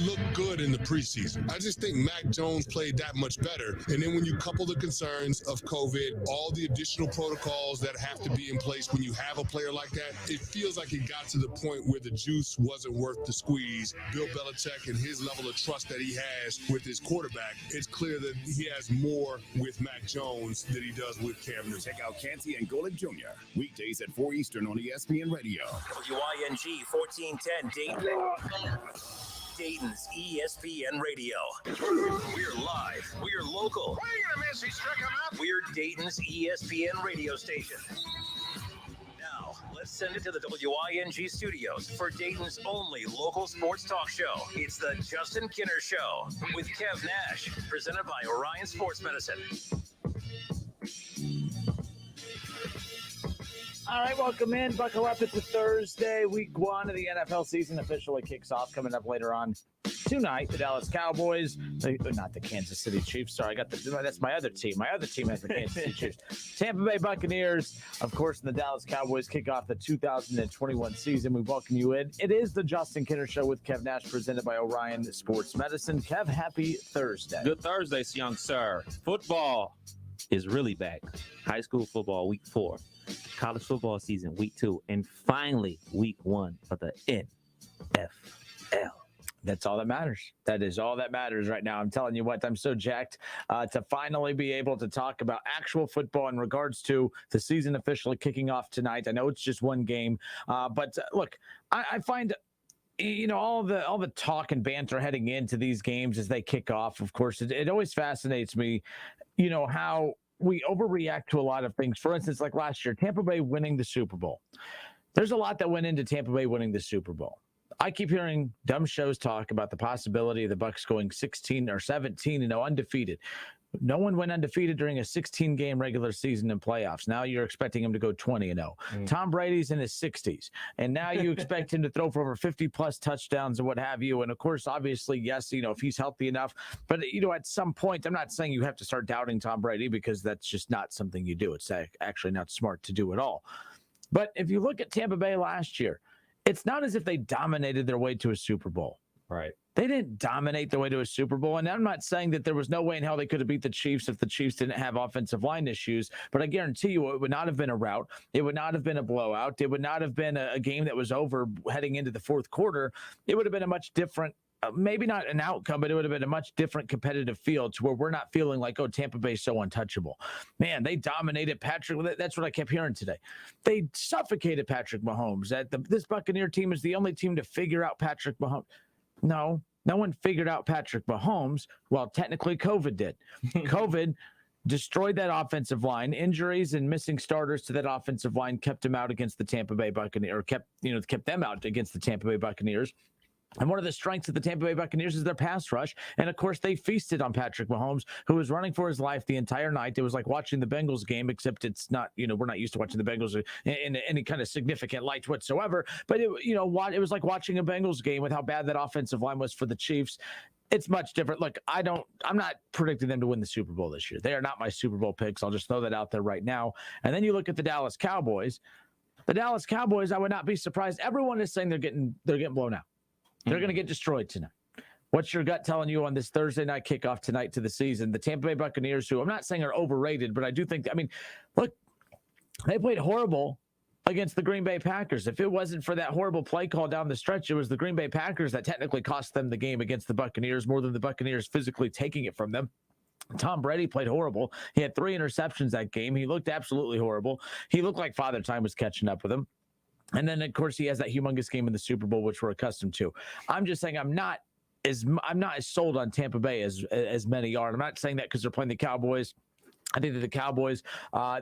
looked good in the preseason. I just think Mac Jones played that much better. And then when you couple the concerns of COVID, all the additional protocols that have to be in place when you have a player like that, it feels like it got to the point where the juice wasn't worth the squeeze. Bill Belichick and his level of trust that he has with his quarterback, it's clear that he has more with Mac Jones than he does with Cam Newton. Check out Canty and Golick Jr. weekdays at 4 Eastern on ESPN Radio. WING 1410 Dayton. Dayton's ESPN Radio. We're live. We're local. What are you gonna miss? He struck him up. We're Dayton's ESPN radio station. Now, let's send it to the WING studios for Dayton's only local sports talk show. It's the Justin Kinner Show with Kev Nash, presented by Orion Sports Medicine. All right, welcome in. Buckle up. It's a Thursday. Week 1 of the NFL season officially kicks off. Coming up later on tonight, the Dallas Cowboys, not the Kansas City Chiefs. Sorry, that's my other team. My other team has the Kansas City Chiefs. Tampa Bay Buccaneers, of course, and the Dallas Cowboys kick off the 2021 season. We welcome you in. It is the Justin Kinner Show with Kev Nash, presented by Orion Sports Medicine. Kev, happy Thursday. Good Thursday, young sir. Football is really back. High school football, week 4. College football season, week 2, and finally week 1 of the NFL. That's all that matters. That is all that matters right now. I'm telling you what, I'm so jacked to finally be able to talk about actual football in regards to the season officially kicking off tonight. I know it's just one game, but look, I find all the talk and banter heading into these games as they kick off. Of course, it always fascinates me, how we overreact to a lot of things. For instance, like last year, Tampa Bay winning the Super Bowl. There's a lot that went into Tampa Bay winning the Super Bowl. I keep hearing dumb shows talk about the possibility of the Bucs going 16 or 17 undefeated. No one went undefeated during a 16-game regular season and playoffs. Now you're expecting him to go 20-0. Tom Brady's in his 60s, and now you expect him to throw for over 50-plus touchdowns and what have you. And, of course, obviously, yes, if he's healthy enough. But, at some point, I'm not saying you have to start doubting Tom Brady, because that's just not something you do. It's actually not smart to do at all. But if you look at Tampa Bay last year, it's not as if they dominated their way to a Super Bowl. Right. They didn't dominate their way to a Super Bowl. And I'm not saying that there was no way in hell they could have beat the Chiefs if the Chiefs didn't have offensive line issues. But I guarantee you it would not have been a rout. It would not have been a blowout. It would not have been a game that was over heading into the fourth quarter. It would have been a much different, maybe not an outcome, but it would have been a much different competitive field to where we're not feeling like, oh, Tampa Bay's so untouchable. Man, they dominated Patrick. That's what I kept hearing today. They suffocated Patrick Mahomes. This Buccaneer team is the only team to figure out Patrick Mahomes. No one figured out Patrick Mahomes. Well, technically COVID did. COVID destroyed that offensive line. Injuries and missing starters to that offensive line kept him out against the Tampa Bay Buccaneers, or kept them out against the Tampa Bay Buccaneers. And one of the strengths of the Tampa Bay Buccaneers is their pass rush. And, of course, they feasted on Patrick Mahomes, who was running for his life the entire night. It was like watching the Bengals game, except it's not, we're not used to watching the Bengals in any kind of significant light whatsoever. But, it was like watching a Bengals game with how bad that offensive line was for the Chiefs. It's much different. Look, I'm not predicting them to win the Super Bowl this year. They are not my Super Bowl picks. I'll just throw that out there right now. And then you look at the Dallas Cowboys. The Dallas Cowboys, I would not be surprised. Everyone is saying they're getting blown out. They're going to get destroyed tonight. What's your gut telling you on this Thursday night kickoff tonight to the season? The Tampa Bay Buccaneers, who I'm not saying are overrated, but I do think, look, they played horrible against the Green Bay Packers. If it wasn't for that horrible play call down the stretch, it was the Green Bay Packers that technically cost them the game against the Buccaneers, more than the Buccaneers physically taking it from them. Tom Brady played horrible. He had 3 interceptions that game. He looked absolutely horrible. He looked like Father Time was catching up with him. And then, of course, he has that humongous game in the Super Bowl, which we're accustomed to. I'm just saying I'm not as sold on Tampa Bay as many are. And I'm not saying that because they're playing the Cowboys. I think that the Cowboys,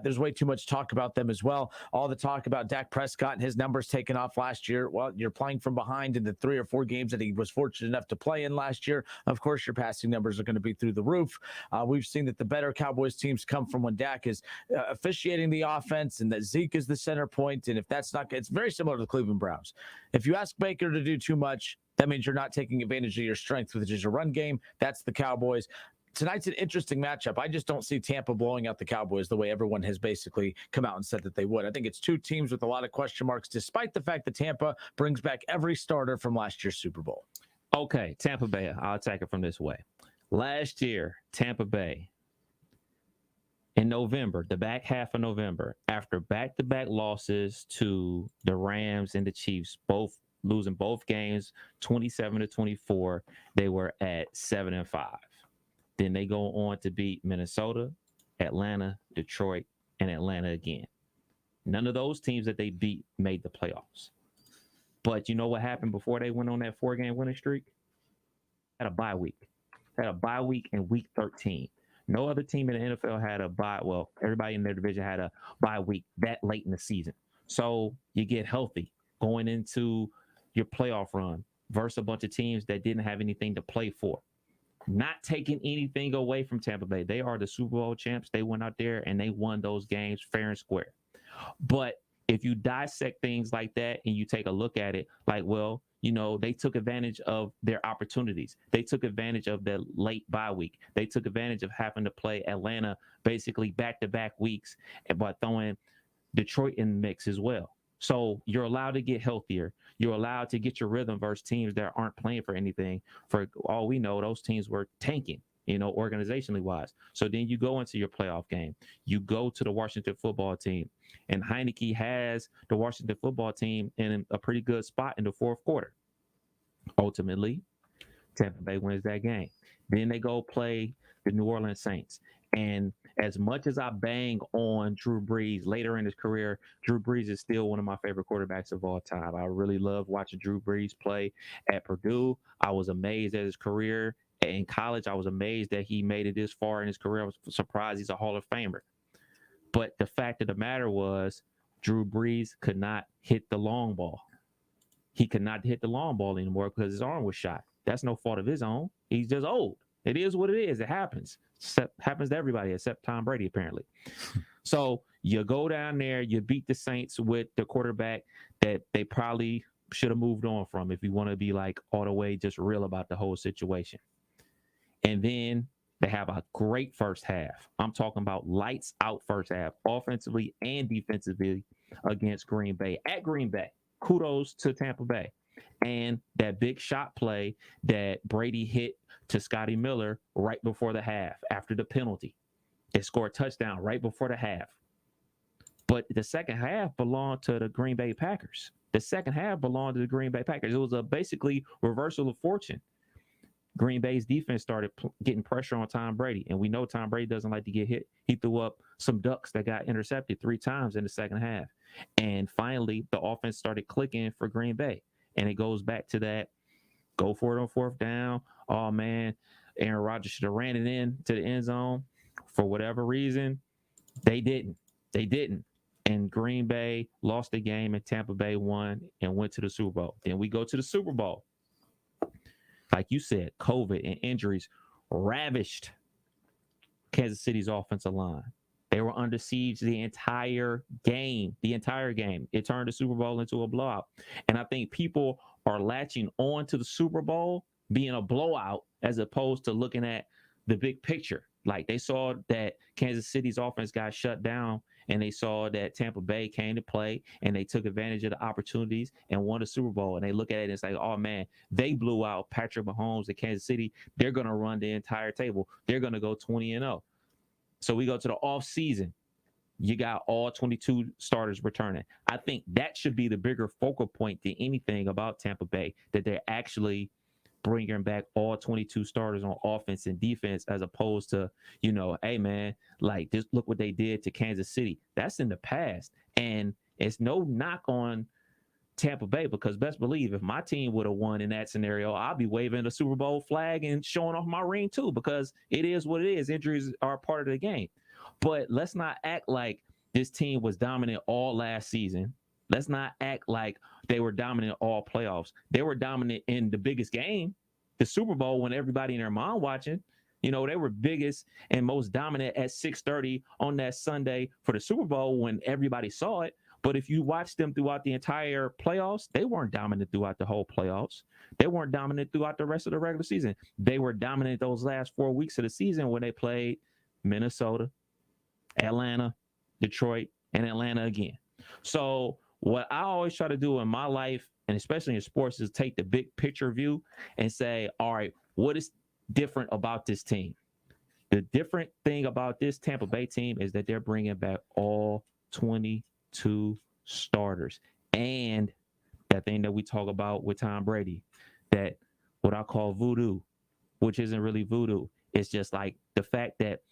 there's way too much talk about them as well. All the talk about Dak Prescott and his numbers taken off last year. Well, you're playing from behind in the 3 or 4 games that he was fortunate enough to play in last year. Of course, your passing numbers are going to be through the roof. We've seen that the better Cowboys teams come from when Dak is officiating the offense and that Zeke is the center point. And if that's not, it's very similar to the Cleveland Browns. If you ask Baker to do too much, that means you're not taking advantage of your strength, which is your run game. That's the Cowboys. Tonight's an interesting matchup. I just don't see Tampa blowing out the Cowboys the way everyone has basically come out and said that they would. I think it's 2 teams with a lot of question marks, despite the fact that Tampa brings back every starter from last year's Super Bowl. Okay, Tampa Bay. I'll attack it from this way. Last year, Tampa Bay, in November, the back half of November, after back-to-back losses to the Rams and the Chiefs, both losing both games 27-24, they were at 7-5. Then they go on to beat Minnesota, Atlanta, Detroit, and Atlanta again. None of those teams that they beat made the playoffs. But you know what happened before they went on that 4-game winning streak? Had a bye week. Had a bye week in week 13. No other team in the NFL had a bye. Well, everybody in their division had a bye week that late in the season. So you get healthy going into your playoff run versus a bunch of teams that didn't have anything to play for. Not taking anything away from Tampa Bay. They are the Super Bowl champs. They went out there and they won those games fair and square. But if you dissect things like that and you take a look at it, like, well, you know, they took advantage of their opportunities. They took advantage of the late bye week. They took advantage of having to play Atlanta basically back-to-back weeks and by throwing Detroit in the mix as well. So you're allowed to get healthier. You're allowed to get your rhythm versus teams that aren't playing for anything. For all we know, those teams were tanking, you know, organizationally wise. So then you go into your playoff game. You go to the Washington football team, and Heineke has the Washington football team in a pretty good spot in the fourth quarter. Ultimately, Tampa Bay wins that game. Then they go play the New Orleans Saints. And as much as I bang on Drew Brees later in his career, Drew Brees is still one of my favorite quarterbacks of all time. I really love watching Drew Brees play at Purdue. I was amazed at his career. In college, I was amazed that he made it this far in his career. I was surprised he's a Hall of Famer. But the fact of the matter was, Drew Brees could not hit the long ball. He could not hit the long ball anymore because his arm was shot. That's no fault of his own. He's just old. It is what it is. It happens. Happens to everybody except Tom Brady, apparently. So you go down there, you beat the Saints with the quarterback that they probably should have moved on from, if you want to be like all the way just real about the whole situation. And then they have a great first half. I'm talking about lights out first half, offensively and defensively against Green Bay. At Green Bay, kudos to Tampa Bay. And that big shot play that Brady hit to Scotty Miller right before the half, after the penalty. They scored a touchdown right before the half. But the second half belonged to the Green Bay Packers. The second half belonged to the Green Bay Packers. It was a basically reversal of fortune. Green Bay's defense started getting pressure on Tom Brady. And we know Tom Brady doesn't like to get hit. He threw up some ducks that got intercepted 3 times in the second half. And finally, the offense started clicking for Green Bay. And it goes back to that, go for it on fourth down. Oh, man, Aaron Rodgers should have ran it in to the end zone. For whatever reason, they didn't. They didn't. And Green Bay lost the game, and Tampa Bay won and went to the Super Bowl. Then we go to the Super Bowl. Like you said, COVID and injuries ravished Kansas City's offensive line. They were under siege the entire game. It turned the Super Bowl into a blowout. And I think people are latching on to the Super Bowl being a blowout as opposed to looking at the big picture. Like, they saw that Kansas City's offense got shut down, and they saw that Tampa Bay came to play, and they took advantage of the opportunities and won the Super Bowl. And they look at it and it's like, oh, man, they blew out Patrick Mahomes at Kansas City. They're going to run the entire table. They're going to go 20-0. So we go to the off season. You got all 22 starters returning. I think that should be the bigger focal point than anything about Tampa Bay, that they're actually bringing back all 22 starters on offense and defense, as opposed to, you know, hey, man, like, this, look what they did to Kansas City. That's in the past. And it's no knock on Tampa Bay, because best believe if my team would have won in that scenario, I'll be waving the Super Bowl flag and showing off my ring too, because it is what it is. Injuries are a part of the game. But let's not act like this team was dominant all last season. Let's not act like they were dominant all playoffs. They were dominant in the biggest game, the Super Bowl, when everybody in their mind watching. You know, they were biggest and most dominant at 6:30 on that Sunday for the Super Bowl when everybody saw it. But if you watch them throughout the entire playoffs, they weren't dominant throughout the whole playoffs. They weren't dominant throughout the rest of the regular season. They were dominant those last 4 weeks of the season when they played Minnesota, Atlanta, Detroit, and Atlanta again. So what I always try to do in my life and especially in sports, is take the big picture view and say, all right, what is different about this team? The different thing about this Tampa Bay team is that they're bringing back all 22 starters. And that thing that we talk about with Tom Brady, that what I call voodoo, which isn't really voodoo. It's just like the fact that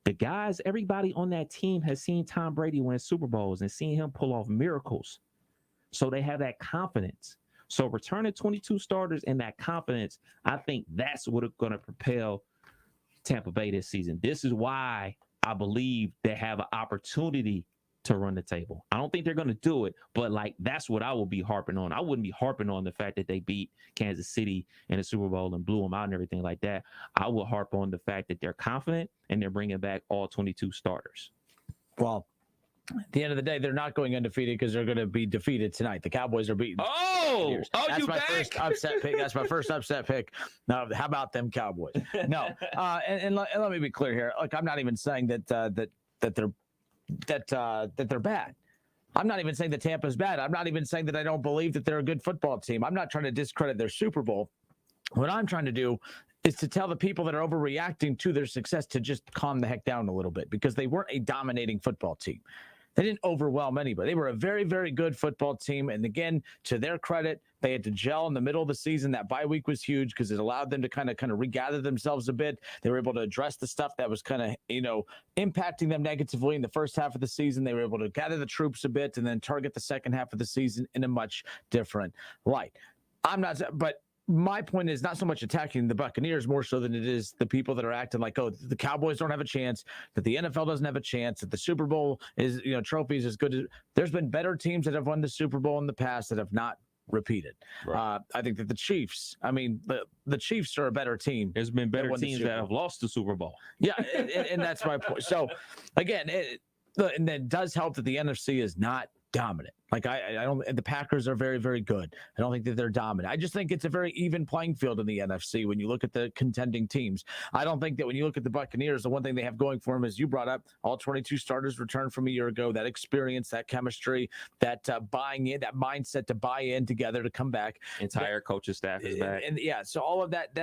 the guys, everybody on that team has seen Tom Brady win Super Bowls and seen him pull off miracles. So they have that confidence. So returning 22 starters and that confidence, I think that's what is going to propel Tampa Bay this season. This is why I believe they have an opportunity to run the table. I don't think they're going to do it, but like that's what I will be harping on. I wouldn't be harping on the fact that they beat Kansas City in the Super Bowl and blew them out and everything like that. I will harp on the fact that they're confident and they're bringing back all 22 starters. Well, at the end of the day, they're not going undefeated because they're going to be defeated tonight. The Cowboys are beaten. That's you my back? first upset pick. That's my first upset pick. Now, how about them Cowboys? No, and let me be clear here. Like, I'm not even saying that they're bad. I'm not even saying that Tampa's bad. I'm not even saying that I don't believe that they're a good football team. I'm not trying to discredit their Super Bowl. What I'm trying to do is to tell the people that are overreacting to their success to just calm the heck down a little bit, because they weren't a dominating football team. They didn't overwhelm anybody. They were a very, very good football team. And again, to their credit, they had to gel in the middle of the season. That bye week was huge because it allowed them to kind of regather themselves a bit. They were able to address the stuff that was kind of, impacting them negatively in the first half of the season. They were able to gather the troops a bit and then target the second half of the season in a much different light. But my point is not so much attacking the Buccaneers more so than it is the people that are acting like, oh, the Cowboys don't have a chance, that the NFL doesn't have a chance, that the Super Bowl is, trophies as good as. There's been better teams that have won the Super Bowl in the past that have not repeated. Right. I think that the Chiefs, the Chiefs are a better team. There's been better teams that have lost the Super Bowl. Yeah, and that's my point. So, again, and it does help that the NFC is not dominant. Like I don't. The Packers are very, very good. I don't think that they're dominant. I just think it's a very even playing field in the NFC when you look at the contending teams. I don't think that when you look at the Buccaneers, the one thing they have going for them is, you brought up, all 22 starters returned from a year ago. That experience, that chemistry, that buying in, that mindset to buy in together to come back. Entire coaching staff is back, and yeah. So all of that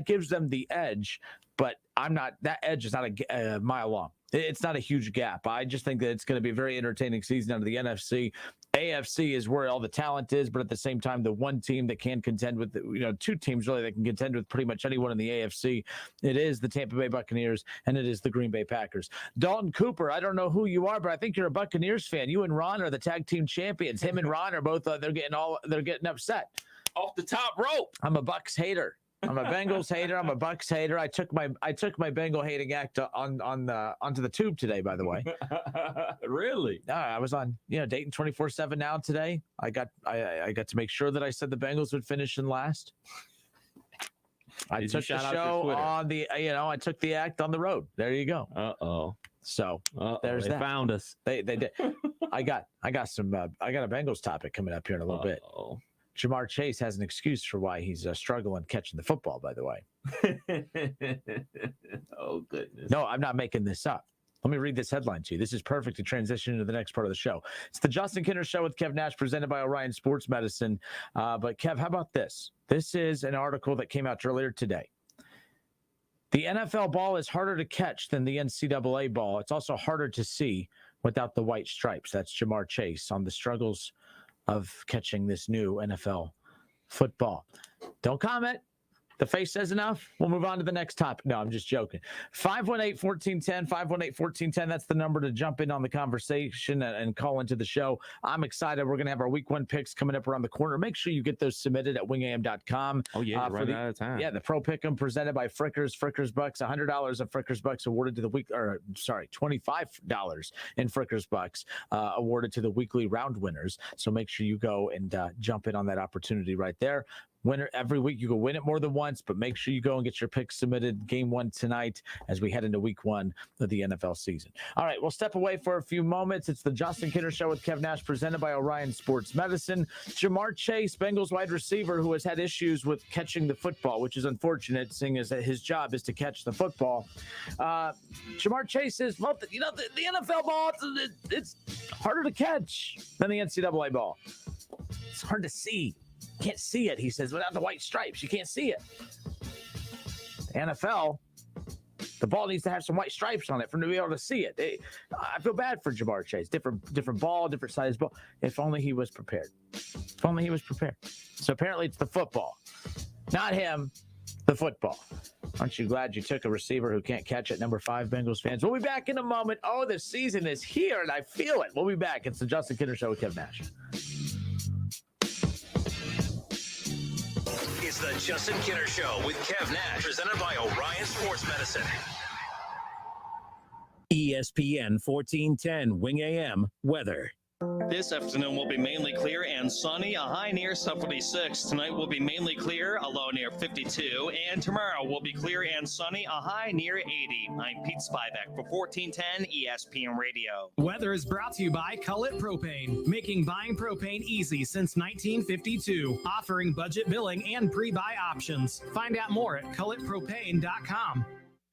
gives them the edge. But that edge is not a mile long. It's not a huge gap. I just think that it's going to be a very entertaining season out of the NFC. AFC is where all the talent is, but at the same time, the one team that can contend with, two teams really that can contend with pretty much anyone in the AFC, it is the Tampa Bay Buccaneers and it is the Green Bay Packers. Dalton Cooper, I don't know who you are, but I think you're a Buccaneers fan. You and Ron are the tag team champions. Him and Ron are both, they're getting upset. Off the top rope. I'm a Bucs hater. I'm a Bengals hater. I'm a Bucs hater. I took my Bengal hating act onto the tube today, by the way. Really? No, I was on Dayton 24/7 now today. I got to make sure that I said the Bengals would finish in last. I took the show on the I took the act on the road. There you go. So there's they that. Found us. They did. I got a Bengals topic coming up here in a little bit. Jamar Chase has an excuse for why he's struggling catching the football, by the way. Oh, goodness. No, I'm not making this up. Let me read this headline to you. This is perfect to transition into the next part of the show. It's the Justin Kinner Show with Kev Nash, presented by Orion Sports Medicine. But, Kev, how about this? This is an article that came out earlier today. The NFL ball is harder to catch than the NCAA ball. It's also harder to see without the white stripes. That's Jamar Chase on the struggles of catching this new NFL football. Don't comment. The face says enough. We'll move on to the next topic. No, I'm just joking. 518-1410, 518-1410. That's the number to jump in on the conversation and call into the show. I'm excited. We're going to have our week one picks coming up around the corner. Make sure you get those submitted at wingam.com. Oh, yeah, running out of time. Yeah, the Pro Pick'em presented by Frickers. Frickers Bucks, $100 of Frickers Bucks awarded to the week, $25 in Frickers Bucks awarded to the weekly round winners. So make sure you go and jump in on that opportunity right there. Winner every week. You can win it more than once, but make sure you go and get your picks submitted. Game one tonight as we head into week one of the NFL season. All right, we'll step away for a few moments. It's the Justin Kinner Show with Kev Nash, presented by Orion Sports Medicine. Jamar Chase, Bengals wide receiver, who has had issues with catching the football, which is unfortunate, seeing as that his job is to catch the football. Jamar Chase says, well, the NFL ball, it's harder to catch than the NCAA ball. It's hard to see. Can't see it, he says, without the white stripes. You can't see it. The NFL, the ball needs to have some white stripes on it for him to be able to see it. I feel bad for Ja'Marr Chase. Different ball, different size ball. If only he was prepared. If only he was prepared. So apparently it's the football. Not him, the football. Aren't you glad you took a receiver who can't catch it? Number 5, Bengals fans. We'll be back in a moment. Oh, the season is here, and I feel it. We'll be back. It's the Justin Kinner Show with Kev Nash. It's the Justin Kinner Show with Kev Nash, presented by Orion Sports Medicine. ESPN 1410 Wing AM weather. This afternoon will be mainly clear and sunny, a high near 76. Tonight will be mainly clear, a low near 52. And tomorrow will be clear and sunny, a high near 80. I'm Pete Spivak for 1410 ESPN Radio. Weather is brought to you by Cullet Propane, making buying propane easy since 1952, offering budget billing and pre-buy options. Find out more at culletpropane.com.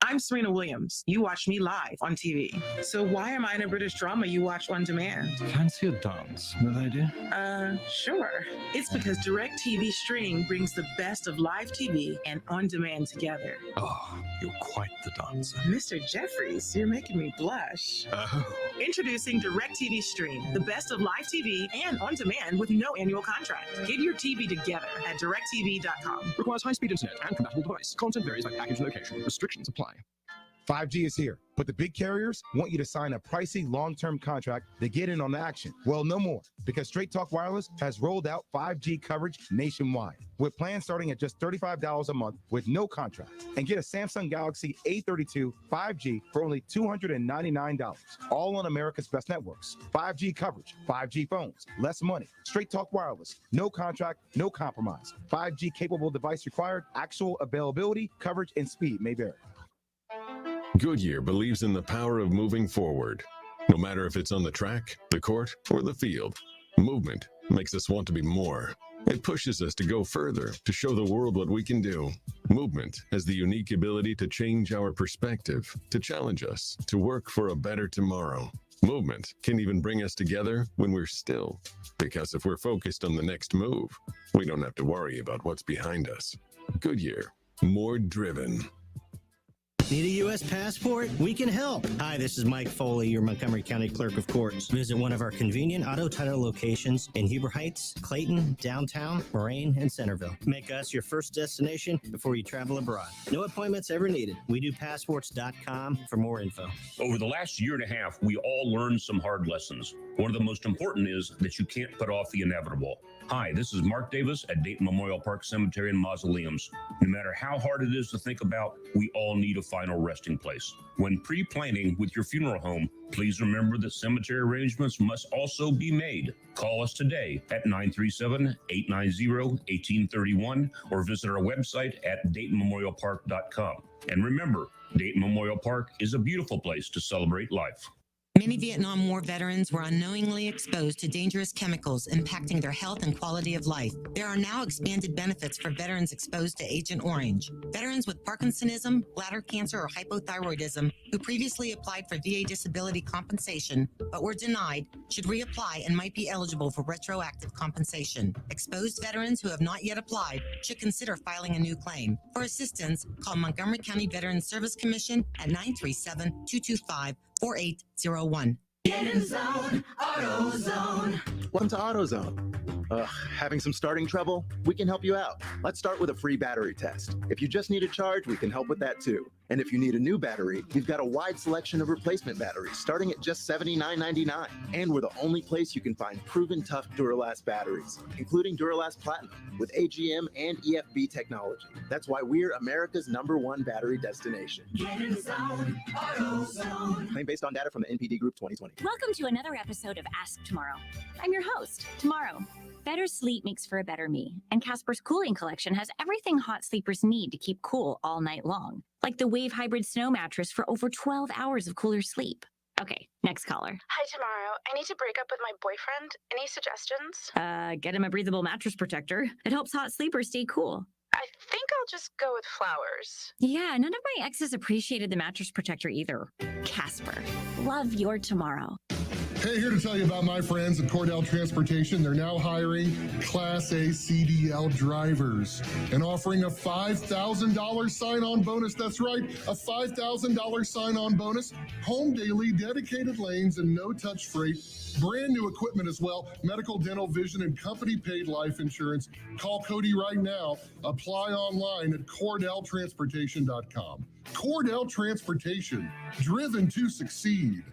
I'm Serena Williams. You watch me live on TV. So why am I in a British drama you watch on demand? Fancy a dance, no idea? Sure. It's because DirecTV Stream brings the best of live TV and on demand together. Oh, you're quite the dancer. Mr. Jeffries, you're making me blush. Oh. Introducing DirecTV Stream, the best of live TV and on demand with no annual contract. Get your TV together at directtv.com. Requires high-speed internet and compatible device. Content varies by package and location. Restrictions apply. 5G is here, but the big carriers want you to sign a pricey long-term contract to get in on the action. Well, no more, because Straight Talk Wireless has rolled out 5G coverage nationwide, with plans starting at just $35 a month with no contract. And get a Samsung Galaxy A32 5G for only $299, all on America's best networks. 5G coverage, 5G phones, less money. Straight Talk Wireless, no contract, no compromise. 5G capable device required, actual availability, coverage, and speed may vary. Goodyear believes in the power of moving forward. No matter if it's on the track, the court, or the field, movement makes us want to be more. It pushes us to go further, to show the world what we can do. Movement has the unique ability to change our perspective, to challenge us, to work for a better tomorrow. Movement can even bring us together when we're still. Because if we're focused on the next move, we don't have to worry about what's behind us. Goodyear, more driven. Need a U.S. passport? We can help. Hi, this is Mike Foley, your Montgomery County Clerk of Courts. Visit one of our convenient auto title locations in Huber Heights, Clayton, downtown, Moraine, and Centerville. Make us your first destination before you travel abroad. No appointments ever needed. We do passports.com for more info. Over the last year and a half, we all learned some hard lessons. One of the most important is that you can't put off the inevitable. Hi, this is Mark Davis at Dayton Memorial Park Cemetery and Mausoleums. No matter how hard it is to think about, we all need a final resting place. When pre-planning with your funeral home, please remember that cemetery arrangements must also be made. Call us today at 937-890-1831 or visit our website at DaytonMemorialPark.com. And remember, Dayton Memorial Park is a beautiful place to celebrate life. Many Vietnam War veterans were unknowingly exposed to dangerous chemicals impacting their health and quality of life. There are now expanded benefits for veterans exposed to Agent Orange. Veterans with Parkinsonism, bladder cancer, or hypothyroidism who previously applied for VA disability compensation but were denied should reapply and might be eligible for retroactive compensation. Exposed veterans who have not yet applied should consider filing a new claim. For assistance, call Montgomery County Veterans Service Commission at 937-225-4801. Get in zone, AutoZone. Welcome to AutoZone. Having some starting trouble? We can help you out. Let's start with a free battery test. If you just need a charge, we can help with that too. And if you need a new battery, we've got a wide selection of replacement batteries starting at just $79.99. And we're the only place you can find proven tough Duralast batteries, including Duralast Platinum with AGM and EFB technology. That's why we're America's #1 battery destination. Get in zone, AutoZone. Claim based on data from the NPD Group 2020. Welcome to another episode of Ask Tomorrow. I'm your host, Tomorrow. Better sleep makes for a better me, and Casper's cooling collection has everything hot sleepers need to keep cool all night long, like the Wave Hybrid Snow Mattress for over 12 hours of cooler sleep. Okay, next caller. Hi, Tomorrow. I need to break up with my boyfriend. Any suggestions? Get him a breathable mattress protector. It helps hot sleepers stay cool. I think I'll just go with flowers. Yeah, none of my exes appreciated the mattress protector either. Casper, love your tomorrow. Hey, here to tell you about my friends at Cordell Transportation. They're now hiring Class A CDL drivers and offering a $5,000 sign-on bonus. That's right, a $5,000 sign-on bonus. Home daily, dedicated lanes, and no-touch freight. Brand new equipment as well. Medical, dental, vision, and company-paid life insurance. Call Cody right now. Apply online at CordellTransportation.com. Cordell Transportation, driven to succeed.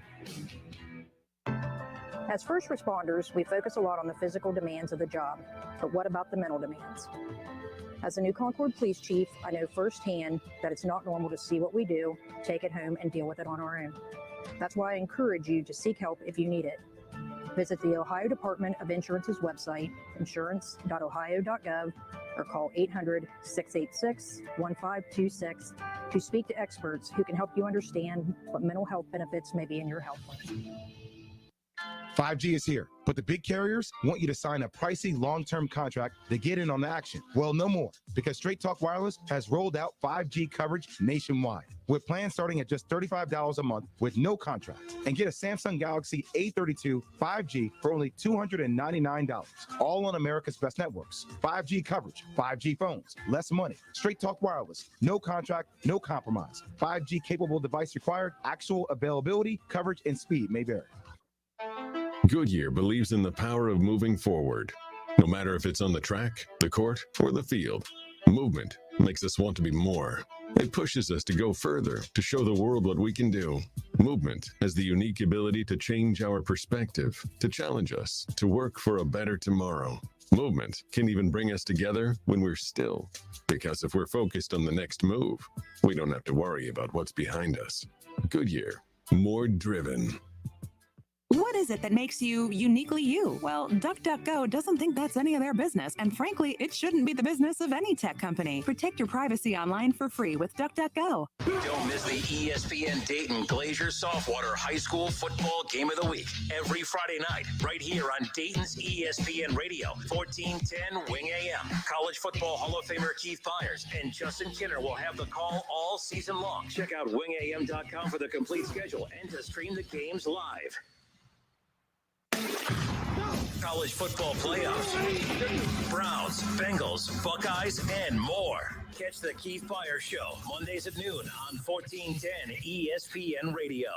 As first responders, we focus a lot on the physical demands of the job, but what about the mental demands? As a new Concord police chief, I know firsthand that it's not normal to see what we do, take it home, and deal with it on our own. That's why I encourage you to seek help if you need it. Visit the Ohio Department of Insurance's website, insurance.ohio.gov, or call 800-686-1526 to speak to experts who can help you understand what mental health benefits may be in your health plan. 5G is here, but the big carriers want you to sign a pricey long-term contract to get in on the action. Well, no more, because Straight Talk Wireless has rolled out 5G coverage nationwide, with plans starting at just $35 a month with no contract. And get a Samsung Galaxy A32 5G for only $299, all on America's best networks. 5G coverage, 5G phones, less money. Straight Talk Wireless, no contract, no compromise. 5G capable device required, actual availability, coverage, and speed may vary. Goodyear believes in the power of moving forward. No matter if it's on the track, the court, or the field, movement makes us want to be more. It pushes us to go further, to show the world what we can do. Movement has the unique ability to change our perspective, to challenge us, to work for a better tomorrow. Movement can even bring us together when we're still, because if we're focused on the next move, we don't have to worry about what's behind us. Goodyear, more driven. What is it that makes you uniquely you? Well, DuckDuckGo doesn't think that's any of their business, and frankly, it shouldn't be the business of any tech company. Protect your privacy online for free with DuckDuckGo. Don't miss the ESPN Dayton Glacier Softwater High School Football Game of the Week every Friday night, right here on Dayton's ESPN Radio, 1410 Wing AM. College Football Hall of Famer Keith Byers and Justin Kinner will have the call all season long. Check out wingam.com for the complete schedule and to stream the games live. College football playoffs, Browns, Bengals, Buckeyes, and more. Catch the Keith Byers Show Mondays at noon on 1410 ESPN Radio.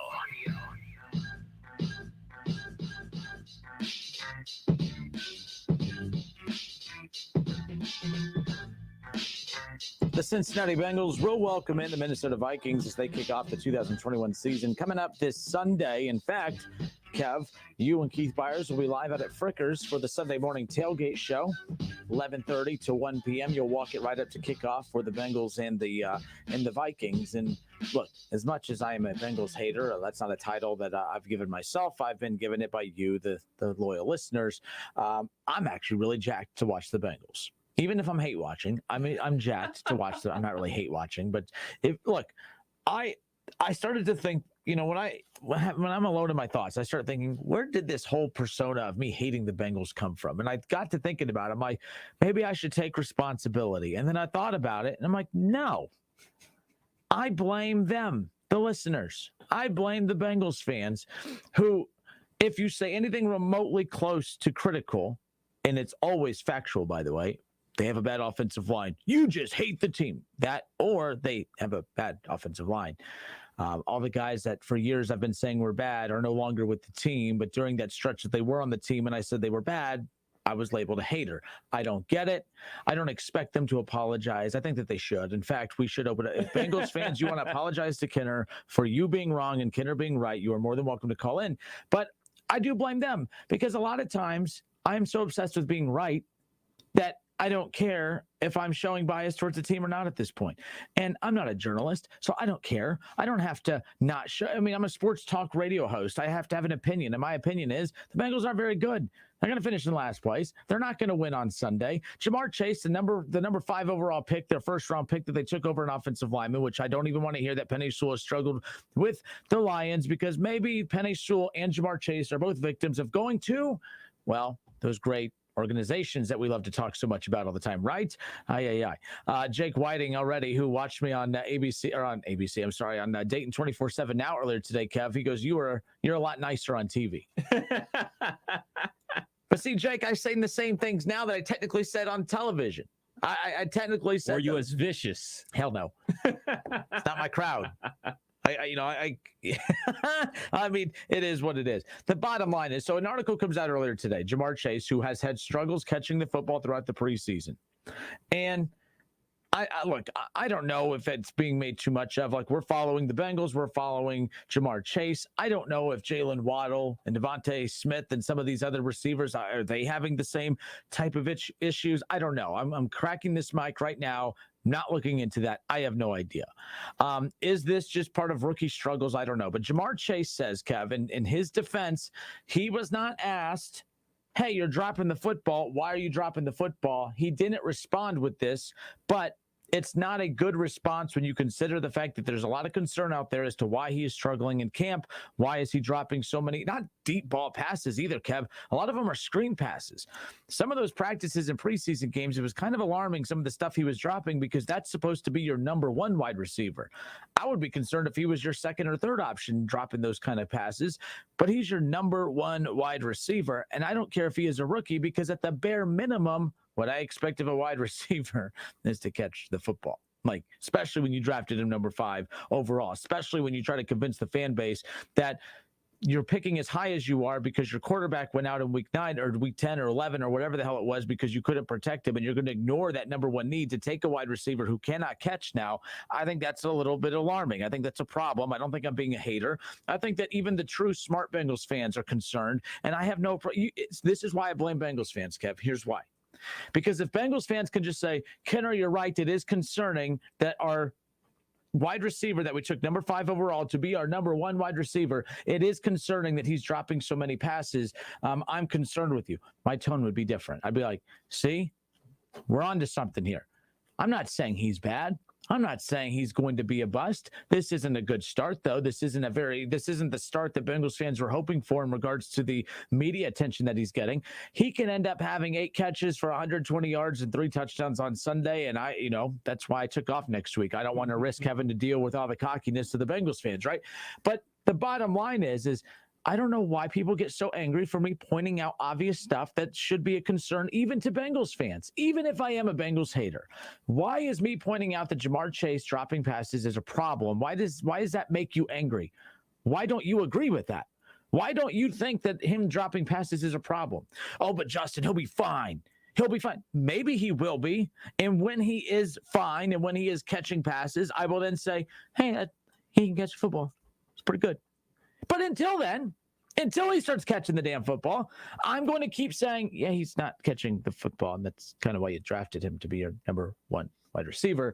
The Cincinnati Bengals will welcome in the Minnesota Vikings as they kick off the 2021 season coming up this Sunday. In fact, Kev, you and Keith Byers will be live out at Frickers for the Sunday morning tailgate show, 11:30 to 1 p.m. You'll walk it right up to kickoff for the Bengals and the Vikings. And look, as much as I am a Bengals hater, that's not a title that I've given myself. I've been given it by you, the loyal listeners. I'm actually really jacked to watch the Bengals. Even if I'm hate watching, I'm jacked to watch I'm not really hate watching, but I started to think, when I'm alone in my thoughts, I start thinking, where did this whole persona of me hating the Bengals come from? And I got to thinking about it. I'm like, maybe I should take responsibility. And then I thought about it, and I'm like, no, I blame them, the listeners. I blame the Bengals fans who, if you say anything remotely close to critical, and it's always factual, by the way, they have a bad offensive line, you just hate the team. That, or they have a bad offensive line. All the guys that for years I've been saying were bad are no longer with the team, but during that stretch that they were on the team and I said they were bad, I was labeled a hater. I don't get it. I don't expect them to apologize. I think that they should. In fact, we should open it. If Bengals fans, you want to apologize to Kinner for you being wrong and Kinner being right, you are more than welcome to call in. But I do blame them because a lot of times I'm so obsessed with being right that I don't care if I'm showing bias towards the team or not at this point. And I'm not a journalist, so I don't care. I don't have to not show. I'm a sports talk radio host. I have to have an opinion. And my opinion is the Bengals aren't very good. They're going to finish in last place. They're not going to win on Sunday. Jamar Chase, the number 5 overall pick, their first round pick that they took over an offensive lineman, which I don't even want to hear that Penei Sewell has struggled with the Lions because maybe Penei Sewell and Jamar Chase are both victims of going to, those great organizations that we love to talk so much about all the time, right? Jake Whiting already, who watched me on ABC, on Dayton 24/7 Now earlier today, Kev. He goes, you're a lot nicer on TV. But see, Jake, I'm saying the same things now that I technically said on television. I technically said. Were you as vicious? Hell no. It's not my crowd. I mean, it is what it is. The bottom line is, so an article comes out earlier today, Jamar Chase, who has had struggles catching the football throughout the preseason. And I don't know if it's being made too much of. Like, we're following the Bengals, we're following Jamar Chase. I don't know if Jalen Waddle and Devontae Smith and some of these other receivers, are they having the same type of issues? I don't know. I'm cracking this mic right now, not looking into that. I have no idea. Is this just part of rookie struggles? I don't know. But Jamar Chase says, Kevin, in his defense, he was not asked, hey, you're dropping the football. Why are you dropping the football? He didn't respond with this, but it's not a good response when you consider the fact that there's a lot of concern out there as to why he is struggling in camp. Why is he dropping so many, not deep ball passes either, Kev? A lot of them are screen passes. Some of those practices in preseason games, it was kind of alarming, some of the stuff he was dropping, because that's supposed to be your number one wide receiver. I would be concerned if he was your second or third option dropping those kind of passes, but he's your number one wide receiver. And I don't care if he is a rookie, because at the bare minimum, what I expect of a wide receiver is to catch the football. Like, especially when you drafted him number 5 overall, especially when you try to convince the fan base that you're picking as high as you are because your quarterback went out in week 9 or week 10 or 11 or whatever the hell it was because you couldn't protect him, and you're going to ignore that number one need to take a wide receiver who cannot catch now. I think that's a little bit alarming. I think that's a problem. I don't think I'm being a hater. I think that even the true smart Bengals fans are concerned, and I have no this is why I blame Bengals fans, Kev. Here's why. Because if Bengals fans can just say, Kenner, you're right, it is concerning that our wide receiver that we took number 5 overall to be our number one wide receiver, it is concerning that he's dropping so many passes. I'm concerned with you. My tone would be different. I'd be like, see, we're on to something here. I'm not saying he's bad. I'm not saying he's going to be a bust. This isn't a good start, though. This isn't the start that Bengals fans were hoping for in regards to the media attention that he's getting. He can end up having 8 catches for 120 yards and 3 touchdowns on Sunday, and that's why I took off next week. I don't want to risk having to deal with all the cockiness of the Bengals fans, right? But the bottom line is I don't know why people get so angry for me pointing out obvious stuff that should be a concern even to Bengals fans, even if I am a Bengals hater. Why is me pointing out that Jamar Chase dropping passes is a problem? Why does that make you angry? Why don't you agree with that? Why don't you think that him dropping passes is a problem? Oh, but Justin, he'll be fine. He'll be fine. Maybe he will be. And when he is fine and when he is catching passes, I will then say, hey, he can catch football. It's pretty good. But until then, until he starts catching the damn football, I'm going to keep saying, yeah, he's not catching the football. And that's kind of why you drafted him to be your number one wide receiver.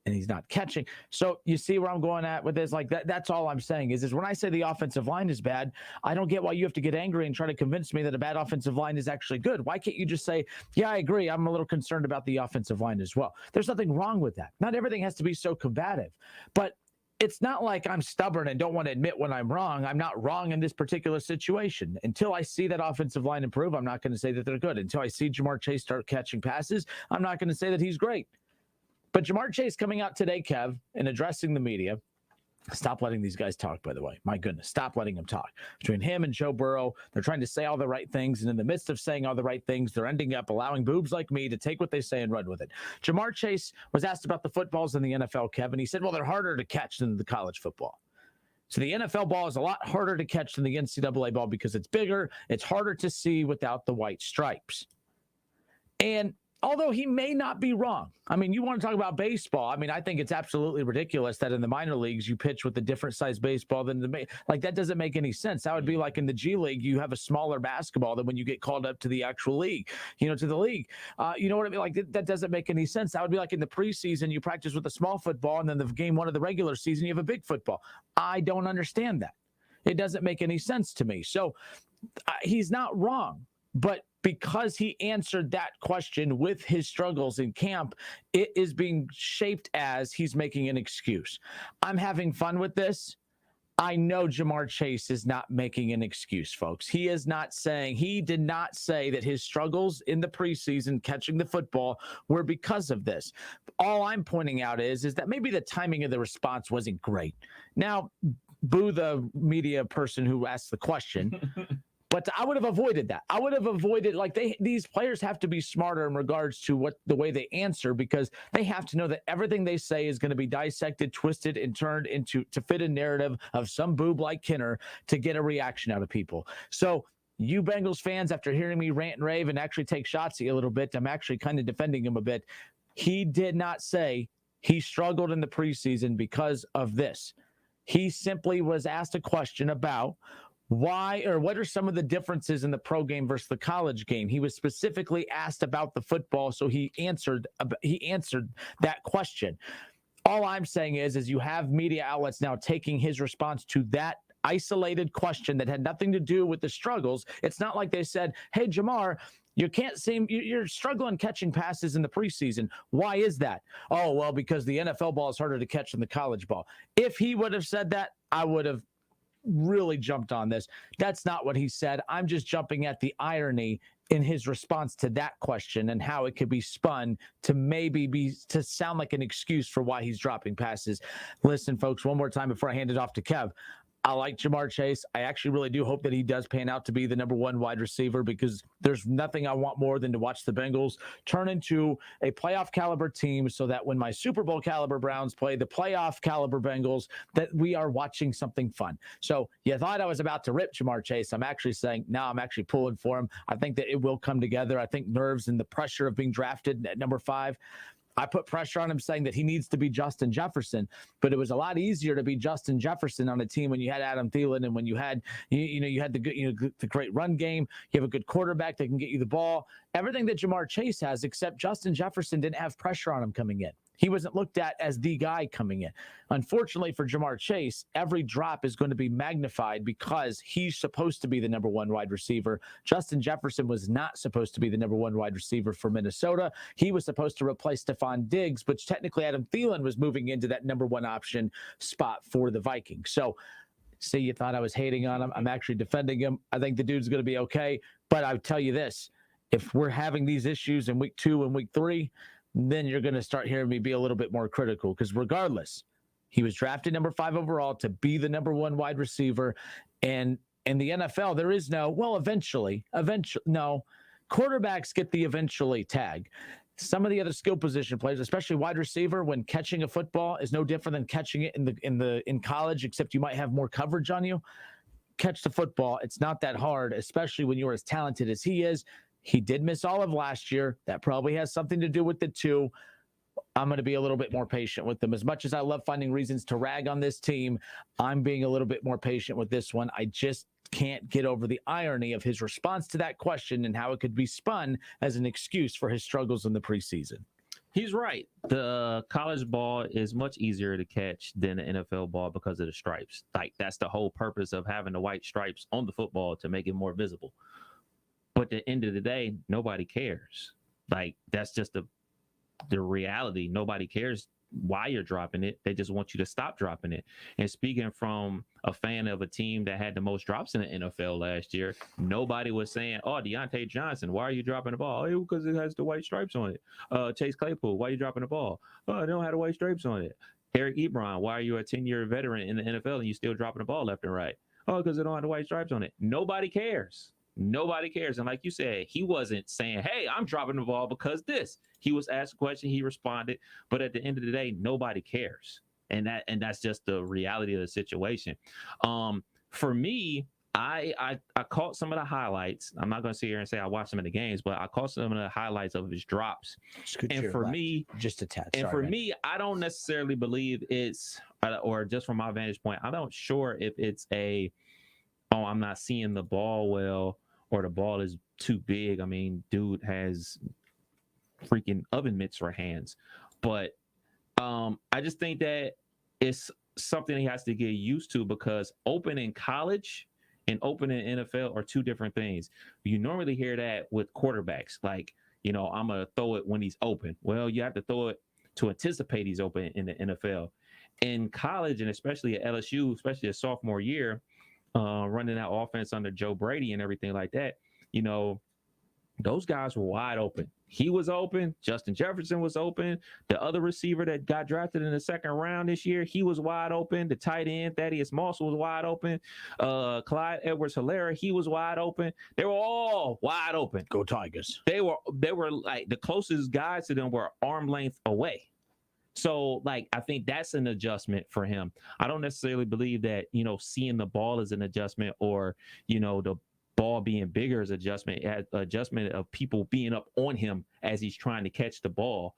And he's not catching. So you see where I'm going at with this? Like that's all I'm saying is when I say the offensive line is bad, I don't get why you have to get angry and try to convince me that a bad offensive line is actually good. Why can't you just say, yeah, I agree. I'm a little concerned about the offensive line as well. There's nothing wrong with that. Not everything has to be so combative, but it's not like I'm stubborn and don't want to admit when I'm wrong. I'm not wrong in this particular situation. Until I see that offensive line improve, I'm not going to say that they're good. Until I see Jamar Chase start catching passes, I'm not going to say that he's great. But Jamar Chase coming out today, Kev, and addressing the media. Stop letting these guys talk, by the way. My goodness, stop letting them talk. Between him and Joe Burrow, they're trying to say all the right things, and in the midst of saying all the right things, they're ending up allowing boobs like me to take what they say and run with it. Jamar Chase was asked about the footballs in the NFL, Kevin. He said, well, they're harder to catch than the college football. So the NFL ball is a lot harder to catch than the NCAA ball because it's bigger, it's harder to see without the white stripes. And although he may not be wrong. I mean, you want to talk about baseball. I mean, I think it's absolutely ridiculous that in the minor leagues, you pitch with a different size baseball than that doesn't make any sense. That would be like in the G League, you have a smaller basketball than when you get called up to the actual league, to the league. You know what I mean? Like that doesn't make any sense. That would be like in the preseason, you practice with a small football, and then the game 1 of the regular season, you have a big football. I don't understand that. It doesn't make any sense to me. So he's not wrong, but because he answered that question with his struggles in camp, it is being shaped as he's making an excuse. I'm having fun with this. I know Jamar Chase is not making an excuse, folks. He did not say that his struggles in the preseason catching the football were because of this. All I'm pointing out is that maybe the timing of the response wasn't great. Now, boo the media person who asked the question. But I would have avoided that. I would have avoided, these players have to be smarter in regards to the way they answer, because they have to know that everything they say is going to be dissected, twisted, and turned to fit a narrative of some boob like Kinner to get a reaction out of people. So you Bengals fans, after hearing me rant and rave and actually take shots at you a little bit, I'm actually kind of defending him a bit. He did not say he struggled in the preseason because of this. He simply was asked a question about why, or what are some of the differences in the pro game versus the college game. He was specifically asked about the football, so he answered that question. All I'm saying is you have media outlets now taking his response to that isolated question that had nothing to do with the struggles. It's not like they said, hey, Jamar, you're struggling catching passes in the preseason. Why is that? Oh, well, because the NFL ball is harder to catch than the college ball. If he would have said that, I would have really jumped on this. That's not what he said. I'm just jumping at the irony in his response to that question and how it could be spun to sound like an excuse for why he's dropping passes. Listen, folks, one more time before I hand it off to Kev. I like Jamar Chase. I actually really do hope that he does pan out to be the number one wide receiver, because there's nothing I want more than to watch the Bengals turn into a playoff caliber team, so that when my Super Bowl caliber Browns play the playoff caliber Bengals, that we are watching something fun. So you thought I was about to rip Jamar Chase. I'm actually saying now I'm actually pulling for him. I think that it will come together. I think nerves and the pressure of being drafted at number 5, I put pressure on him saying that he needs to be Justin Jefferson, but it was a lot easier to be Justin Jefferson on a team when you had Adam Thielen and when you had the great run game. You have a good quarterback that can get you the ball. Everything that Jamar Chase has, except Justin Jefferson didn't have pressure on him coming in. He wasn't looked at as the guy coming in. Unfortunately for Jamar Chase, every drop is going to be magnified because he's supposed to be the number one wide receiver. Justin Jefferson was not supposed to be the number one wide receiver for Minnesota. He was supposed to replace Stephon Diggs, which technically Adam Thielen was moving into that number one option spot for the Vikings. So, say you thought I was hating on him. I'm actually defending him. I think the dude's going to be okay. But I'll tell you this, if we're having these issues in week 2 and week 3, then you're going to start hearing me be a little bit more critical, because regardless, he was drafted number 5 overall to be the number 1 wide receiver. And in the NFL, there is eventually, no, quarterbacks get the eventually tag. Some of the other skill position players, especially wide receiver, when catching a football is no different than catching it in college, except you might have more coverage on you. Catch the football. It's not that hard, especially when you're as talented as he is. He did miss all of last year. That probably has something to do with it too. I'm going to be a little bit more patient with them. As much as I love finding reasons to rag on this team, I'm being a little bit more patient with this one. I just can't get over the irony of his response to that question and how it could be spun as an excuse for his struggles in the preseason. He's right. The college ball is much easier to catch than the NFL ball because of the stripes. Like, that's the whole purpose of having the white stripes on the football, to make it more visible. But at the end of the day, nobody cares. Like, that's just the reality. Nobody cares why you're dropping it. They just want you to stop dropping it. And speaking from a fan of a team that had the most drops in the NFL last year, nobody was saying, oh, Deontay Johnson, why are you dropping the ball? Oh, because it has the white stripes on it. Chase Claypool, why are you dropping the ball? Oh, it don't have the white stripes on it. Eric Ebron, why are you a 10-year veteran in the NFL and you still dropping the ball left and right? Oh, because it don't have the white stripes on it. Nobody cares. Nobody cares. And like you said, he wasn't saying, hey, I'm dropping the ball because this. He was asked a question, he responded. But at the end of the day, nobody cares. And that's just the reality of the situation. For me, I caught some of the highlights. I'm not going to sit here and say I watched some of the games, but I caught some of the highlights of his drops. And for me, just a tad. And for me, I don't necessarily believe it's, or just from my vantage point, I'm not sure if it's I'm not seeing the ball well, or the ball is too big. I mean, dude has freaking oven mitts for hands. But I just think that it's something he has to get used to, because open in college and open in NFL are two different things. You normally hear that with quarterbacks, like, I'm going to throw it when he's open. Well, you have to throw it to anticipate he's open in the NFL. In college, and especially at LSU, especially a sophomore year, running that offense under Joe Brady and everything like that, you know, those guys were wide open. He was open. Justin Jefferson was open. The other receiver that got drafted in the second round this year, he was wide open. The tight end, Thaddeus Moss, was wide open. Clyde Edwards-Helaire, he was wide open. They were all wide open. Go Tigers. They were like the closest guys to them were arm length away. So, like, I think that's an adjustment for him. I don't necessarily believe that, you know, seeing the ball is an adjustment, or, you know, the ball being bigger is adjustment of people being up on him as he's trying to catch the ball.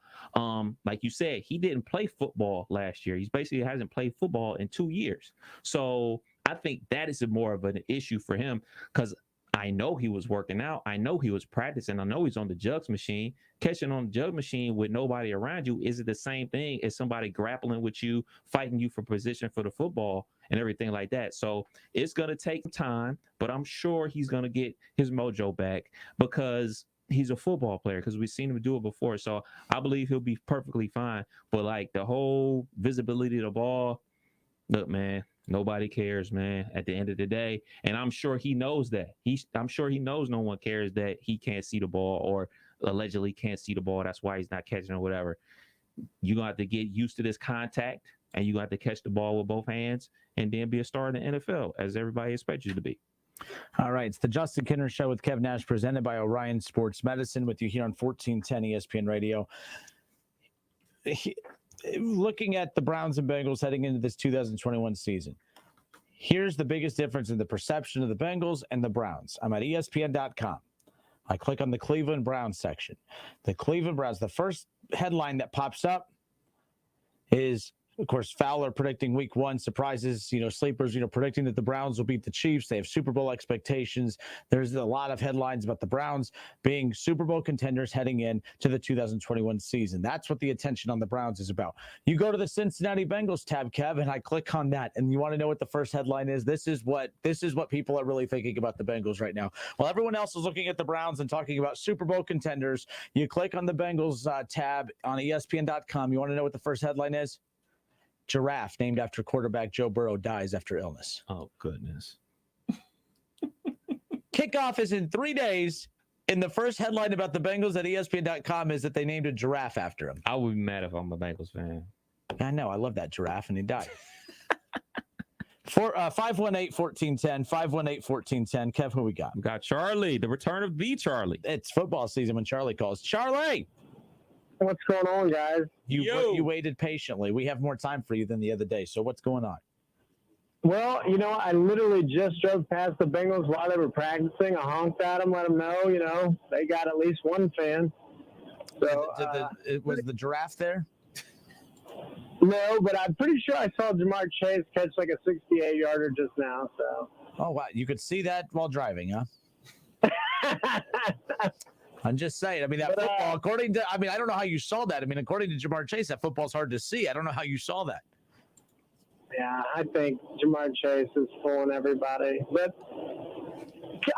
Like you said, he didn't play football last year. He's basically hasn't played football in 2 years. So I think that is more of an issue for him, because I know he was working out. I know he was practicing. I know he's on the jugs machine. Catching on the jug machine with nobody around you, is it the same thing as somebody grappling with you, fighting you for position for the football and everything like that? So it's going to take time, but I'm sure he's going to get his mojo back, because he's a football player, because we've seen him do it before. So I believe he'll be perfectly fine. But like the whole visibility of the ball, look, man, nobody cares, man, at the end of the day. And I'm sure he knows that. I'm sure he knows no one cares that he can't see the ball, or allegedly can't see the ball. That's why he's not catching or whatever. You're going to have to get used to this contact, and you're going to have to catch the ball with both hands and then be a star in the NFL, as everybody expects you to be. All right. It's the Justin Kinner Show with Kev Nash, presented by Orion Sports Medicine, with you here on 1410 ESPN Radio. Looking at the Browns and Bengals heading into this 2021 season, here's the biggest difference in the perception of the Bengals and the Browns. I'm at ESPN.com. I click on the Cleveland Browns section. The Cleveland Browns, the first headline that pops up is, of course, Fowler predicting week one surprises, sleepers, predicting that the Browns will beat the Chiefs. They have Super Bowl expectations. There's a lot of headlines about the Browns being Super Bowl contenders heading in to the 2021 season. That's what the attention on the Browns is about. You go to the Cincinnati Bengals tab, Kev, and I click on that. And you want to know what the first headline is? This is what people are really thinking about the Bengals right now. While everyone else is looking at the Browns and talking about Super Bowl contenders, you click on the Bengals tab on ESPN.com. You want to know what the first headline is? Giraffe named after quarterback Joe Burrow dies after illness. Oh, goodness. Kickoff is in 3 days, and the first headline about the Bengals at ESPN.com is that they named a giraffe after him. I would be mad if I'm a Bengals fan. I know. I love that giraffe, and he died. 518-1410, 518-1410. Kev, who we got? We got Charlie, the return of the Charlie. It's football season when Charlie calls. Charlie! What's going on, guys? You waited patiently. We have more time for you than the other day. So what's going on? Well, I literally just drove past the Bengals while they were practicing. I honked at them, let them know, they got at least one fan. So was the giraffe there? No, but I'm pretty sure I saw Jamar Chase catch like a 68-yarder just now. So. Oh, wow. You could see that while driving, huh? I'm just saying. I mean, that football, according to, I don't know how you saw that. According to Jamar Chase, that football's hard to see. I don't know how you saw that. Yeah, I think Jamar Chase is fooling everybody. But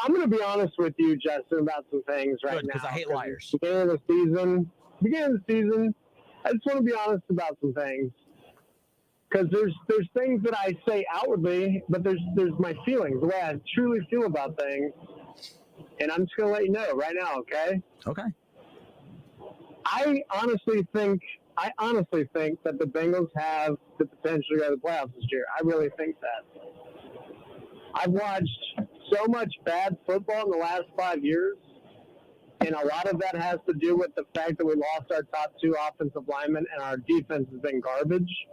I'm going to be honest with you, Justin, about some things right now. Because I hate liars. Beginning of the season, I just want to be honest about some things. Because there's things that I say outwardly, but there's my feelings, the way I truly feel about things. And I'm just going to let you know right now, okay? Okay. I honestly think that the Bengals have the potential to go to the playoffs this year. I really think that. I've watched so much bad football in the last 5 years, and a lot of that has to do with the fact that we lost our top two offensive linemen and our defense has been garbage.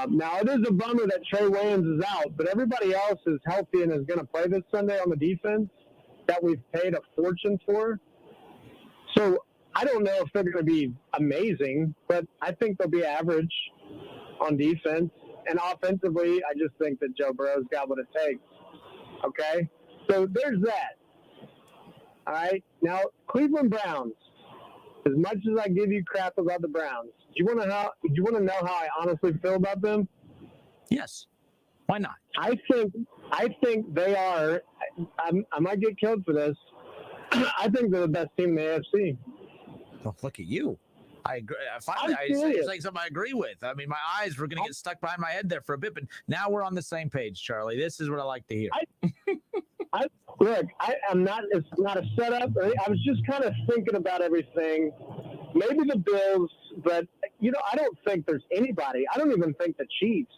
Now, it is a bummer that Trey Waynes is out, but everybody else is healthy and is going to play this Sunday on the defense that we've paid a fortune for. So I don't know if they're going to be amazing, but I think they'll be average on defense. And offensively, I just think that Joe Burrow's got what it takes. Okay? So there's that. All right? Now, Cleveland Browns. As much as I give you crap about the Browns, do you want to know how I honestly feel about them? Yes. Why not? I think they are. I might get killed for this. I think they're the best team in the AFC. Oh, look at you. I agree. Finally, I say like something I agree with. I mean, my eyes were going to get stuck behind my head there for a bit, but now we're on the same page, Charlie. This is what I like to hear. Look, I'm not. It's not a setup. I was just kind of thinking about everything. Maybe the Bills, but I don't think there's anybody. I don't even think the Chiefs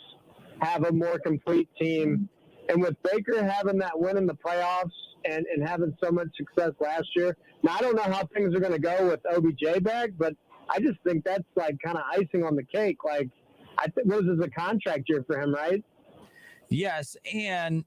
have a more complete team. And with Baker having that win in the playoffs and having so much success last year, now I don't know how things are going to go with OBJ back, but I just think that's like kind of icing on the cake. Like, I think this is a contract year for him, right? Yes, and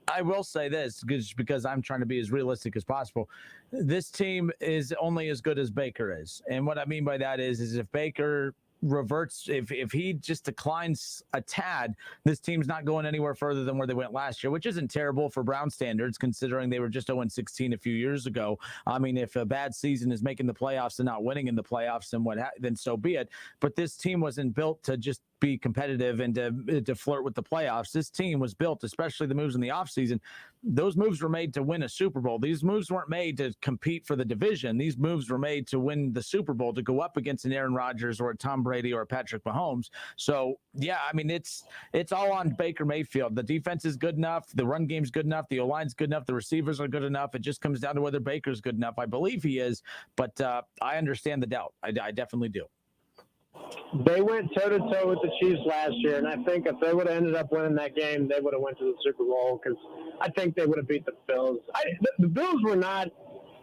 I will say this because I'm trying to be as realistic as possible. This team is only as good as Baker is, and what I mean by that is if Baker reverts, if he just declines a tad, this team's not going anywhere further than where they went last year, which isn't terrible for Brown standards considering they were just 0-16 a few years ago. I mean, if a bad season is making the playoffs and not winning in the playoffs, then so be it. But this team wasn't built to just be competitive and to flirt with the playoffs. This team was built, especially the moves in the offseason. Those moves were made to win a Super Bowl. These moves weren't made to compete for the division. These moves were made to win the Super Bowl, to go up against an Aaron Rodgers or a Tom Brady or a Patrick Mahomes. So, yeah, I mean, it's all on Baker Mayfield. The defense is good enough. The run game's good enough. The O-line's good enough. The receivers are good enough. It just comes down to whether Baker's good enough. I believe he is, but I understand the doubt. I definitely do. They went toe-to-toe with the Chiefs last year, and I think if they would have ended up winning that game, they would have went to the Super Bowl because I think they would have beat the Bills. The Bills were not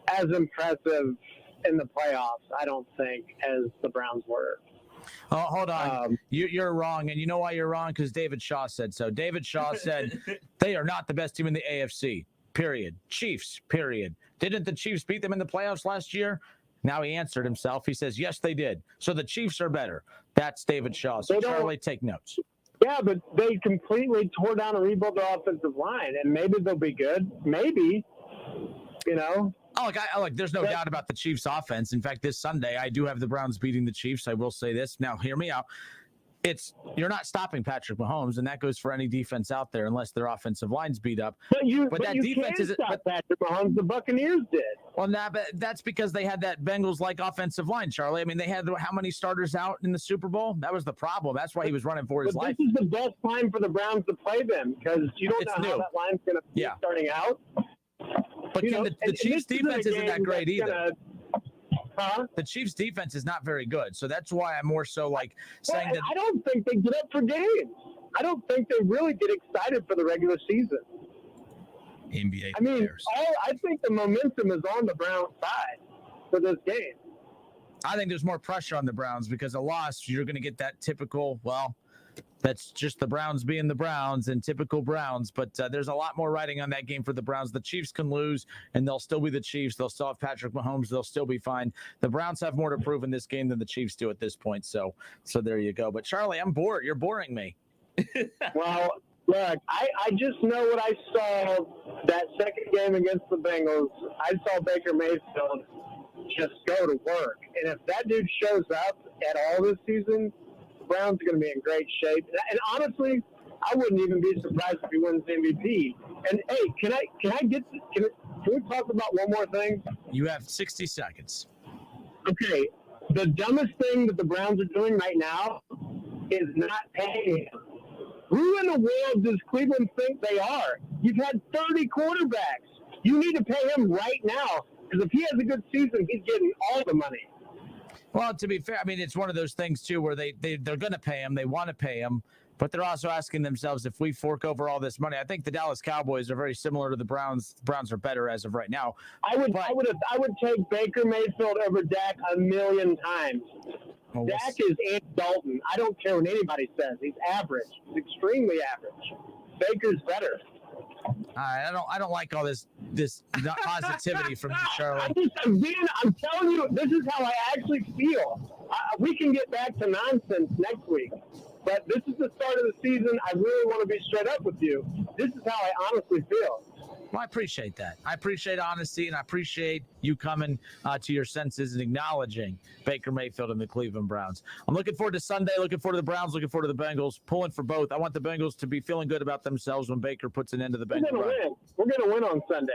as impressive in the playoffs, I don't think, as the Browns were. Oh, hold on. You're wrong, and you know why you're wrong? Because David Shaw said so. David Shaw said they are not the best team in the AFC, period. Chiefs, period. Didn't the Chiefs beat them in the playoffs last year? Now he answered himself. He says, yes, they did. So the Chiefs are better. That's David Shaw. So Charlie, take notes. Yeah, but they completely tore down and rebuilt their offensive line, and maybe they'll be good. Maybe, Look, there's no doubt about the Chiefs' offense. In fact, this Sunday, I do have the Browns beating the Chiefs. I will say this. Now, hear me out. You're not stopping Patrick Mahomes, and that goes for any defense out there unless their offensive line's beat up. But that defense isn't. Patrick Mahomes. The Buccaneers did. Well, but that's because they had that Bengals-like offensive line, Charlie. I mean, they had how many starters out in the Super Bowl? That was the problem. That's why he was running for his life. This is the best time for the Browns to play them because you don't know how that line's going to be starting out. But the Chiefs' defense isn't that great either. The Chiefs' defense is not very good, so that's why I'm more so saying that. I don't think they get up for games. I don't think they really get excited for the regular season. NBA I mean, players. I think the momentum is on the Browns' side for this game. I think there's more pressure on the Browns because a loss, you're going to get that typical, that's just the Browns being the Browns and typical Browns. But there's a lot more riding on that game for the Browns. The Chiefs can lose, and they'll still be the Chiefs. They'll still have Patrick Mahomes. They'll still be fine. The Browns have more to prove in this game than the Chiefs do at this point. So there you go. But, Charlie, I'm bored. You're boring me. Well, look, I just know what I saw that second game against the Bengals. I saw Baker Mayfield just go to work. And if that dude shows up at all this season, Browns are going to be in great shape. And honestly, I wouldn't even be surprised if he wins the MVP. And hey, can we talk about one more thing? You have 60 seconds. Okay. The dumbest thing that the Browns are doing right now is not paying him. Who in the world does Cleveland think they are? You've had 30 quarterbacks. You need to pay him right now because if he has a good season, he's getting all the money. Well, to be fair, I mean, it's one of those things, too, where they're going to pay him. They want to pay him. But they're also asking themselves, if we fork over all this money, I think the Dallas Cowboys are very similar to the Browns. The Browns are better as of right now. I would take Baker Mayfield over Dak 1,000,000 times. Well, Dak is Andy Dalton. I don't care what anybody says. He's average. He's extremely average. Baker's better. I don't like all this positivity from you, Charlie. I'm telling you, this is how I actually feel. We can get back to nonsense next week. But this is the start of the season. I really want to be straight up with you. This is how I honestly feel. Well, I appreciate that. I appreciate honesty, and I appreciate you coming to your senses and acknowledging Baker Mayfield and the Cleveland Browns. I'm looking forward to Sunday, looking forward to the Browns, looking forward to the Bengals, pulling for both. I want the Bengals to be feeling good about themselves when Baker puts an end to the Bengals. We're going to win on Sunday.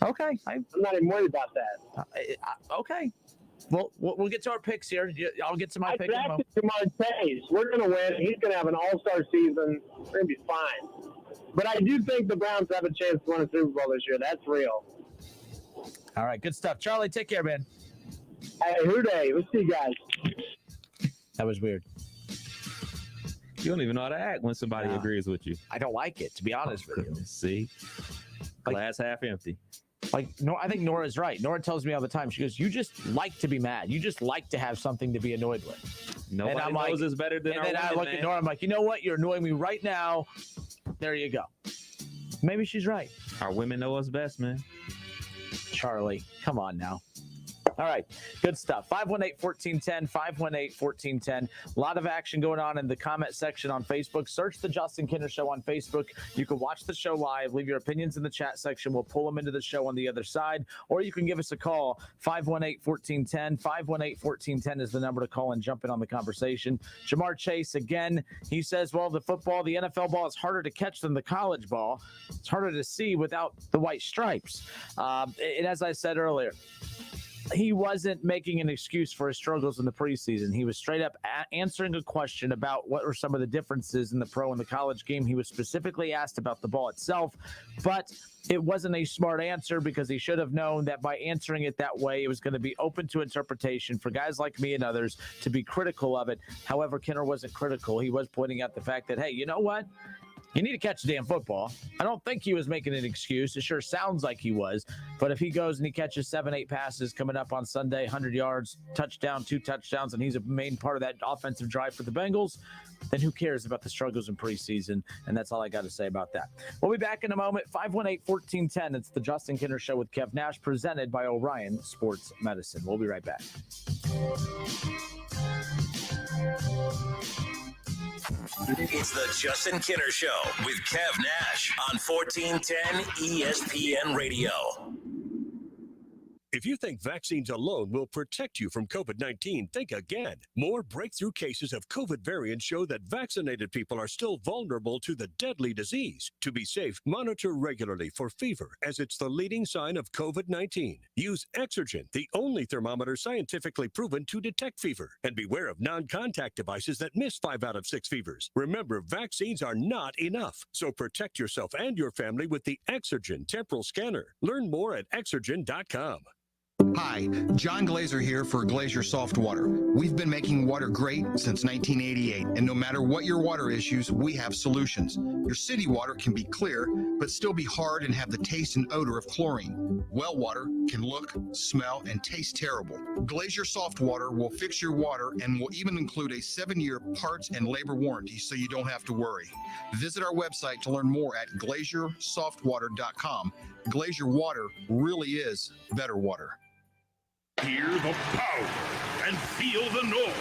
Okay. I'm not even worried about that. Okay. Well, we'll get to our picks here. I'll get to my pick. I drafted Jamar Chase. We're going to win. He's going to have an all-star season. We're going to be fine. But I do think the Browns have a chance to win a Super Bowl this year. That's real. All right, good stuff. Charlie, take care, man. Hey, hooday. We'll see you guys. That was weird. You don't even know how to act when somebody agrees with you. I don't like it, to be honest with you. See? Glass half empty. No, I think Nora's right. Nora tells me all the time. She goes, "You just like to be mad. You just like to have something to be annoyed with." Nobody knows us better than our And then I women, look at Nora. I'm like, you know what? You're annoying me right now. There you go. Maybe she's right. Our women know us best, man. Charlie, come on now. All right, good stuff. 518-1410, 518-1410. A lot of action going on in the comment section on Facebook. Search The Justin Kinner Show on Facebook. You can watch the show live. Leave your opinions in the chat section. We'll pull them into the show on the other side. Or you can give us a call, 518-1410. 518-1410 is the number to call and jump in on the conversation. Jamar Chase, again, he says, well, the NFL ball is harder to catch than the college ball. It's harder to see without the white stripes. And as I said earlier, he wasn't making an excuse for his struggles in the preseason. He was straight up answering a question about what were some of the differences in the pro and the college game. He was specifically asked about the ball itself, but it wasn't a smart answer because he should have known that by answering it that way, it was going to be open to interpretation for guys like me and others to be critical of it. However, Kinner wasn't critical. He was pointing out the fact that, hey, you know what? You need to catch the damn football. I don't think he was making an excuse. It sure sounds like he was. But if he goes and he catches 7-8 passes coming up on Sunday, 100 yards, touchdown, 2 touchdowns, and he's a main part of that offensive drive for the Bengals, then who cares about the struggles in preseason? And that's all I got to say about that. We'll be back in a moment. 518-1410. It's the Justin Kinner Show with Kev Nash, presented by Orion Sports Medicine. We'll be right back. It's the Justin Kinner Show with Kev Nash on 1410 ESPN Radio. If you think vaccines alone will protect you from COVID-19, think again. More breakthrough cases of COVID variants show that vaccinated people are still vulnerable to the deadly disease. To be safe, monitor regularly for fever, as it's the leading sign of COVID-19. Use Exergen, the only thermometer scientifically proven to detect fever. And beware of non-contact devices that miss 5 out of 6 fevers. Remember, vaccines are not enough. So protect yourself and your family with the Exergen temporal scanner. Learn more at Exergen.com. Hi, John Glazer here for Glazer Soft Water. We've been making water great since 1988, and no matter what your water issues, we have solutions. Your city water can be clear, but still be hard and have the taste and odor of chlorine. Well water can look, smell, and taste terrible. Glazer Soft Water will fix your water and will even include a 7-year parts and labor warranty so you don't have to worry. Visit our website to learn more at glazersoftwater.com. Glazer Water really is better water. Hear the power and feel the noise.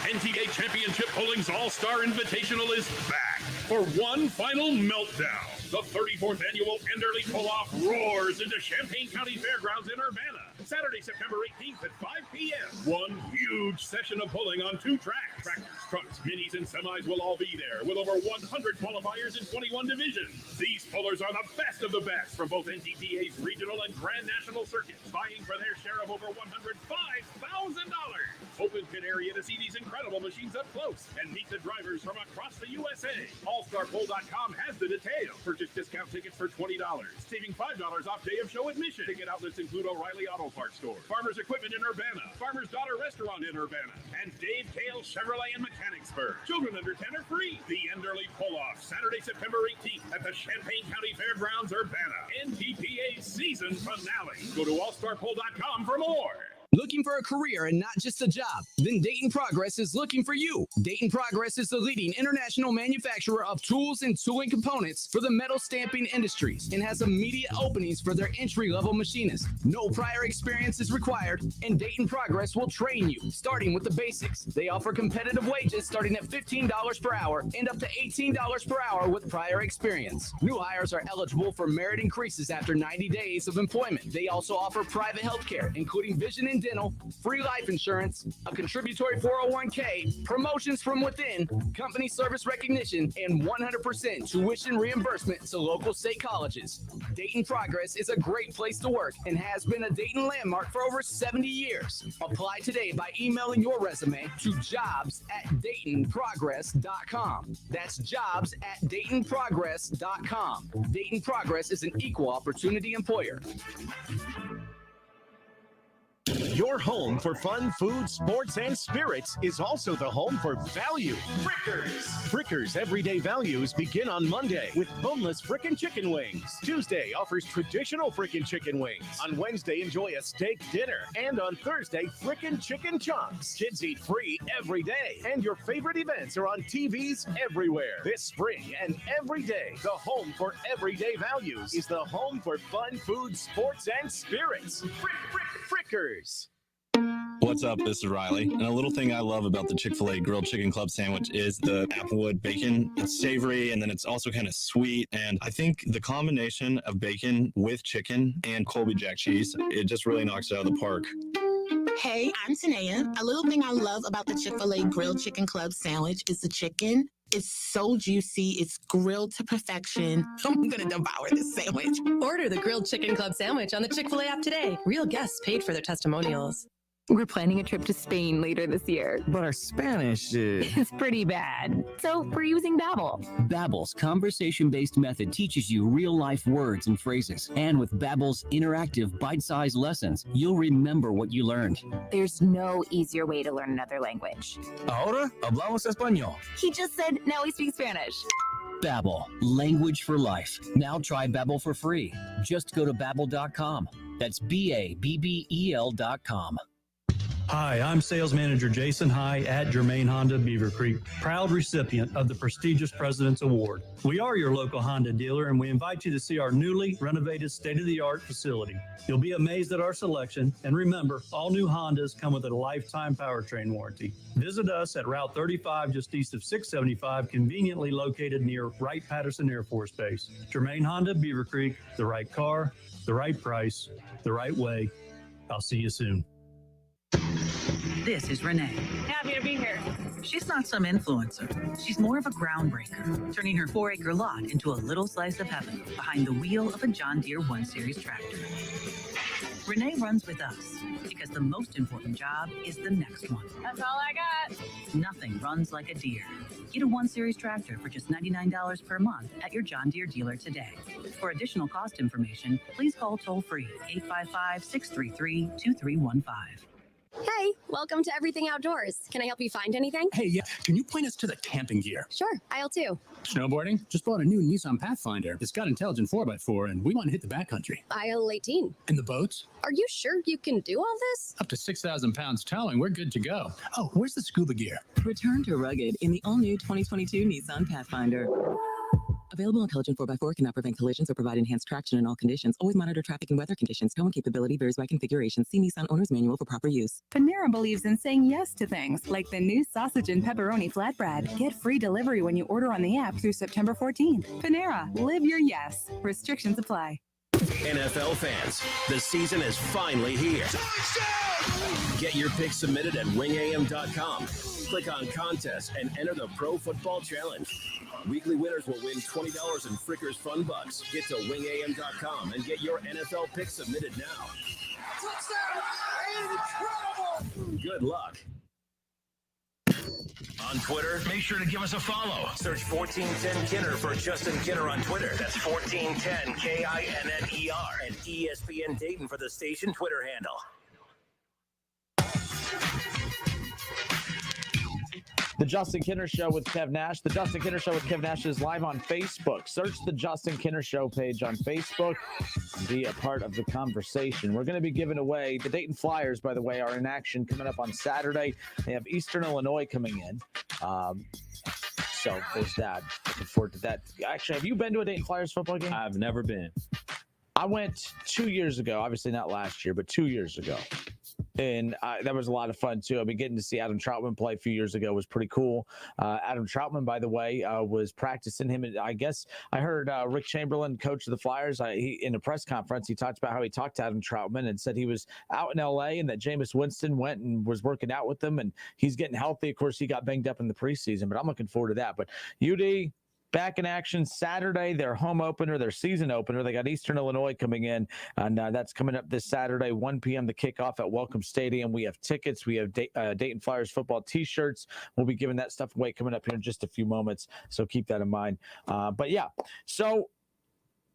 NTA Championship Bowling's All-Star Invitational is back for one final meltdown. The 34th annual Enderley Pull-Off roars into Champaign County Fairgrounds in Urbana. Saturday, September 18th at 5 p.m. One huge session of pulling on 2 tracks. Tractors, trucks, minis, and semis will all be there with over 100 qualifiers in 21 divisions. These pullers are the best of the best from both NTTA's regional and grand national circuits, vying for their share of over $105,000. Open pit area to see these incredible machines up close and meet the drivers from across the USA. AllStarPull.com has the details. Purchase discount tickets for $20, saving $5 off day of show admission. Ticket outlets include O'Reilly Auto Parts Store, Farmers Equipment in Urbana, Farmer's Daughter Restaurant in Urbana, and Dave Kale Chevrolet in Mechanicsburg. Children under 10 are free. The Enderley Pull-Off, Saturday, September 18th at the Champaign County Fairgrounds, Urbana. NTPA season finale. Go to AllStarPull.com for more. Looking for a career and not just a job? Then Dayton Progress is looking for you. Dayton Progress is the leading international manufacturer of tools and tooling components for the metal stamping industries and has immediate openings for their entry-level machinists. No prior experience is required, and Dayton Progress will train you, starting with the basics. They offer competitive wages starting at $15 per hour and up to $18 per hour with prior experience. New hires are eligible for merit increases after 90 days of employment. They also offer private health care, including vision and dental, free life insurance, a contributory 401k, promotions from within, company service recognition, and 100% tuition reimbursement to local state colleges. Dayton Progress is a great place to work and has been a Dayton landmark for over 70 years. Apply today by emailing your resume to jobs@DaytonProgress.com. That's jobs@DaytonProgress.com. Dayton Progress is an equal opportunity employer. Your home for fun, food, sports, and spirits is also the home for value. Frickers! Frickers' everyday values begin on Monday with boneless frickin' chicken wings. Tuesday offers traditional frickin' chicken wings. On Wednesday, enjoy a steak dinner. And on Thursday, frickin' chicken chunks. Kids eat free every day. And your favorite events are on TVs everywhere. This spring and every day, the home for everyday values is the home for fun, food, sports, and spirits. Frickers! What's up? This is Riley. And a little thing I love about the Chick-fil-A Grilled Chicken Club sandwich is the applewood bacon. It's savory and then it's also kind of sweet. And I think the combination of bacon with chicken and Colby Jack cheese, it just really knocks it out of the park. Hey, I'm Tanea. A little thing I love about the Chick-fil-A Grilled Chicken Club sandwich is the chicken. It's so juicy. It's grilled to perfection. I'm going to devour this sandwich. Order the Grilled Chicken Club sandwich on the Chick-fil-A app today. Real guests paid for their testimonials. We're planning a trip to Spain later this year. But our Spanish is pretty bad. So we're using Babbel. Babbel's conversation-based method teaches you real-life words and phrases. And with Babbel's interactive, bite-sized lessons, you'll remember what you learned. There's no easier way to learn another language. Ahora hablamos español. He just said, now we speak Spanish. Babbel, language for life. Now try Babbel for free. Just go to Babbel.com. That's Babbel.com. Hi, I'm Sales Manager Jason High at Germain Honda Beaver Creek, proud recipient of the prestigious President's Award. We are your local Honda dealer, and we invite you to see our newly renovated state-of-the-art facility. You'll be amazed at our selection, and remember, all new Hondas come with a lifetime powertrain warranty. Visit us at Route 35, just east of 675, conveniently located near Wright-Patterson Air Force Base. Germain Honda Beaver Creek, the right car, the right price, the right way. I'll see you soon. This is Renee. Happy to be here. She's not some influencer. She's more of a groundbreaker, turning her 4-acre lot into a little slice of heaven behind the wheel of a John Deere 1 Series tractor. Renee runs with us because the most important job is the next one. That's all I got. Nothing runs like a Deere. Get a 1 Series tractor for just $99 per month at your John Deere dealer today. For additional cost information, please call toll-free 855-633-2315. Hey, welcome to Everything Outdoors. Can I help you find anything? Hey, yeah, can you point us to the camping gear? Sure, aisle 2. Snowboarding? Just bought a new Nissan Pathfinder. It's got intelligent 4x4, and we want to hit the backcountry. Aisle 18. And the boats? Are you sure you can do all this? Up to 6,000 pounds towing, we're good to go. Oh, where's the scuba gear? Return to rugged in the all-new 2022 Nissan Pathfinder. Available intelligent 4x4, cannot prevent collisions or provide enhanced traction in all conditions. Always monitor traffic and weather conditions. Towing capability varies by configuration. See Nissan Owner's Manual for proper use. Panera believes in saying yes to things, like the new sausage and pepperoni flatbread. Get free delivery when you order on the app through September 14th. Panera, live your yes. Restrictions apply. NFL fans, the season is finally here. Get your picks submitted at wingam.com. Click on contest and enter the Pro Football Challenge. Weekly winners will win $20 in Frickers Fun Bucks. Get to wingam.com and get your NFL picks submitted now. Good luck. On Twitter, make sure to give us a follow. Search 1410 Kinner for Justin Kinner on Twitter. That's 1410 KINNER. And ESPN Dayton for the station Twitter handle. The Justin Kinner Show with Kev Nash. The Justin Kinner Show with Kev Nash is live on Facebook. Search the Justin Kinner Show page on Facebook and be a part of the conversation. We're going to be giving away the Dayton Flyers, by the way, are in action coming up on Saturday. They have Eastern Illinois coming in. So there's that. Looking forward to that. Actually, have you been to a Dayton Flyers football game? I've never been. I went 2 years ago. Obviously not last year, but 2 years ago. And that was a lot of fun, too. I mean, getting to see Adam Troutman play a few years ago was pretty cool. Adam Troutman, by the way, was practicing him. I guess I heard Rick Chamberlain, coach of the Flyers, in a press conference, he talked about how he talked to Adam Troutman and said he was out in L.A. and that Jameis Winston went and was working out with him, and he's getting healthy. Of course, he got banged up in the preseason, but I'm looking forward to that. But UD, back in action Saturday, their home opener, their season opener. They got Eastern Illinois coming in, and that's coming up this Saturday, 1 p.m. the kickoff at Welcome Stadium. We have tickets. We have Dayton Flyers football T-shirts. We'll be giving that stuff away coming up here in just a few moments, so keep that in mind. But yeah, so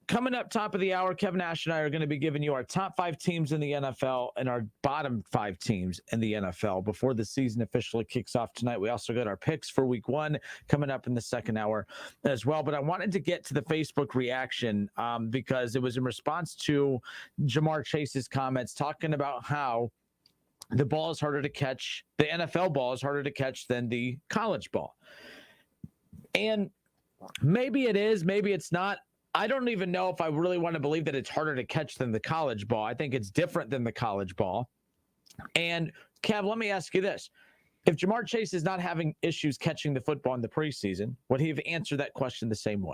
coming up top of the hour, Kevin Nash and I are going to be giving you our top 5 teams in the NFL and our bottom 5 teams in the NFL before the season officially kicks off tonight. We also got our picks for week 1 coming up in the second hour as well. But I wanted to get to the Facebook reaction because it was in response to Jamar Chase's comments talking about how the ball is harder to catch, the NFL ball is harder to catch than the college ball. And maybe it is, maybe it's not. I don't even know if I really want to believe that it's harder to catch than the college ball. I think it's different than the college ball. And Kev, let me ask you this. If Jamar Chase is not having issues catching the football in the preseason, would he have answered that question the same way?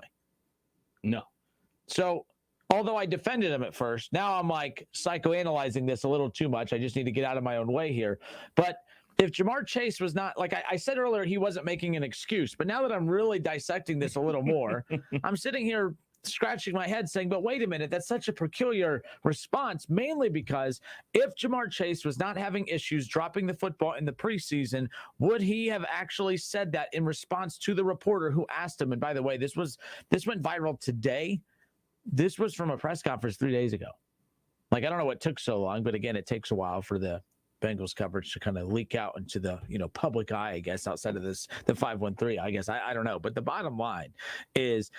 No. So although I defended him at first, now I'm like psychoanalyzing this a little too much. I just need to get out of my own way here. But if Jamar Chase was not, like I said earlier, he wasn't making an excuse. But now that I'm really dissecting this a little more, I'm sitting here scratching my head saying, but wait a minute, that's such a peculiar response, mainly because if Jamar Chase was not having issues dropping the football in the preseason, would he have actually said that in response to the reporter who asked him? And by the way, this went viral today. This was from a press conference 3 days ago. Like, I don't know what took so long, but again, it takes a while for the Bengals coverage to kind of leak out into the public eye, I guess, outside of this, the 513, I guess. I don't know. But the bottom line is,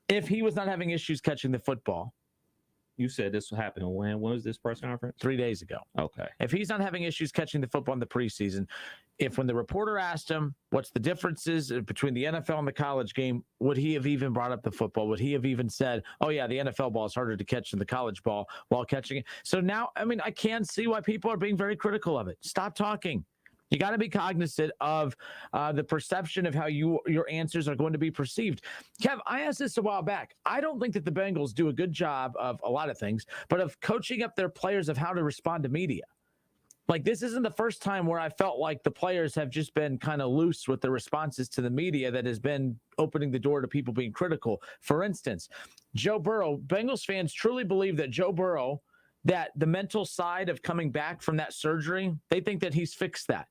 if he was not having issues catching the football. You said this happened when was this press conference? 3 days ago. Okay. If he's not having issues catching the football in the preseason, if when the reporter asked him what's the differences between the NFL and the college game, would he have even brought up the football? Would he have even said, oh yeah, the NFL ball is harder to catch than the college ball while catching it? So now, I mean, I can see why people are being very critical of it. Stop talking. You got to be cognizant of the perception of how your answers are going to be perceived. Kev, I asked this a while back. I don't think that the Bengals do a good job of a lot of things, but of coaching up their players of how to respond to media. Like, this isn't the first time where I felt like the players have just been kind of loose with the responses to the media that has been opening the door to people being critical. For instance, Joe Burrow, Bengals fans truly believe that Joe Burrow, that the mental side of coming back from that surgery, they think that he's fixed that.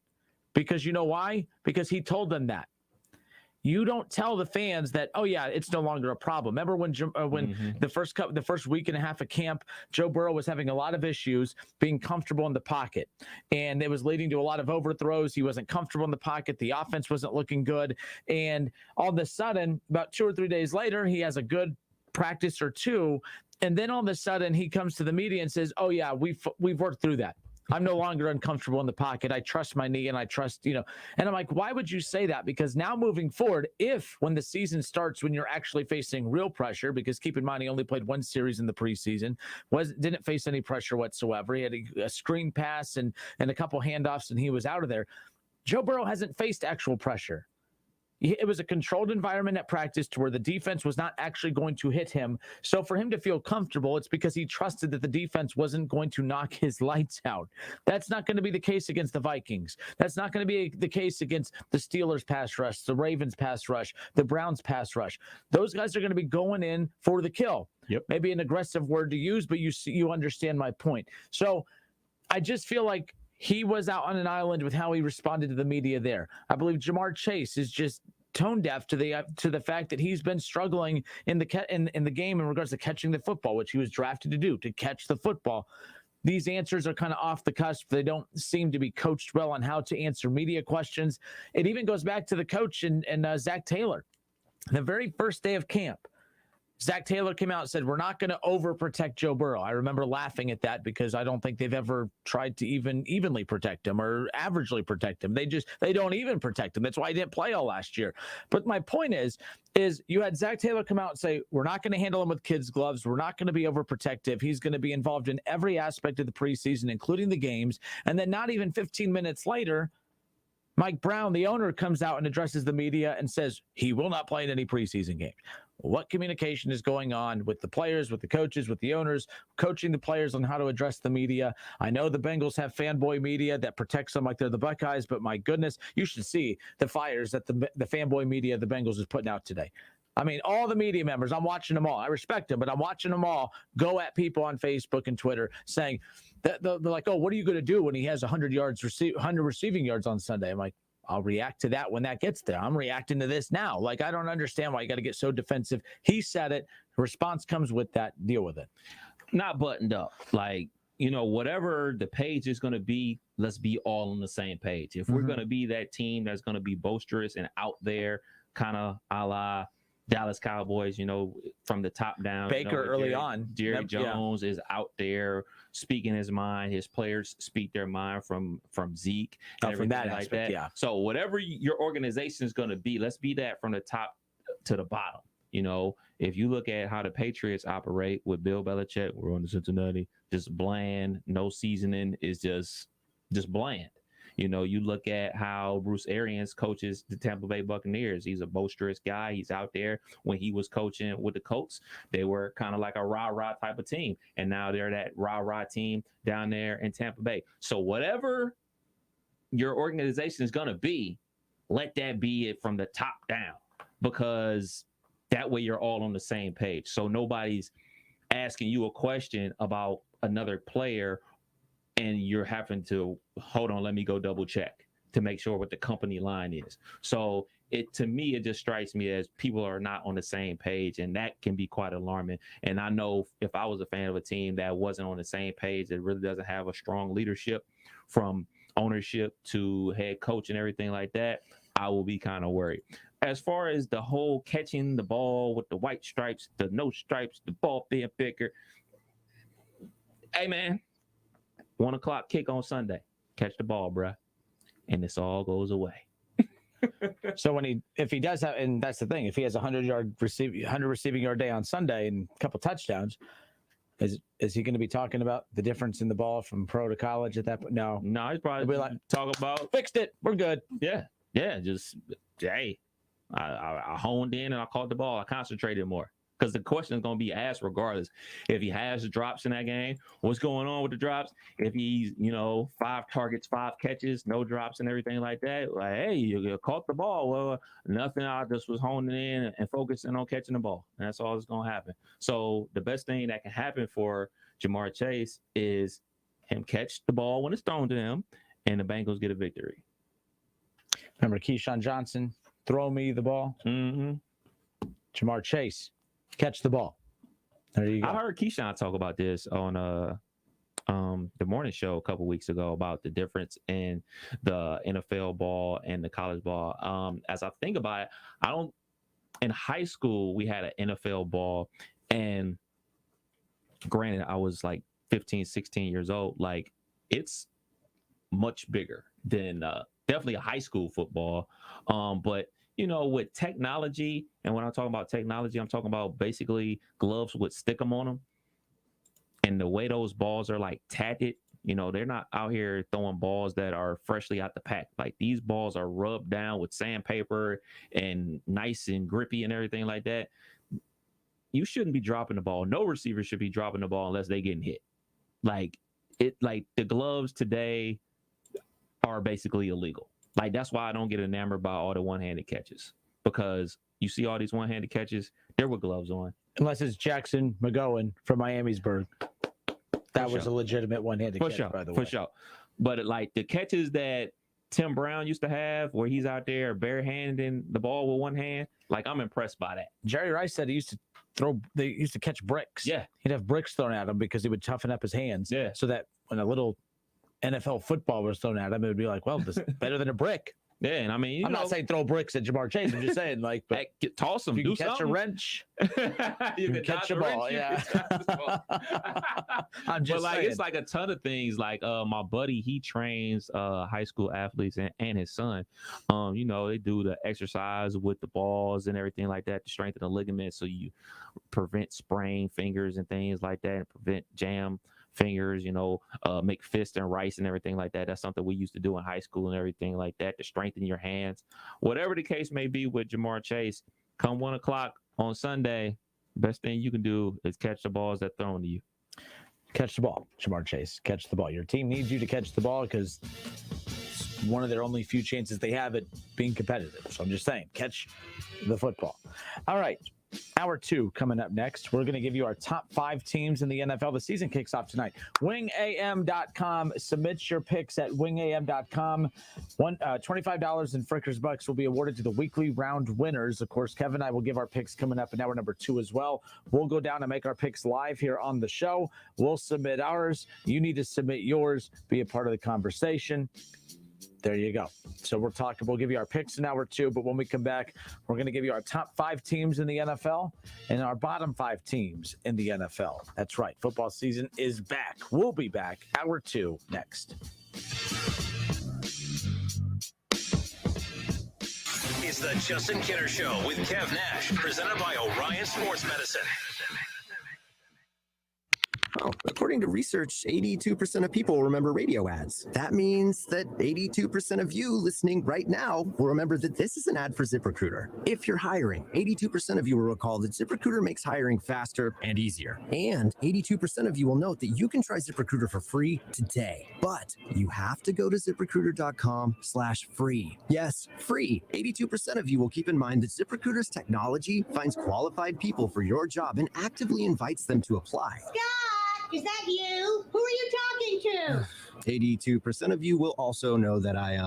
Because you know why? Because he told them that. You don't tell the fans that, oh yeah, it's no longer a problem. Remember when the first week and a half of camp, Joe Burrow was having a lot of issues being comfortable in the pocket, and it was leading to a lot of overthrows. He wasn't comfortable in the pocket. The offense wasn't looking good, and all of a sudden, about 2 or 3 days later, he has a good practice or two, and then all of a sudden he comes to the media and says, oh yeah, we've worked through that. I'm no longer uncomfortable in the pocket. I trust my knee and I trust, and I'm like, why would you say that? Because now moving forward, when the season starts, when you're actually facing real pressure, because keep in mind, he only played 1 series in the preseason, didn't face any pressure whatsoever. He had a screen pass and a couple handoffs and he was out of there. Joe Burrow hasn't faced actual pressure. It was a controlled environment at practice to where the defense was not actually going to hit him. So for him to feel comfortable, it's because he trusted that the defense wasn't going to knock his lights out. That's not going to be the case against the Vikings. That's not going to be the case against the Steelers pass rush, the Ravens pass rush, the Browns pass rush. Those guys are going to be going in for the kill. Yep. Maybe an aggressive word to use, but you understand my point. So I just feel like he was out on an island with how he responded to the media there. I believe Jamar Chase is just tone deaf to the fact that he's been struggling in the game in regards to catching the football, which he was drafted to do, to catch the football. These answers are kind of off the cusp. They don't seem to be coached well on how to answer media questions. It even goes back to the coach and Zach Taylor. The very first day of camp, Zach Taylor came out and said, we're not going to overprotect Joe Burrow. I remember laughing at that because I don't think they've ever tried to even evenly protect him or averagely protect him. They don't even protect him. That's why he didn't play all last year. But my point is you had Zach Taylor come out and say, we're not going to handle him with kids' gloves. We're not going to be overprotective. He's going to be involved in every aspect of the preseason, including the games. And then not even 15 minutes later, Mike Brown, the owner, comes out and addresses the media and says he will not play in any preseason game. What communication is going on with the players, with the coaches, with the owners, coaching the players on how to address the media? I know the Bengals have fanboy media that protects them like they're the Buckeyes, but my goodness, you should see the fires that the fanboy media the Bengals is putting out today. I mean, all the media members, I'm watching them all. I respect them, but I'm watching them all go at people on Facebook and Twitter saying that they're like, oh, what are you going to do when he has 100 receiving yards on Sunday? I'm like, I'll react to that when that gets there. I'm reacting to this now. Like, I don't understand why you got to get so defensive. He said it. Response comes with that. Deal with it. Not buttoned up. Like, you know, whatever the page is going to be, let's be all on the same page. If we're going to be that team that's going to be boisterous and out there, kind of a la Dallas Cowboys, you know, from the top down. Baker early on. Jerry Jones is out there speaking his mind. His players speak their mind from Zeke and from that like aspect, that. yeah. So whatever your organization is going to be, let's be that from the top to the bottom. You know, if you look at how the Patriots operate with Bill Belichick, we're on to Cincinnati, just bland, no seasoning, is just bland. You know, you look at how Bruce Arians coaches the Tampa Bay Buccaneers. He's a boisterous guy. He's out there. When he was coaching with the Colts, they were kind of like a rah-rah type of team. And now they're that rah-rah team down there in Tampa Bay. So whatever your organization is going to be, let that be it from the top down, because that way you're all on the same page. So nobody's asking you a question about another player and you're having to hold on, let me go double check to make sure what the company line is. So to me, it just strikes me as people are not on the same page, and that can be quite alarming. And I know if I was a fan of a team that wasn't on the same page, that really doesn't have a strong leadership from ownership to head coach and everything like that, I will be kind of worried. As far as the whole catching the ball with the white stripes, the no stripes, the ball being bigger, hey man, 1 o'clock kick on Sunday. Catch the ball, bruh. And this all goes away. So if he does have, and that's the thing, if he has 100 receiving yard day on Sunday and a couple touchdowns, is he going to be talking about the difference in the ball from pro to college at that point? No, he's probably be like, talk about fixed it. We're good. Yeah. Just hey, I honed in and I caught the ball. I concentrated more. Because the question is going to be asked regardless. If he has drops in that game, what's going on with the drops? If he's, 5 targets, 5 catches, no drops and everything like that, like, hey, you caught the ball. Well, nothing. I just was honing in and focusing on catching the ball. And that's all that's going to happen. So the best thing that can happen for Jamar Chase is him catch the ball when it's thrown to him and the Bengals get a victory. Remember Keyshawn Johnson, throw me the ball? Mm-hmm. Jamar Chase, catch the ball. There you go. I heard Keyshawn talk about this on the morning show a couple weeks ago about the difference in the NFL ball and the college ball. As I think about it, in high school, we had an NFL ball, and granted, I was like 15, 16 years old. Like, it's much bigger than definitely a high school football. But with technology, and when I'm talking about technology, I'm talking about basically gloves with stickum on them. And the way those balls are like tatted, they're not out here throwing balls that are freshly out the pack. Like, these balls are rubbed down with sandpaper and nice and grippy and everything like that. You shouldn't be dropping the ball. No receiver should be dropping the ball unless they getting hit. Like the gloves today are basically illegal. Like, that's why I don't get enamored by all the one-handed catches, because you see all these one-handed catches, they're with gloves on. Unless it's Jackson McGowan from Miamisburg. That was a legitimate one-handed catch, by the way. For sure. But like the catches that Tim Brown used to have, where he's out there barehanding the ball with one hand, like, I'm impressed by that. Jerry Rice said they used to catch bricks. Yeah. He'd have bricks thrown at him because he would toughen up his hands. Yeah. So that when a little NFL football was thrown at him, it would be like, well, this is better than a brick. Yeah, and I mean, I'm not saying throw bricks at Jamar Chase. I'm just saying, like, but toss him. You Do can catch something. a wrench. you can catch a ball. Yeah. I'm just saying. It's like a ton of things. Like my buddy, he trains high school athletes and his son. They do the exercise with the balls and everything like that to strengthen the ligaments, so you prevent spraying fingers and things like that, and prevent jam fingers, make fist and rice and everything like that. That's something we used to do in high school and everything like that to strengthen your hands. Whatever the case may be with Jamar Chase, come 1 o'clock on Sunday, best thing you can do is catch the balls that thrown to you. Catch the ball, Jamar Chase. Catch the ball. Your team needs you to catch the ball because it's one of their only few chances they have at being competitive. So I'm just saying, catch the football. All right. Hour 2 coming up next. We're going to give you our top 5 teams in the NFL. The season kicks off tonight. Wingam.com. Submit your picks at wingam.com. $25 in Frickers Bucks will be awarded to the weekly round winners. Of course, Kevin and I will give our picks coming up in hour number 2 as well. We'll go down and make our picks live here on the show. We'll submit ours. You need to submit yours. Be a part of the conversation. There you go. So we'll give you our picks in hour 2, but when we come back, we're going to give you our top 5 teams in the NFL and our bottom 5 teams in the NFL. That's right. Football season is back. We'll be back. Hour 2 next. It's the Justin Kinner Show with Kev Nash, presented by Orion Sports Medicine. Well, according to research, 82% of people remember radio ads. That means that 82% of you listening right now will remember that this is an ad for ZipRecruiter. If you're hiring, 82% of you will recall that ZipRecruiter makes hiring faster and easier. And 82% of you will note that you can try ZipRecruiter for free today. But you have to go to ZipRecruiter.com/free. Yes, free. 82% of you will keep in mind that ZipRecruiter's technology finds qualified people for your job and actively invites them to apply. Is that you? Who are you talking to? 82% of you will also know that I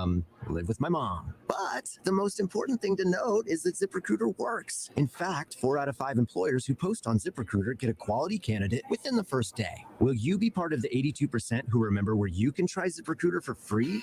live with my mom. But the most important thing to note is that ZipRecruiter works. In fact, 4 out of 5 employers who post on ZipRecruiter get a quality candidate within the first day. Will you be part of the 82% who remember where you can try ZipRecruiter for free?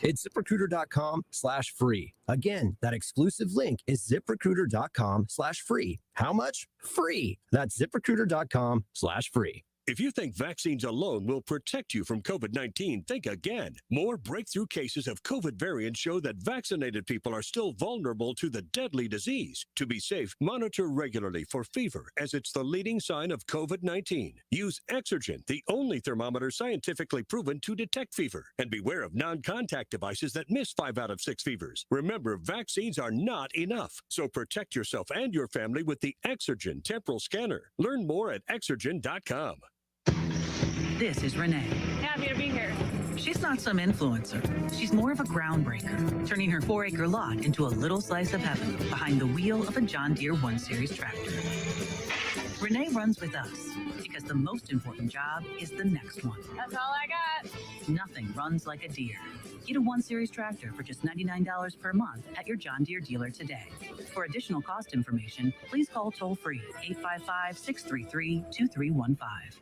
It's ZipRecruiter.com/free. Again, that exclusive link is ZipRecruiter.com/free. How much? Free. That's ZipRecruiter.com/free. If you think vaccines alone will protect you from COVID-19, think again. More breakthrough cases of COVID variants show that vaccinated people are still vulnerable to the deadly disease. To be safe, monitor regularly for fever, as it's the leading sign of COVID-19. Use Exergen, the only thermometer scientifically proven to detect fever. And beware of non-contact devices that miss 5 out of 6 fevers. Remember, vaccines are not enough. So protect yourself and your family with the Exergen temporal scanner. Learn more at Exergen.com. This is Renee. Happy to be here. She's not some influencer. She's more of a groundbreaker, turning her 4-acre lot into a little slice of heaven behind the wheel of a John Deere 1 Series tractor. Renee runs with us because the most important job is the next one. That's all I got. Nothing runs like a Deere. Get a 1 Series tractor for just $99 per month at your John Deere dealer today. For additional cost information, please call toll-free 855-633-2315.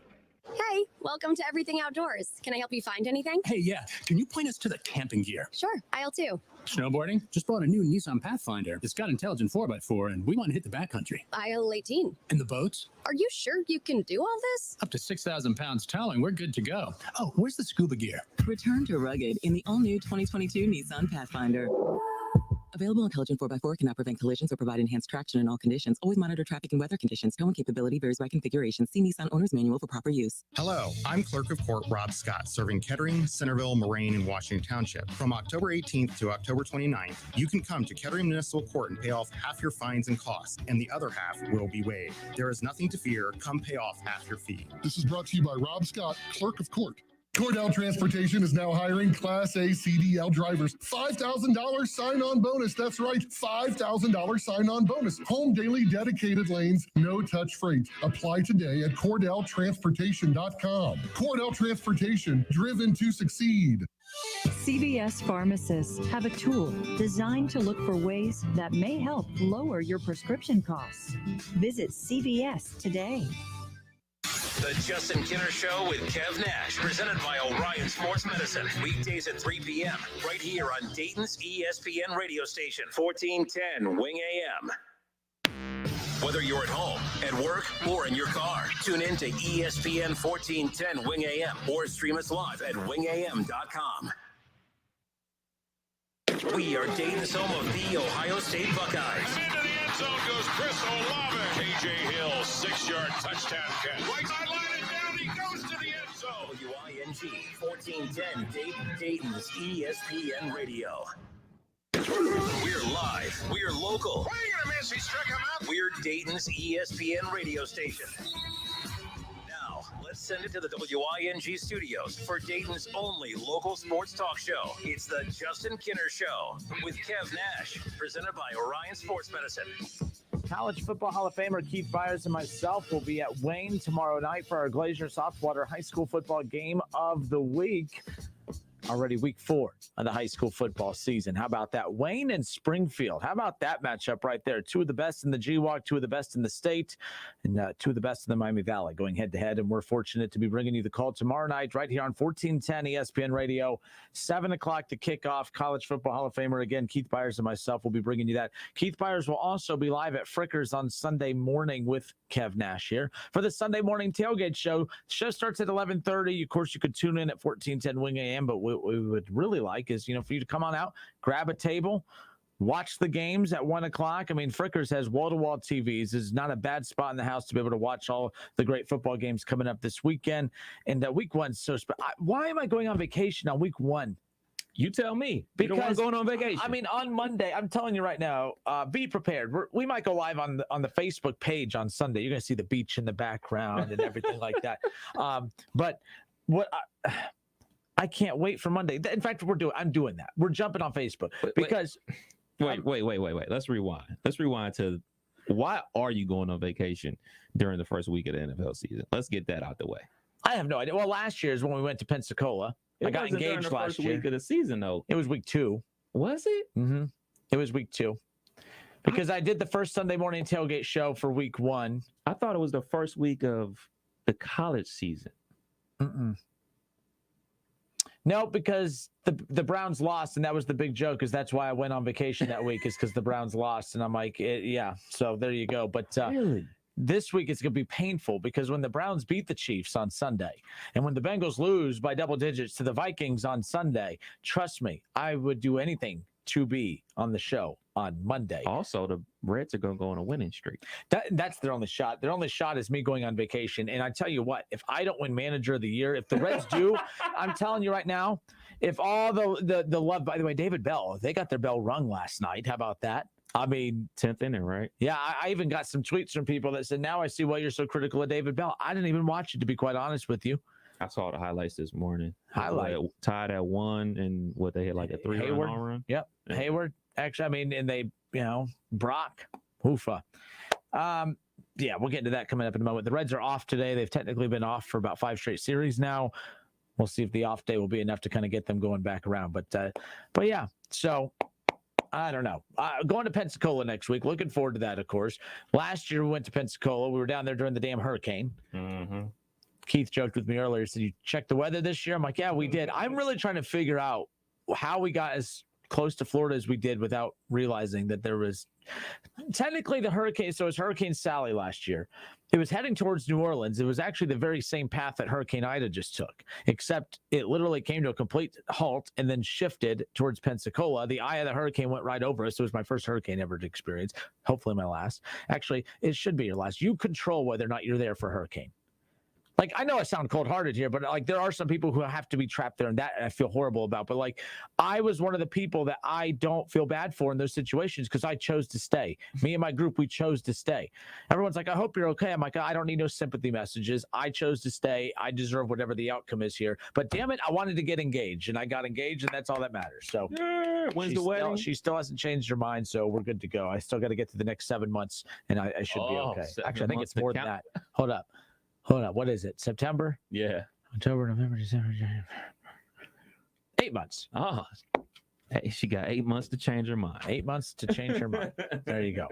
Hey, welcome to Everything Outdoors. Can I help you find anything? Hey, yeah. Can you point us to the camping gear? Sure, aisle 2. Snowboarding? Just bought a new Nissan Pathfinder. It's got intelligent 4x4, and we want to hit the backcountry. Aisle 18. And the boats? Are you sure you can do all this? Up to 6,000 pounds towing, we're good to go. Oh, where's the scuba gear? Return to rugged in the all-new 2022 Nissan Pathfinder. Available intelligent 4x4 cannot prevent collisions or provide enhanced traction in all conditions. Always monitor traffic and weather conditions. Towing capability varies by configuration. See Nissan Owner's Manual for proper use. Hello, I'm Clerk of Court Rob Scott, serving Kettering, Centerville, Moraine, and Washington Township. From October 18th to October 29th, you can come to Kettering Municipal Court and pay off half your fines and costs, and the other half will be waived. There is nothing to fear. Come pay off half your fee. This is brought to you by Rob Scott, Clerk of Court. Cordell Transportation is now hiring Class A CDL drivers. $5,000 sign-on bonus. That's right, $5,000 sign-on bonus. Home daily dedicated lanes, no-touch freight. Apply today at CordellTransportation.com. Cordell Transportation, driven to succeed. CVS pharmacists have a tool designed to look for ways that may help lower your prescription costs. Visit CVS today. The Justin Kinner Show with Kev Nash, presented by Orion Sports Medicine. Weekdays at 3 p.m. right here on Dayton's ESPN radio station, 1410 Wing AM. Whether you're at home, at work, or in your car, tune in to ESPN 1410 Wing AM or stream us live at wingam.com. We are Dayton's home of the Ohio State Buckeyes. Into the end zone goes Chris Olave. A.J. Hill, 6-yard touchdown catch. Right sideline and down he goes to the end zone. WING 1410 Dayton's ESPN Radio. We're live. We're local. What are you gonna miss? He struck him out. We're Dayton's ESPN radio station. Now, let's send it to the WING studios for Dayton's only local sports talk show. It's the Justin Kinner Show with Kev Nash, presented by Orion Sports Medicine. College Football Hall of Famer Keith Byers and myself will be at Wayne tomorrow night for our Glacier Softwater High School football game of the week. Already week 4 of the high school football season. How about that? Wayne and Springfield. How about that matchup right there? 2 of the best in the GWAC, 2 of the best in the state, and 2 of the best in the Miami Valley going head-to-head. And we're fortunate to be bringing you the call tomorrow night right here on 1410 ESPN Radio. 7 o'clock to kick off. College Football Hall of Famer again, Keith Byers and myself will be bringing you that. Keith Byers will also be live at Frickers on Sunday morning with Kev Nash here for the Sunday morning tailgate show. The show starts at 11:30. Of course, you could tune in at 1410 Wing AM, but what we would really like is, for you to come on out, grab a table, watch the games at 1 o'clock. I mean, Frickers has wall-to-wall TVs. It's not a bad spot in the house to be able to watch all the great football games coming up this weekend. And week 1's so special. Why am I going on vacation on week 1? You tell me. Because you don't want to go on vacation. I mean, on Monday, I'm telling you right now, be prepared. We might go live on the Facebook page on Sunday. You're going to see the beach in the background and everything like that. But what I can't wait for Monday. In fact, I'm doing that. We're jumping on Facebook because. Wait. Let's rewind to why are you going on vacation during the first week of the NFL season? Let's get that out the way. I have no idea. Well, last year is when we went to Pensacola. I got engaged last year. Week of the season, though. It was week 2. Was it? Mm-hmm. It was week 2. Because I did the first Sunday morning tailgate show for week 1. I thought it was the first week of the college season. Mm-mm. No, because the Browns lost, and that was the big joke, because that's why I went on vacation that week, is because the Browns lost. And I'm like, yeah, so there you go. But really? This week it's going to be painful, because when the Browns beat the Chiefs on Sunday and when the Bengals lose by double digits to the Vikings on Sunday, trust me, I would do anything to be on the show on Monday. Also, the Reds are going to go on a winning streak. That's their only shot. Their only shot is me going on vacation. And I tell you what, if I don't win Manager of the Year, if the Reds do, I'm telling you right now, if all the love, by the way, David Bell, they got their bell rung last night. How about that? I mean, 10th inning, right? Yeah, I even got some tweets from people that said, now I see why you're so critical of David Bell. I didn't even watch it, to be quite honest with you. I saw the highlights this morning. Tied at 1, and what they had like a 3-run home run. Yep, yeah. Hayward. Actually, I mean, and they, Brock, Hoofa. Yeah, we'll get into that coming up in a moment. The Reds are off today. They've technically been off for about 5 straight series now. We'll see if the off day will be enough to kind of get them going back around. But yeah, so I don't know. Going to Pensacola next week. Looking forward to that, of course. Last year we went to Pensacola. We were down there during the damn hurricane. Mm-hmm. Keith joked with me earlier. Said, you checked the weather this year? I'm like, yeah, we did. I'm really trying to figure out how we got as close to Florida as we did without realizing that there was technically the hurricane. So it was Hurricane Sally last year. It was heading towards New Orleans. It was actually the very same path that Hurricane Ida just took, except it literally came to a complete halt and then shifted towards Pensacola. The eye of the hurricane went right over us. It was my first hurricane ever to experience. Hopefully my last. Actually, it should be your last. You control whether or not you're there for a hurricane. Like, I know I sound cold-hearted here, but like there are some people who have to be trapped there, and that I feel horrible about. But like, I was one of the people that I don't feel bad for in those situations because I chose to stay. Me and my group, we chose to stay. Everyone's like, I hope you're okay. I'm like, I don't need no sympathy messages. I chose to stay. I deserve whatever the outcome is here. But damn it, I wanted to get engaged, and I got engaged, and that's all that matters. So when's the wedding? She still hasn't changed her mind, so we're good to go. I still got to get to the next 7 months, and I should be okay. Actually, I think it's more than that. Hold up. What is it? September? Yeah. October, November, December, January. 8 months. Oh, Hey, she got 8 months to change her mind. 8 months to change her mind. There you go.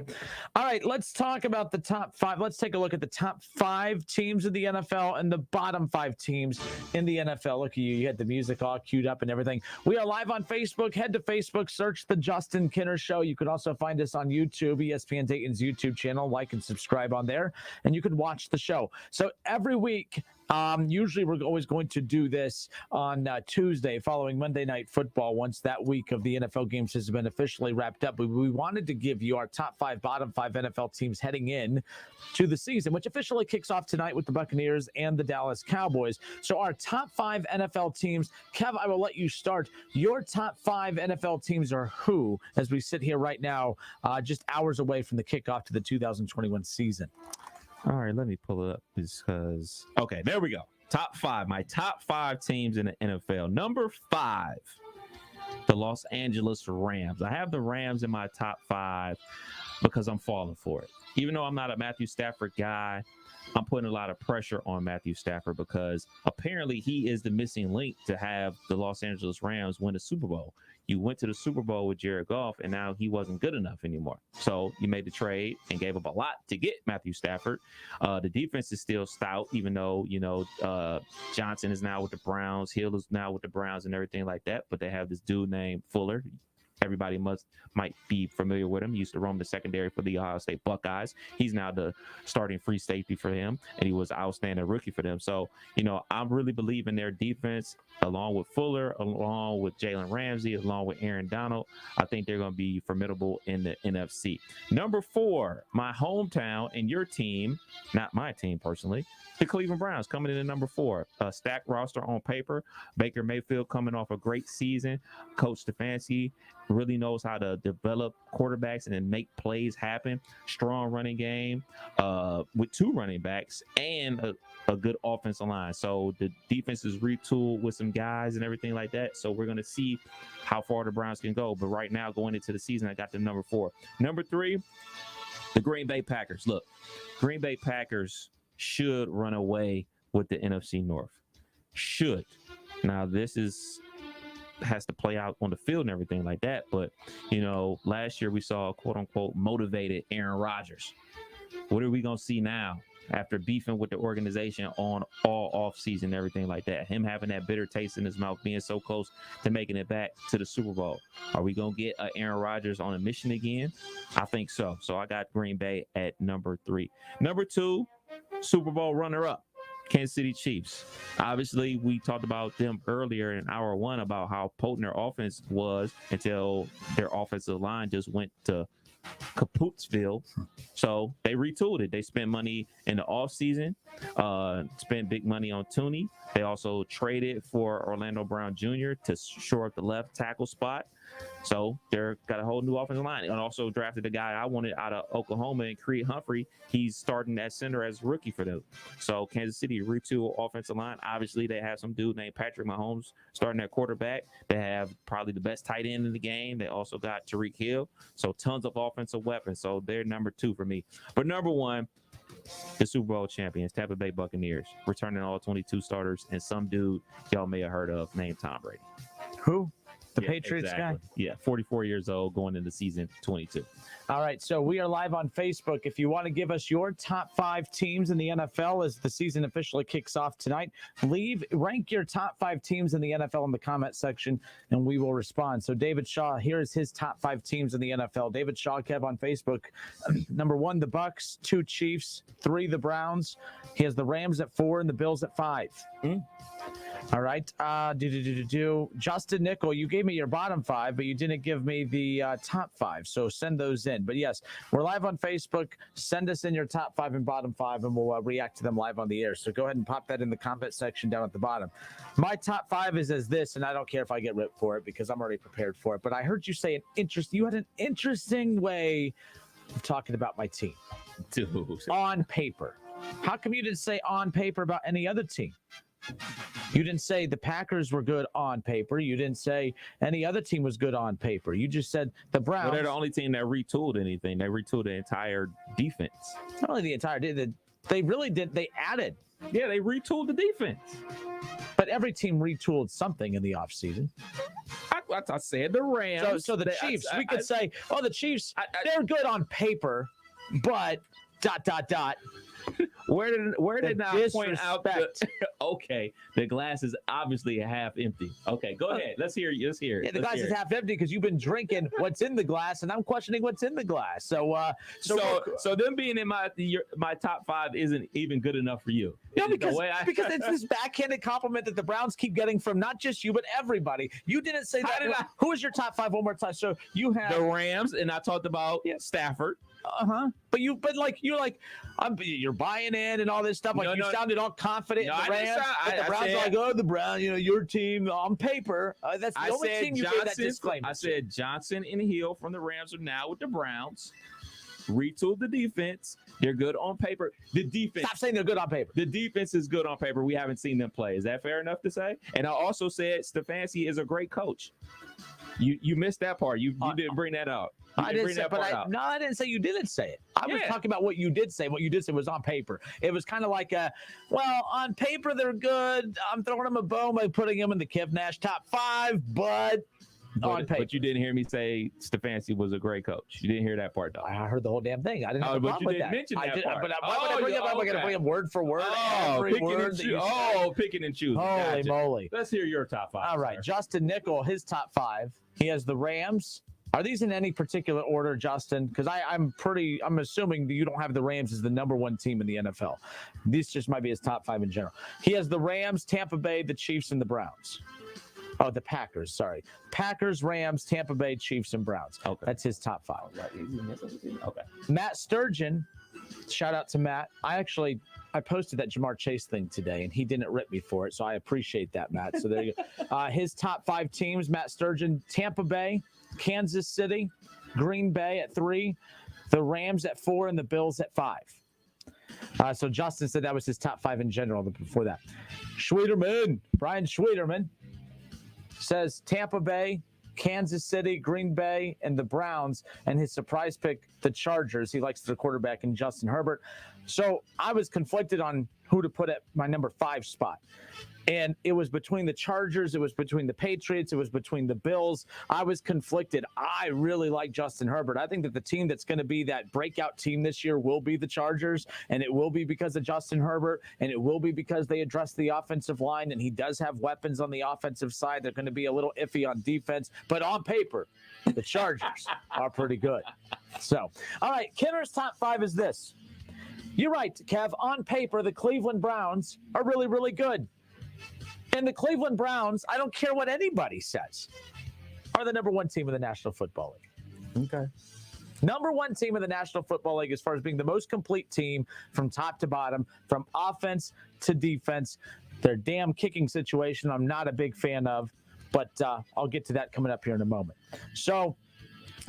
All right, let's talk about the top 5. Let's take a look at the top 5 teams of the NFL and the bottom 5 teams in the NFL. Look at you. You had the music all queued up and everything. We are live on Facebook. Head to Facebook, search The Justin Kinner Show. You could also find us on YouTube, ESPN Dayton's YouTube channel. Like and subscribe on there, and you could watch the show. So every week, usually we're always going to do this on Tuesday following Monday Night Football once that week of the NFL games has been officially wrapped up. We wanted to give you our top 5, bottom 5 NFL teams heading in to the season, which officially kicks off tonight with the Buccaneers and the Dallas Cowboys. So our top 5 NFL teams. Kev, I will let you start. Your top 5 NFL teams are who as we sit here right now, just hours away from the kickoff to the 2021 season? All right, let me pull it up because okay, there we go. Top 5. My top 5 teams in the NFL. Number 5, the Los Angeles Rams. I have the Rams in my top 5 because I'm falling for it. Even though I'm not a Matthew Stafford guy, I'm putting a lot of pressure on Matthew Stafford because apparently he is the missing link to have the Los Angeles Rams win the Super Bowl. You went to the Super Bowl with Jared Goff, and now he wasn't good enough anymore. So you made the trade and gave up a lot to get Matthew Stafford. The defense is still stout, even though, Johnson is now with the Browns. Hill is now with the Browns and everything like that. But they have this dude named Fuller. Everybody might be familiar with him. He used to roam the secondary for the Ohio State Buckeyes. He's now the starting free safety for him, and he was an outstanding rookie for them. So, I really believe in their defense, along with Fuller, along with Jalen Ramsey, along with Aaron Donald. I think they're going to be formidable in the NFC. Number 4, my hometown and your team, not my team personally, the Cleveland Browns coming in at number 4. A stacked roster on paper. Baker Mayfield coming off a great season. Coach Stefanski really knows how to develop quarterbacks and then make plays happen. Strong running game with 2 running backs and a good offensive line. So the defense is retooled with some guys and everything like that. So we're going to see how far the Browns can go. But right now, going into the season, I got them number 4. Number 3, the Green Bay Packers. Look, Green Bay Packers should run away with the NFC North. Should. Now, this has to play out on the field and everything like that. But, last year we saw a quote unquote motivated Aaron Rodgers. What are we going to see now after beefing with the organization on all off season and everything like that? Him having that bitter taste in his mouth, being so close to making it back to the Super Bowl. Are we going to get Aaron Rodgers on a mission again? I think so. So I got Green Bay at number 3. Number 2, Super Bowl runner-up, Kansas City Chiefs. Obviously, we talked about them earlier in hour 1 about how potent their offense was until their offensive line just went to Kapootsville. So they retooled it. They spent money in the offseason, spent big money on Tooney. They also traded for Orlando Brown Jr. to shore up the left tackle spot. So they're got a whole new offensive line, and also drafted a guy I wanted out of Oklahoma, and Creed Humphrey. He's starting at center as a rookie for them. So Kansas City retool offensive line. Obviously, they have some dude named Patrick Mahomes starting at quarterback. They have probably the best tight end in the game. They also got Tyreek Hill. So tons of offensive weapons. So they're number 2 for me. But number 1, the Super Bowl champions, Tampa Bay Buccaneers, returning all 22 starters, and some dude y'all may have heard of named Tom Brady. Who? The Patriots guy? Yeah, 44 years old going into season 22. All right, so we are live on Facebook. If you want to give us your top 5 teams in the NFL as the season officially kicks off tonight, rank your top 5 teams in the NFL in the comment section, and we will respond. So David Shaw, here's his top 5 teams in the NFL. David Shaw, Kev on Facebook. Number 1, the Bucks. 2, Chiefs. 3, the Browns. He has the Rams at 4 and the Bills at 5. All right. Justin Nickel, you gave me your bottom 5, but you didn't give me the top 5. So send those in. But yes, we're live on Facebook. Send us in your top 5 and bottom 5, and we'll react to them live on the air. So go ahead and pop that in the comment section down at the bottom. My top 5 is as this, and I don't care if I get ripped for it because I'm already prepared for it. But I heard you say you had an interesting way of talking about my team. Dude. On paper. How come you didn't say on paper about any other team? You didn't say the Packers were good on paper. You didn't say any other team was good on paper. You just said the Browns. Well, they're the only team that retooled anything. They retooled the entire defense. Not only the entire defense. They really did. They added Yeah, they retooled the defense. But every team retooled something in the offseason. I said the Rams. So the Chiefs, we could say, the Chiefs, they're good on paper, but ... Where did I point out disrespect. Okay, the glass is obviously half empty. Okay, go ahead. Let's hear it. Yeah, the glass is half empty because you've been drinking what's in the glass, and I'm questioning what's in the glass. So them being in my top 5 isn't even good enough for you. No, because it's this backhanded compliment that the Browns keep getting from not just you, but everybody. You didn't say that. Who is your top 5 one more time? So you have the Rams, and I talked about Stafford. But you're buying in and all this stuff. Like you sounded all confident in the Rams. The Browns are like, the Browns, your team on paper. That's the only team you gave that disclaimer. I said Johnson and Hill from the Rams are now with the Browns. Retooled the defense. They're good on paper. The defense. Stop saying they're good on paper. The defense is good on paper. We haven't seen them play. Is that fair enough to say? And I also said Stefanski is a great coach. You missed that part. You didn't bring that out. I didn't say, I didn't say you didn't say it. I was talking about what you did say. What you did say was on paper. It was kind of like, on paper they're good. I'm throwing them a bone by putting them in the Kev Nash top 5, but on paper. But you didn't hear me say Stefanski was a great coach. You didn't hear that part, though. I heard the whole damn thing. I didn't have a problem with that. Mention that part. But why would I bring it up? I'm going to bring him word for word. Picking and choosing. Holy moly. Let's hear your top 5. All right. Sir. Justin Nickel, his top 5. He has the Rams. Are these in any particular order, Justin? Because I'm assuming that you don't have the Rams as the number 1 team in the NFL. This just might be his top 5 in general. He has the Rams, Tampa Bay, the Chiefs, and the Browns. Oh, the Packers, sorry. Packers, Rams, Tampa Bay, Chiefs, and Browns. Okay. That's his top 5. Okay. Matt Sturgeon, shout out to Matt. I posted that Jamar Chase thing today, and he didn't rip me for it, so I appreciate that, Matt. So there you go. His top 5 teams, Matt Sturgeon, Tampa Bay, Kansas City, Green Bay at 3, the Rams at 4, and the Bills at 5. So Justin said that was his top 5 in general before that. Brian Schwederman says Tampa Bay, Kansas City, Green Bay, and the Browns, and his surprise pick, the Chargers. He likes the quarterback in Justin Herbert. So I was conflicted on who to put at my number 5 spot. And it was between the Chargers, it was between the Patriots, it was between the Bills. I was conflicted. I really like Justin Herbert. I think that the team that's going to be that breakout team this year will be the Chargers, and it will be because of Justin Herbert, and it will be because they address the offensive line, and he does have weapons on the offensive side. They're going to be a little iffy on defense, but on paper, the Chargers are pretty good. So, all right, Kinner's top 5 is this. You're right, Kev. On paper, the Cleveland Browns are really, really good. And the Cleveland Browns, I don't care what anybody says, are the number 1 team in the National Football League. Okay. Number 1 team in the National Football League as far as being the most complete team from top to bottom, from offense to defense. Their damn kicking situation I'm not a big fan of, but I'll get to that coming up here in a moment. So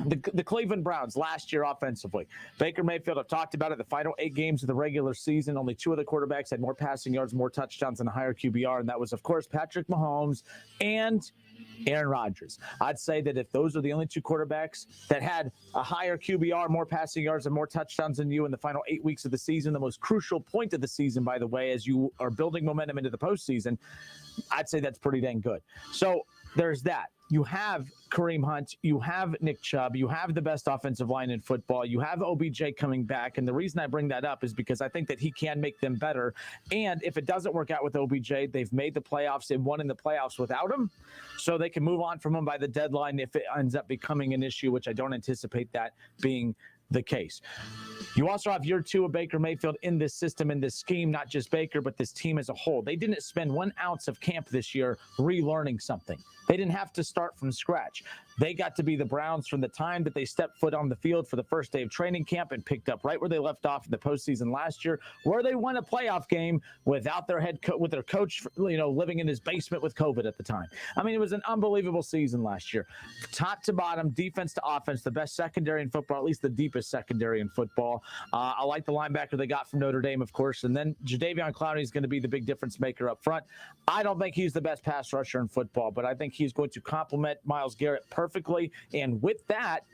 the Cleveland Browns last year offensively. Baker Mayfield, I've talked about it, the final 8 games of the regular season, only 2 of the quarterbacks had more passing yards, more touchdowns, and a higher QBR, and that was, of course, Patrick Mahomes and Aaron Rodgers. I'd say that if those are the only 2 quarterbacks that had a higher QBR, more passing yards, and more touchdowns than you in the final 8 weeks of the season, the most crucial point of the season, by the way, as you are building momentum into the postseason, I'd say that's pretty dang good. So there's that. You have Kareem Hunt, you have Nick Chubb, you have the best offensive line in football, you have OBJ coming back, and the reason I bring that up is because I think that he can make them better, and if it doesn't work out with OBJ, they've made the playoffs and won in the playoffs without him, so they can move on from him by the deadline if it ends up becoming an issue, which I don't anticipate that being the case. You also have year 2 of Baker Mayfield in this system, in this scheme, not just Baker, but this team as a whole. They didn't spend 1 ounce of camp this year relearning something. They didn't have to start from scratch. They got to be the Browns from the time that they stepped foot on the field for the first day of training camp and picked up right where they left off in the postseason last year, where they won a playoff game without their with their coach, living in his basement with COVID at the time. I mean, it was an unbelievable season last year. Top to bottom, defense to offense, the best secondary in football, at least the deepest secondary in football. I like the linebacker they got from Notre Dame, of course, and then Jadeveon Clowney is going to be the big difference maker up front. I don't think he's the best pass rusher in football, but I think he's going to complement Myles Garrett perfectly, and with that,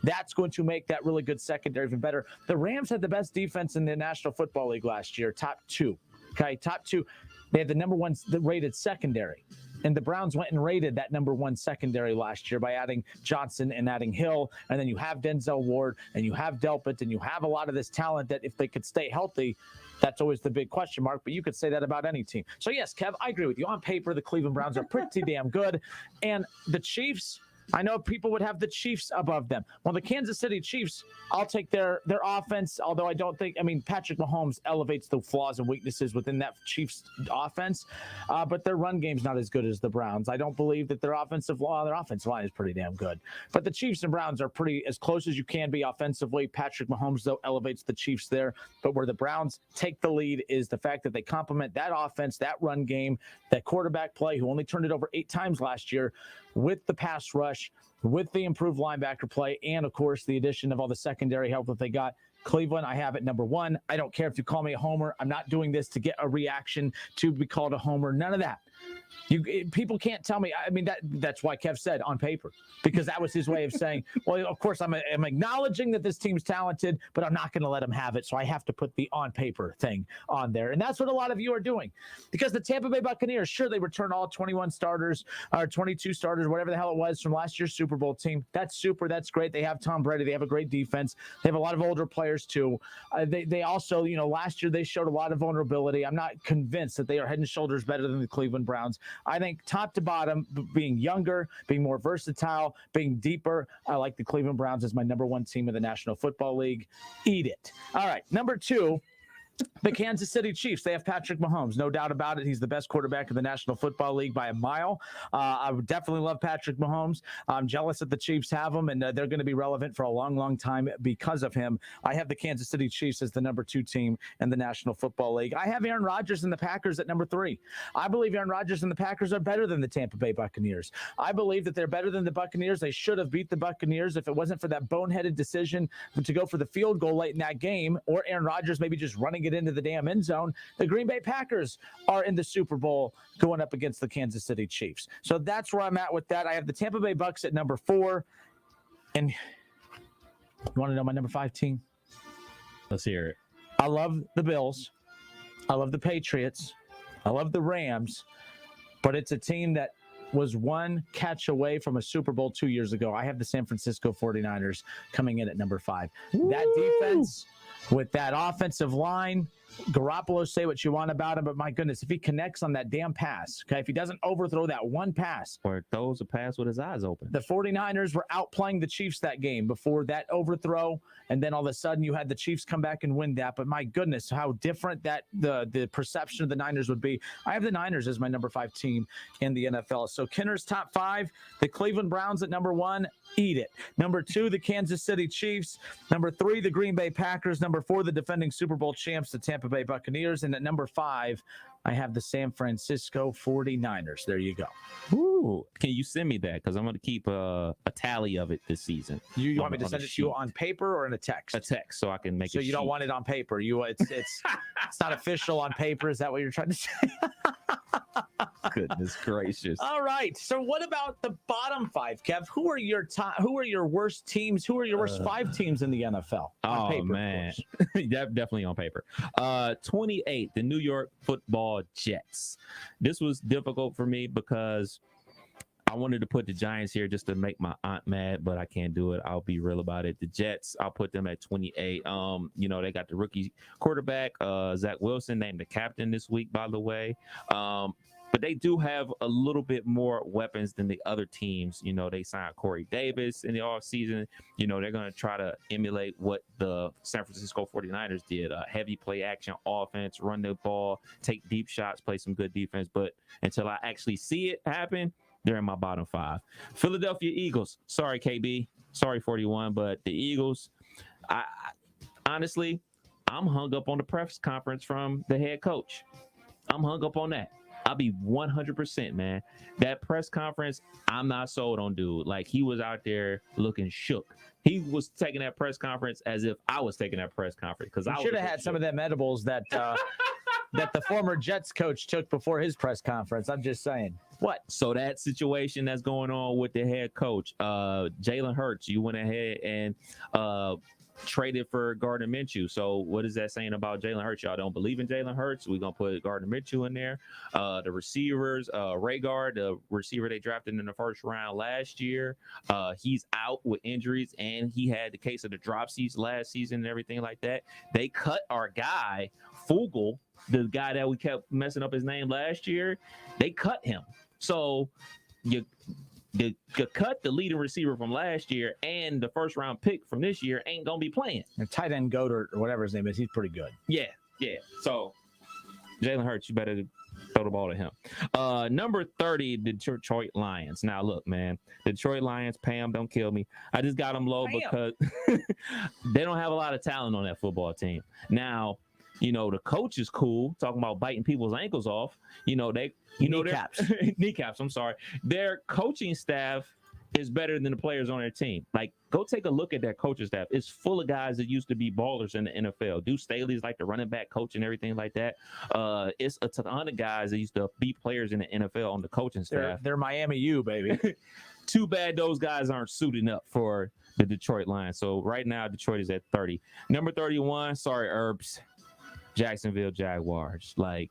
that's going to make that really good secondary even better. The Rams had the best defense in the National Football League last year, top 2. Okay, top two. They had the number one rated secondary. And the Browns went and rated that number one secondary last year by adding Johnson and adding Hill. And then you have Denzel Ward and you have Delpit and you have a lot of this talent that if they could stay healthy, that's always the big question mark. But you could say that about any team. So, yes, Kev, I agree with you. On paper, the Cleveland Browns are pretty damn good. And the Chiefs, I know people would have the Chiefs above them. Well, the Kansas City Chiefs, I'll take their offense, although I don't think, Patrick Mahomes elevates the flaws and weaknesses within that Chiefs offense, but their run game's not as good as the Browns. I don't believe that their offensive line is pretty damn good. But the Chiefs and Browns are pretty as close as you can be offensively. Patrick Mahomes, though, elevates the Chiefs there. But where the Browns take the lead is the fact that they complement that offense, that run game, that quarterback play, who only turned it over 8 times last year, with the pass rush, with the improved linebacker play, and, of course, the addition of all the secondary help that they got. Cleveland, I have it number 1. I don't care if you call me a homer. I'm not doing this to get a reaction to be called a homer. None of that. People can't tell me. That's why Kev said on paper, because that was his way of saying, well, of course, I'm acknowledging that this team's talented, but I'm not going to let them have it. So I have to put the on paper thing on there. And that's what a lot of you are doing, because the Tampa Bay Buccaneers, sure, they return all 21 starters or 22 starters, whatever the hell it was from last year's Super Bowl team. That's super. That's great. They have Tom Brady. They have a great defense. They have a lot of older players too. They also, last year they showed a lot of vulnerability. I'm not convinced that they are head and shoulders better than the Cleveland Browns. I think top to bottom, being younger, being more versatile, being deeper, I like the Cleveland Browns as my number 1 team in the National Football League. Eat it. All right, number 2. The Kansas City Chiefs, they have Patrick Mahomes. No doubt about it. He's the best quarterback in the National Football League by a mile. I would definitely love Patrick Mahomes. I'm jealous that the Chiefs have him, and they're going to be relevant for a long, long time because of him. I have the Kansas City Chiefs as the number 2 team in the National Football League. I have Aaron Rodgers and the Packers at number 3. I believe Aaron Rodgers and the Packers are better than the Tampa Bay Buccaneers. I believe that they're better than the Buccaneers. They should have beat the Buccaneers if it wasn't for that boneheaded decision to go for the field goal late in that game, or Aaron Rodgers maybe just running it into the damn end zone. The Green Bay Packers are in the Super Bowl going up against the Kansas City Chiefs. So that's where I'm at with that. I have the Tampa Bay Bucks at number 4. And you want to know my number 5 team? Let's hear it. I love the Bills. I love the Patriots. I love the Rams. But it's a team that was one catch away from a Super Bowl 2 years ago. I have the San Francisco 49ers coming in at number 5. Woo! That defense with that offensive line, Garoppolo, say what you want about him, but my goodness, if he connects on that damn pass, okay, if he doesn't overthrow that one pass. Or throws a pass with his eyes open. The 49ers were outplaying the Chiefs that game before that overthrow, and then all of a sudden you had the Chiefs come back and win that. But my goodness, how different that the perception of the Niners would be. I have the Niners as my number 5 team in the NFL. So Kinner's top 5, the Cleveland Browns at number 1, eat it. Number 2, the Kansas City Chiefs. Number 3, the Green Bay Packers. Number 4, the defending Super Bowl champs, the Tampa Bay Buccaneers. And at number 5, I have the San Francisco 49ers. There you go. Ooh, can you send me that? Because I'm going to keep a tally of it this season. You want me to send it to you on paper or in a text? A text, so I can make it. So you don't want it on paper. It's not official on paper. Is that what you're trying to say? Goodness gracious. All right. So what about the bottom 5, Kev? Who are your top? Who are your worst teams? Who are your worst 5 teams in the NFL? On paper, man. Definitely on paper. 28, the New York Football Jets. This was difficult for me because I wanted to put the Giants here just to make my aunt mad, but I can't do it. I'll be real about it. The Jets, I'll put them at 28. They got the rookie quarterback, Zach Wilson, named the captain this week, by the way. But they do have a little bit more weapons than the other teams. They signed Corey Davis in the offseason. They're going to try to emulate what the San Francisco 49ers did. A heavy play action offense, run the ball, take deep shots, play some good defense. But until I actually see it happen, they're in my bottom 5. Philadelphia Eagles. Sorry, KB. Sorry, 41. But the Eagles, I honestly, I'm hung up on the press conference from the head coach. I'm hung up on that. I'll be 100%, man. That press conference, I'm not sold on, dude. Like, he was out there looking shook. He was taking that press conference as if I was taking that press conference. Because I should have had some of them edibles that that the former Jets coach took before his press conference. I'm just saying. What? So that situation that's going on with the head coach, Jalen Hurts, you went ahead and traded for Gardner Minshew. So what is that saying about Jalen Hurts? Y'all don't believe in Jalen Hurts? We're going to put Gardner Minshew in there. The receivers, Raygard, the receiver they drafted in the first round last year, he's out with injuries, and he had the case of the drop seats last season and everything like that. They cut our guy, Fugel, the guy that we kept messing up his name last year. They cut him. So you cut the leading receiver from last year, and the first round pick from this year ain't gonna be playing. And tight end Goat or whatever his name is, he's pretty good. Yeah. So Jalen Hurts, you better throw the ball to him. Number 30, Detroit Lions. Now look, man, Detroit Lions, Pam, don't kill me. I just got them low because they don't have a lot of talent on that football team. Now, the coach is cool, talking about biting people's ankles off. Kneecaps. Kneecaps, I'm sorry. Their coaching staff is better than the players on their team. Like, go take a look at that coaching staff. It's full of guys that used to be ballers in the NFL. Deuce Staley's like the running back coach and everything like that. It's a ton of guys that used to be players in the NFL on the coaching staff. They're Miami U, baby. Too bad those guys aren't suiting up for the Detroit Lions. So right now, Detroit is at 30. Number 31, sorry, Herbs. Jacksonville Jaguars. Like,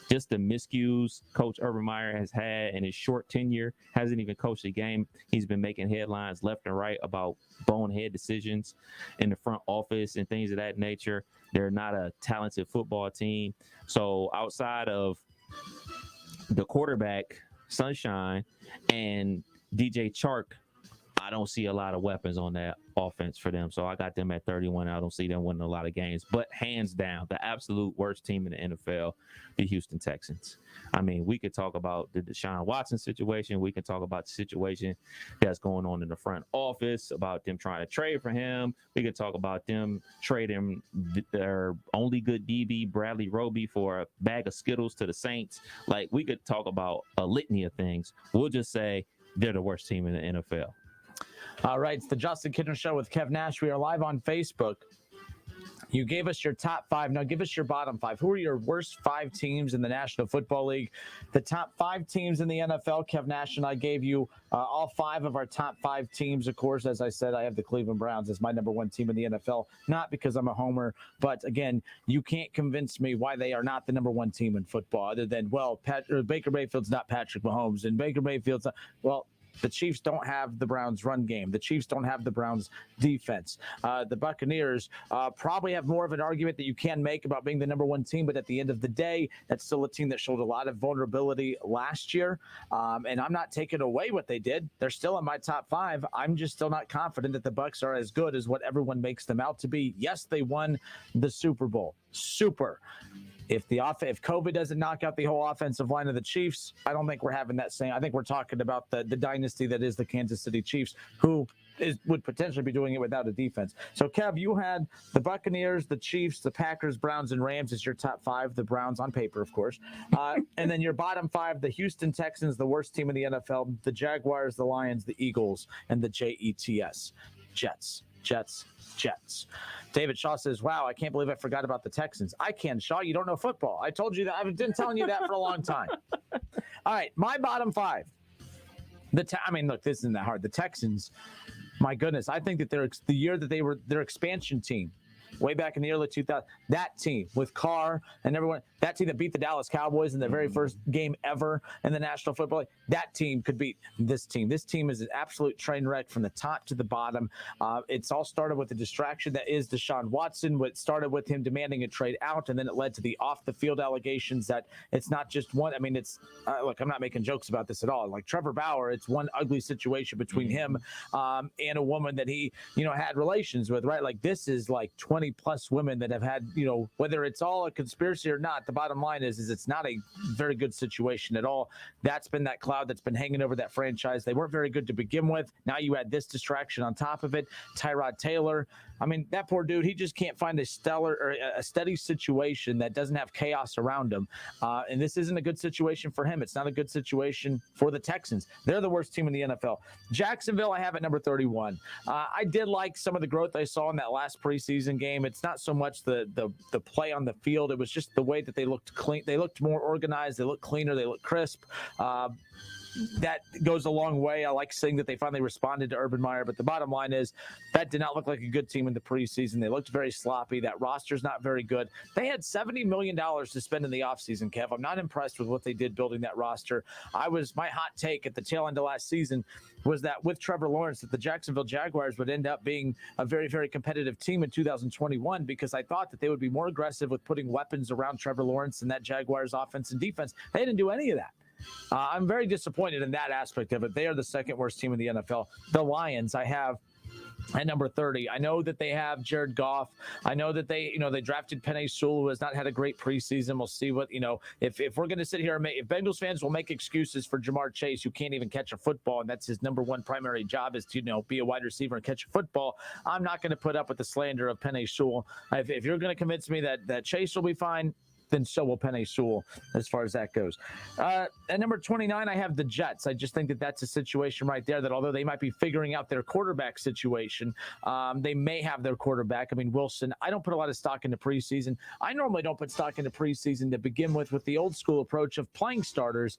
just the miscues Coach Urban Meyer has had in his short tenure, hasn't even coached a game. He's been making headlines left and right about bonehead decisions in the front office and things of that nature. They're not a talented football team. So outside of the quarterback, Sunshine, and DJ Chark, I don't see a lot of weapons on that offense for them. So I got them at 31. I don't see them winning a lot of games. But hands down, the absolute worst team in the NFL, the Houston Texans. I mean, we could talk about the Deshaun Watson situation. We can talk about the situation that's going on in the front office, about them trying to trade for him. We could talk about them trading their only good DB, Bradley Roby, for a bag of Skittles to the Saints. Like, we could talk about a litany of things. We'll just say they're the worst team in the NFL. All right, it's the Justin Kidner Show with Kev Nash. We are live on Facebook. You gave us your top 5. Now give us your bottom 5. Who are your worst 5 teams in the National Football League? The top 5 teams in the NFL, Kev Nash and I gave you all 5 of our top 5 teams. Of course, as I said, I have the Cleveland Browns as my number 1 team in the NFL, not because I'm a homer, but again, you can't convince me why they are not the number 1 team in football other than, Baker Mayfield's not Patrick Mahomes, and Baker Mayfield's not, the Chiefs don't have the Browns' run game. The Chiefs don't have the Browns' defense. The Buccaneers probably have more of an argument that you can make about being the number 1 team, but at the end of the day, that's still a team that showed a lot of vulnerability last year. And I'm not taking away what they did. They're still in my top 5. I'm just still not confident that the Bucs are as good as what everyone makes them out to be. Yes, they won the Super Bowl. Super. If COVID doesn't knock out the whole offensive line of the Chiefs, I don't think we're having that same. I think we're talking about the dynasty that is the Kansas City Chiefs, who would potentially be doing it without a defense. So, Kev, you had the Buccaneers, the Chiefs, the Packers, Browns, and Rams as your top 5. The Browns on paper, of course. And then your bottom 5, the Houston Texans, the worst team in the NFL, the Jaguars, the Lions, the Eagles, and the Jets. Jets. David Shaw says, wow, I can't believe I forgot about the Texans. I can, Shaw. You don't know football. I told you that. I've been telling you that for a long time. All right, my bottom 5. Look, this isn't that hard. The Texans, my goodness, I think that the year that they were their expansion team, way back in the early 2000s, that team with Carr and everyone, that team that beat the Dallas Cowboys in their very first game ever in the National Football League, that team could beat this team. This team is an absolute train wreck from the top to the bottom. It's all started with the distraction that is Deshaun Watson. What started with him demanding a trade out, and then it led to the off-the-field allegations that it's not just one. I mean, it's look, I'm not making jokes about this at all. Like Trevor Bauer, it's one ugly situation between him and a woman that he, had relations with, right? Like, this is like 20-plus women that have had, whether it's all a conspiracy or not, the bottom line is it's not a very good situation at all. That's been that cloud that's been hanging over that franchise. They weren't very good to begin with. Now you add this distraction on top of it. Tyrod Taylor, I mean, that poor dude, he just can't find a steady situation that doesn't have chaos around him. And this isn't a good situation for him. It's not a good situation for the Texans. They're the worst team in the NFL. Jacksonville, I have at number 31. I did like some of the growth I saw in that last preseason game. It's not so much the play on the field. It was just the way that they looked clean. They looked more organized. They looked cleaner. They looked crisp. that goes a long way. I like seeing that they finally responded to Urban Meyer, but the bottom line is that did not look like a good team in the preseason. They looked very sloppy. That roster's not very good. They had $70 million to spend in the offseason, Kev. I'm not impressed with what they did building that roster. My hot take at the tail end of last season was that with Trevor Lawrence, that the Jacksonville Jaguars would end up being a very, very competitive team in 2021, because I thought that they would be more aggressive with putting weapons around Trevor Lawrence and that Jaguars offense and defense. They didn't do any of that. I'm very disappointed in that aspect of it. They are the second worst team in the NFL. The Lions, I have at number 30. I know that they have Jared Goff. I know that they drafted Penei Sewell, who has not had a great preseason. We'll see what, if we're going to sit here and if Bengals fans will make excuses for Jamar Chase, who can't even catch a football, and that's his number one primary job is to, be a wide receiver and catch a football. I'm not going to put up with the slander of Penei Sewell. If you're going to convince me that Chase will be fine, then so will Penei Sewell as far as that goes. At number 29, I have the Jets. I just think that that's a situation right there that although they might be figuring out their quarterback situation, they may have their quarterback. I mean, Wilson, I don't put a lot of stock into preseason. I normally don't put stock into preseason to begin with the old school approach of playing starters.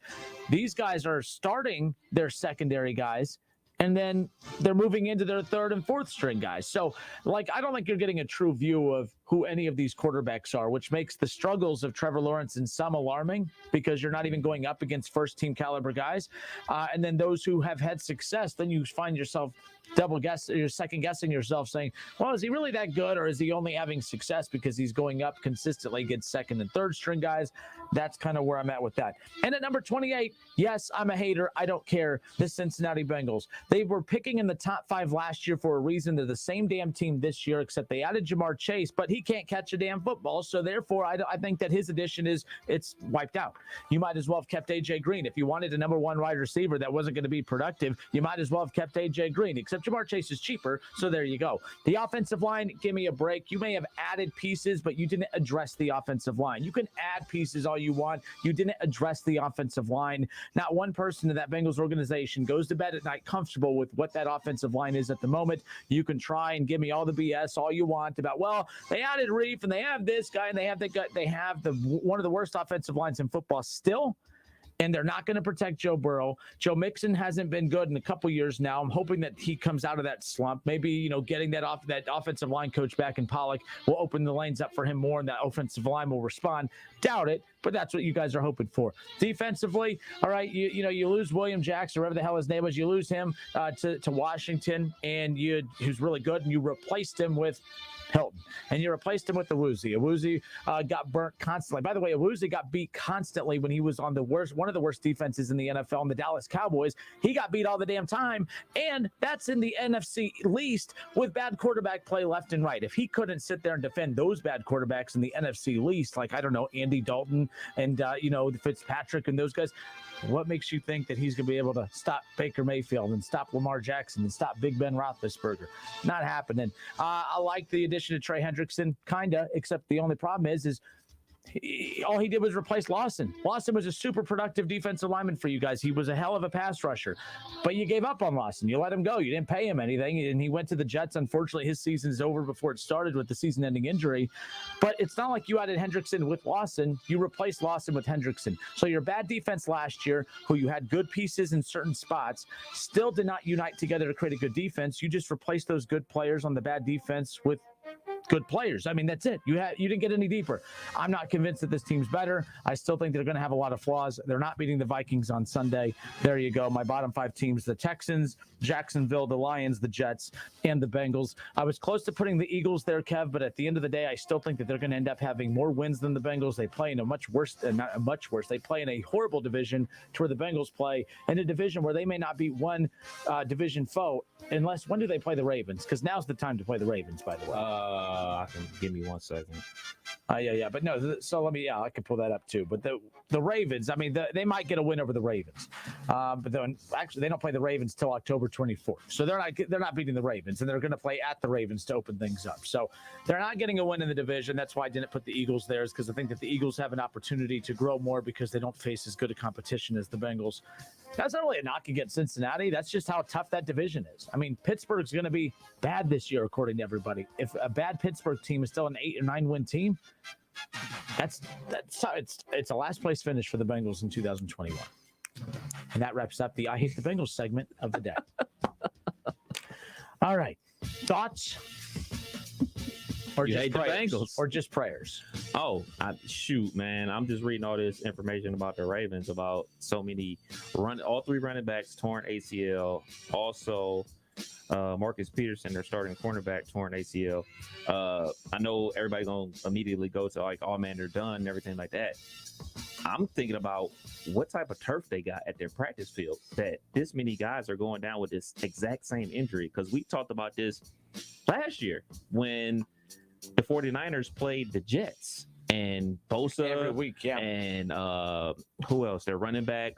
These guys are starting their secondary guys, and then they're moving into their third and fourth string guys. So, I don't think you're getting a true view of who any of these quarterbacks are, which makes the struggles of Trevor Lawrence in some alarming, because you're not even going up against first-team caliber guys. And then those who have had success, then you find yourself you're second-guessing yourself, saying, well, is he really that good, or is he only having success because he's going up consistently against second and third string guys? That's kind of where I'm at with that. And at number 28, yes, I'm a hater. I don't care. The Cincinnati Bengals. They were picking in the top 5 last year for a reason. They're the same damn team this year, except they added Jamar Chase, but he can't catch a damn football. So therefore, I think that his addition it's wiped out. You might as well have kept A.J. Green. If you wanted a number 1 wide receiver that wasn't going to be productive, you might as well have kept A.J. Green, except Jamar Chase is cheaper. So there you go. The offensive line, give me a break. You may have added pieces, but you didn't address the offensive line. You can add pieces all you want. You didn't address the offensive line. Not one person in that Bengals organization goes to bed at night comfortable with what that offensive line is at the moment. You can try and give me all the BS all you want about, well, they added Reef and they have this guy and they have that guy. They have one of the worst offensive lines in football still. And they're not going to protect Joe Burrow. Joe Mixon hasn't been good in a couple years now. I'm hoping that he comes out of that slump. Maybe, getting that offensive line coach back in Pollock will open the lanes up for him more, and that offensive line will respond. Doubt it, but that's what you guys are hoping for. Defensively, all right, you lose William Jackson, or whatever the hell his name was. You lose him to Washington, and who's really good, and you replaced him with Hilton, and you replaced him with Awuzie. Awuzie got burnt constantly. By the way, Awuzie got beat constantly when he was on one of the worst defenses in the NFL, in the Dallas Cowboys. He got beat all the damn time, and that's in the NFC least with bad quarterback play left and right. If he couldn't sit there and defend those bad quarterbacks in the NFC least, like, I don't know, Andy Dalton and, Fitzpatrick and those guys, what makes you think that he's going to be able to stop Baker Mayfield and stop Lamar Jackson and stop Big Ben Roethlisberger? Not happening. I like the addition of Trey Hendrickson, kind of, except the only problem is all he did was replace Lawson. Lawson was a super productive defensive lineman for you guys. He was a hell of a pass rusher, but you gave up on Lawson. You let him go. You didn't pay him anything, and he went to the Jets. Unfortunately, his season's over before it started with the season-ending injury, but it's not like you added Hendrickson with Lawson. You replaced Lawson with Hendrickson. So your bad defense last year, who you had good pieces in certain spots, still did not unite together to create a good defense. You just replaced those good players on the bad defense with good players. I mean, that's it. You didn't get any deeper. I'm not convinced that this team's better. I still think they're going to have a lot of flaws. They're not beating the Vikings on Sunday. There you go. My bottom 5 teams: the Texans, Jacksonville, the Lions, the Jets, and the Bengals. I was close to putting the Eagles there, Kev, but at the end of the day, I still think that they're going to end up having more wins than the Bengals. They play in they play in a horrible division to where the Bengals play in a division where they may not beat one division foe when do they play the Ravens? Because now's the time to play the Ravens, by the way. Give me 1 second. Yeah. But no, so I can pull that up too. But the Ravens, I mean, they might get a win over the Ravens. But then actually they don't play the Ravens till October 24th. So they're not beating the Ravens, and they're going to play at the Ravens to open things up. So they're not getting a win in the division. That's why I didn't put the Eagles there, is because I think that the Eagles have an opportunity to grow more because they don't face as good a competition as the Bengals. That's not really a knock against Cincinnati. That's just how tough that division is. I mean, Pittsburgh's going to be bad this year, according to everybody. If a bad Pittsburgh team is still an 8 or 9 win team, it's a last place finish for the Bengals in 2021. And that wraps up the I Hate the Bengals segment of the day. All right. Thoughts? Or You just hate the prayers? Bengals? Or just prayers? Oh, shoot, man. I'm just reading all this information about the Ravens, about so many all three running backs torn ACL. Also, Marcus Peterson, their starting cornerback, torn ACL. I know everybody's going to immediately go to like, oh, man, they're done and everything like that. I'm thinking about what type of turf they got at their practice field that this many guys are going down with this exact same injury. Because we talked about this last year when the 49ers played the Jets and Bosa every week, yeah. And who else? Their running back,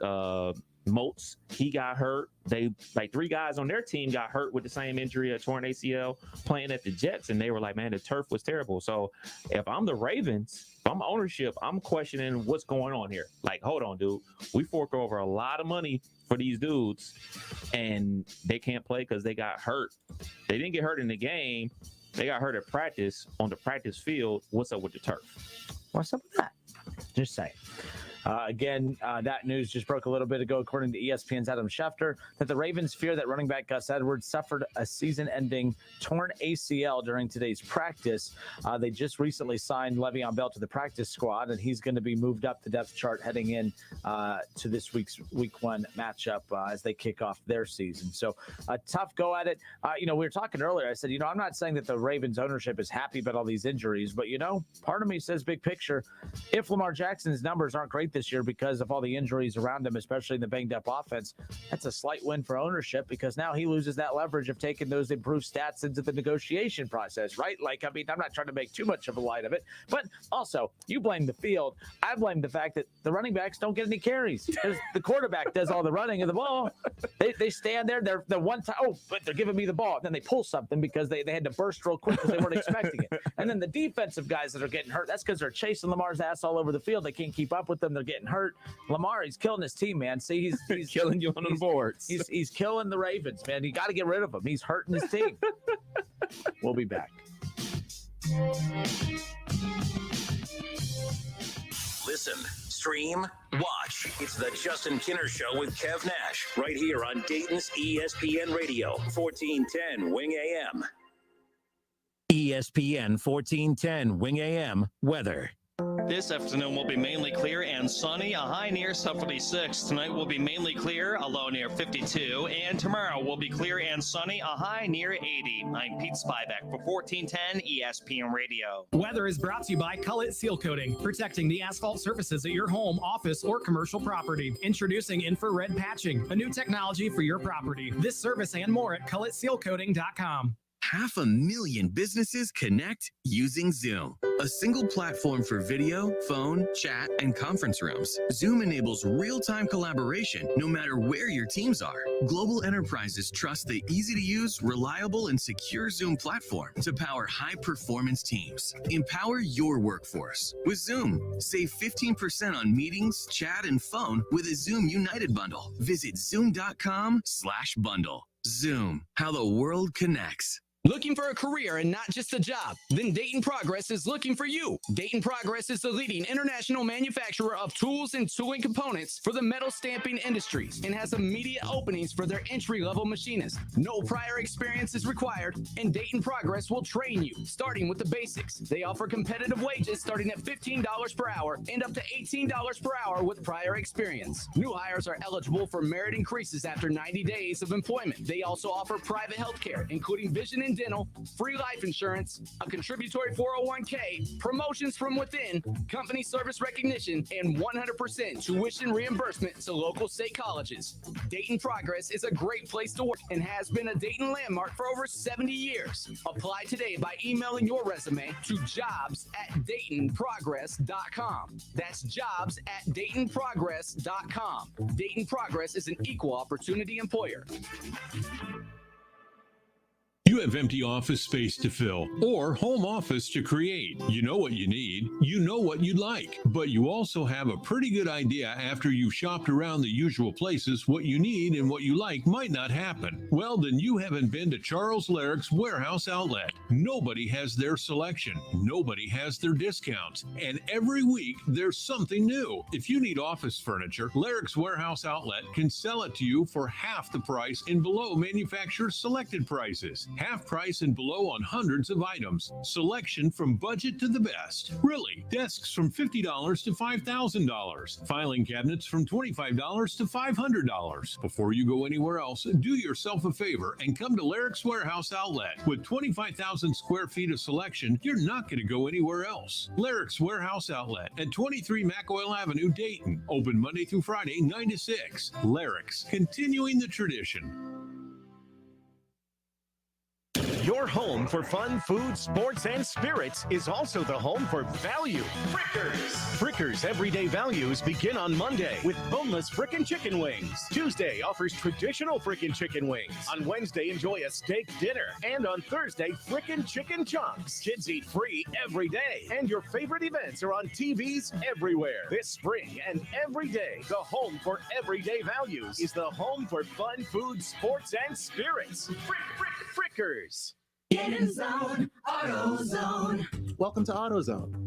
Moats, he got hurt. They like three guys on their team got hurt with the same injury, a torn ACL, playing at the Jets, and they were like, man, the turf was terrible. So if I'm the Ravens, if I'm ownership, I'm questioning what's going on here. Like, hold on, dude. We fork over a lot of money for these dudes, and they can't play because they got hurt. They didn't get hurt in the game. They got hurt at practice on the practice field. What's up with the turf? What's up with that? Just saying. Again, that news just broke a little bit ago, according to ESPN's Adam Schefter, that the Ravens fear that running back Gus Edwards suffered a season-ending torn ACL during today's practice. They just recently signed Le'Veon Bell to the practice squad, and he's going to be moved up the depth chart heading in to this week's Week 1 matchup as they kick off their season. So a tough go at it. We were talking earlier. I said, I'm not saying that the Ravens ownership is happy about all these injuries, but, part of me says big picture, if Lamar Jackson's numbers aren't great this year because of all the injuries around him, especially in the banged up offense, that's a slight win for ownership because now he loses that leverage of taking those improved stats into the negotiation process, right? I'm not trying to make too much of a light of it, but also you blame the field. I blame the fact that the running backs don't get any carries because the quarterback does all the running of the ball. They stand there, they're one time, but they're giving me the ball. Then they pull something because they had to burst real quick because they weren't expecting it. And then the defensive guys that are getting hurt, that's because they're chasing Lamar's ass all over the field. They can't keep up with them. They're getting hurt. Lamar, he's killing his team, man. See, he's killing you on the boards. He's killing the Ravens, man. You got to get rid of him. He's hurting his team. We'll be back. Listen, stream, watch. It's the Justin Kinner Show with Kev Nash right here on Dayton's ESPN Radio, 1410 Wing AM. ESPN 1410 Wing AM weather. This afternoon will be mainly clear and sunny, a high near 76. Tonight will be mainly clear, a low near 52. And tomorrow will be clear and sunny, a high near 80. I'm Pete Spivak for 1410 ESPN Radio. Weather is brought to you by Cullet Seal Coating, protecting the asphalt surfaces at your home, office, or commercial property. Introducing infrared patching, a new technology for your property. This service and more at culletsealcoating.com. 500,000 businesses connect using Zoom, a single platform for video, phone, chat, and conference rooms. Zoom enables real-time collaboration no matter where your teams are. Global enterprises trust the easy-to-use, reliable, and secure Zoom platform to power high-performance teams. Empower your workforce with Zoom. Save 15% on meetings, chat, and phone with a Zoom United bundle. Visit zoom.com/bundle. Zoom, how the world connects. Looking for a career and not just a job? Then Dayton Progress is looking for you. Dayton Progress is the leading international manufacturer of tools and tooling components for the metal stamping industries and has immediate openings for their entry-level machinists. No prior experience is required, and Dayton Progress will train you, starting with the basics. They offer competitive wages starting at $15 per hour and up to $18 per hour with prior experience. New hires are eligible for merit increases after 90 days of employment. They also offer private health care, including vision and dental, free life insurance, a contributory 401k, promotions from within, company service recognition, and 100% tuition reimbursement to local state colleges. Dayton Progress is a great place to work and has been a Dayton landmark for over 70 years. Apply today by emailing your resume to jobs@DaytonProgress.com. That's jobs@DaytonProgress.com. Dayton Progress is an equal opportunity employer. You have empty office space to fill or home office to create. You know what you need. You know what you'd like. But you also have a pretty good idea after you've shopped around the usual places what you need and what you like might not happen. Well, then you haven't been to Charles Larrick's Warehouse Outlet. Nobody has their selection. Nobody has their discounts. And every week there's something new. If you need office furniture, Larrick's Warehouse Outlet can sell it to you for half the price and below manufacturer's selected prices. Half price and below on hundreds of items. Selection from budget to the best. Really, desks from $50 to $5,000. Filing cabinets from $25 to $500. Before you go anywhere else, do yourself a favor and come to Larrick's Warehouse Outlet. With 25,000 square feet of selection, you're not going to go anywhere else. Larrick's Warehouse Outlet at 23 McOil Avenue, Dayton. Open Monday through Friday, 9 to 6. Larrick's, continuing the tradition. Your home for fun, food, sports, and spirits is also the home for value. Frickers! Frickers' everyday values begin on Monday with boneless frickin' chicken wings. Tuesday offers traditional frickin' chicken wings. On Wednesday, enjoy a steak dinner. And on Thursday, frickin' chicken chunks. Kids eat free every day. And your favorite events are on TVs everywhere. This spring and every day, the home for everyday values is the home for fun, food, sports, and spirits. Frickers! Get in zone, AutoZone. Welcome to AutoZone.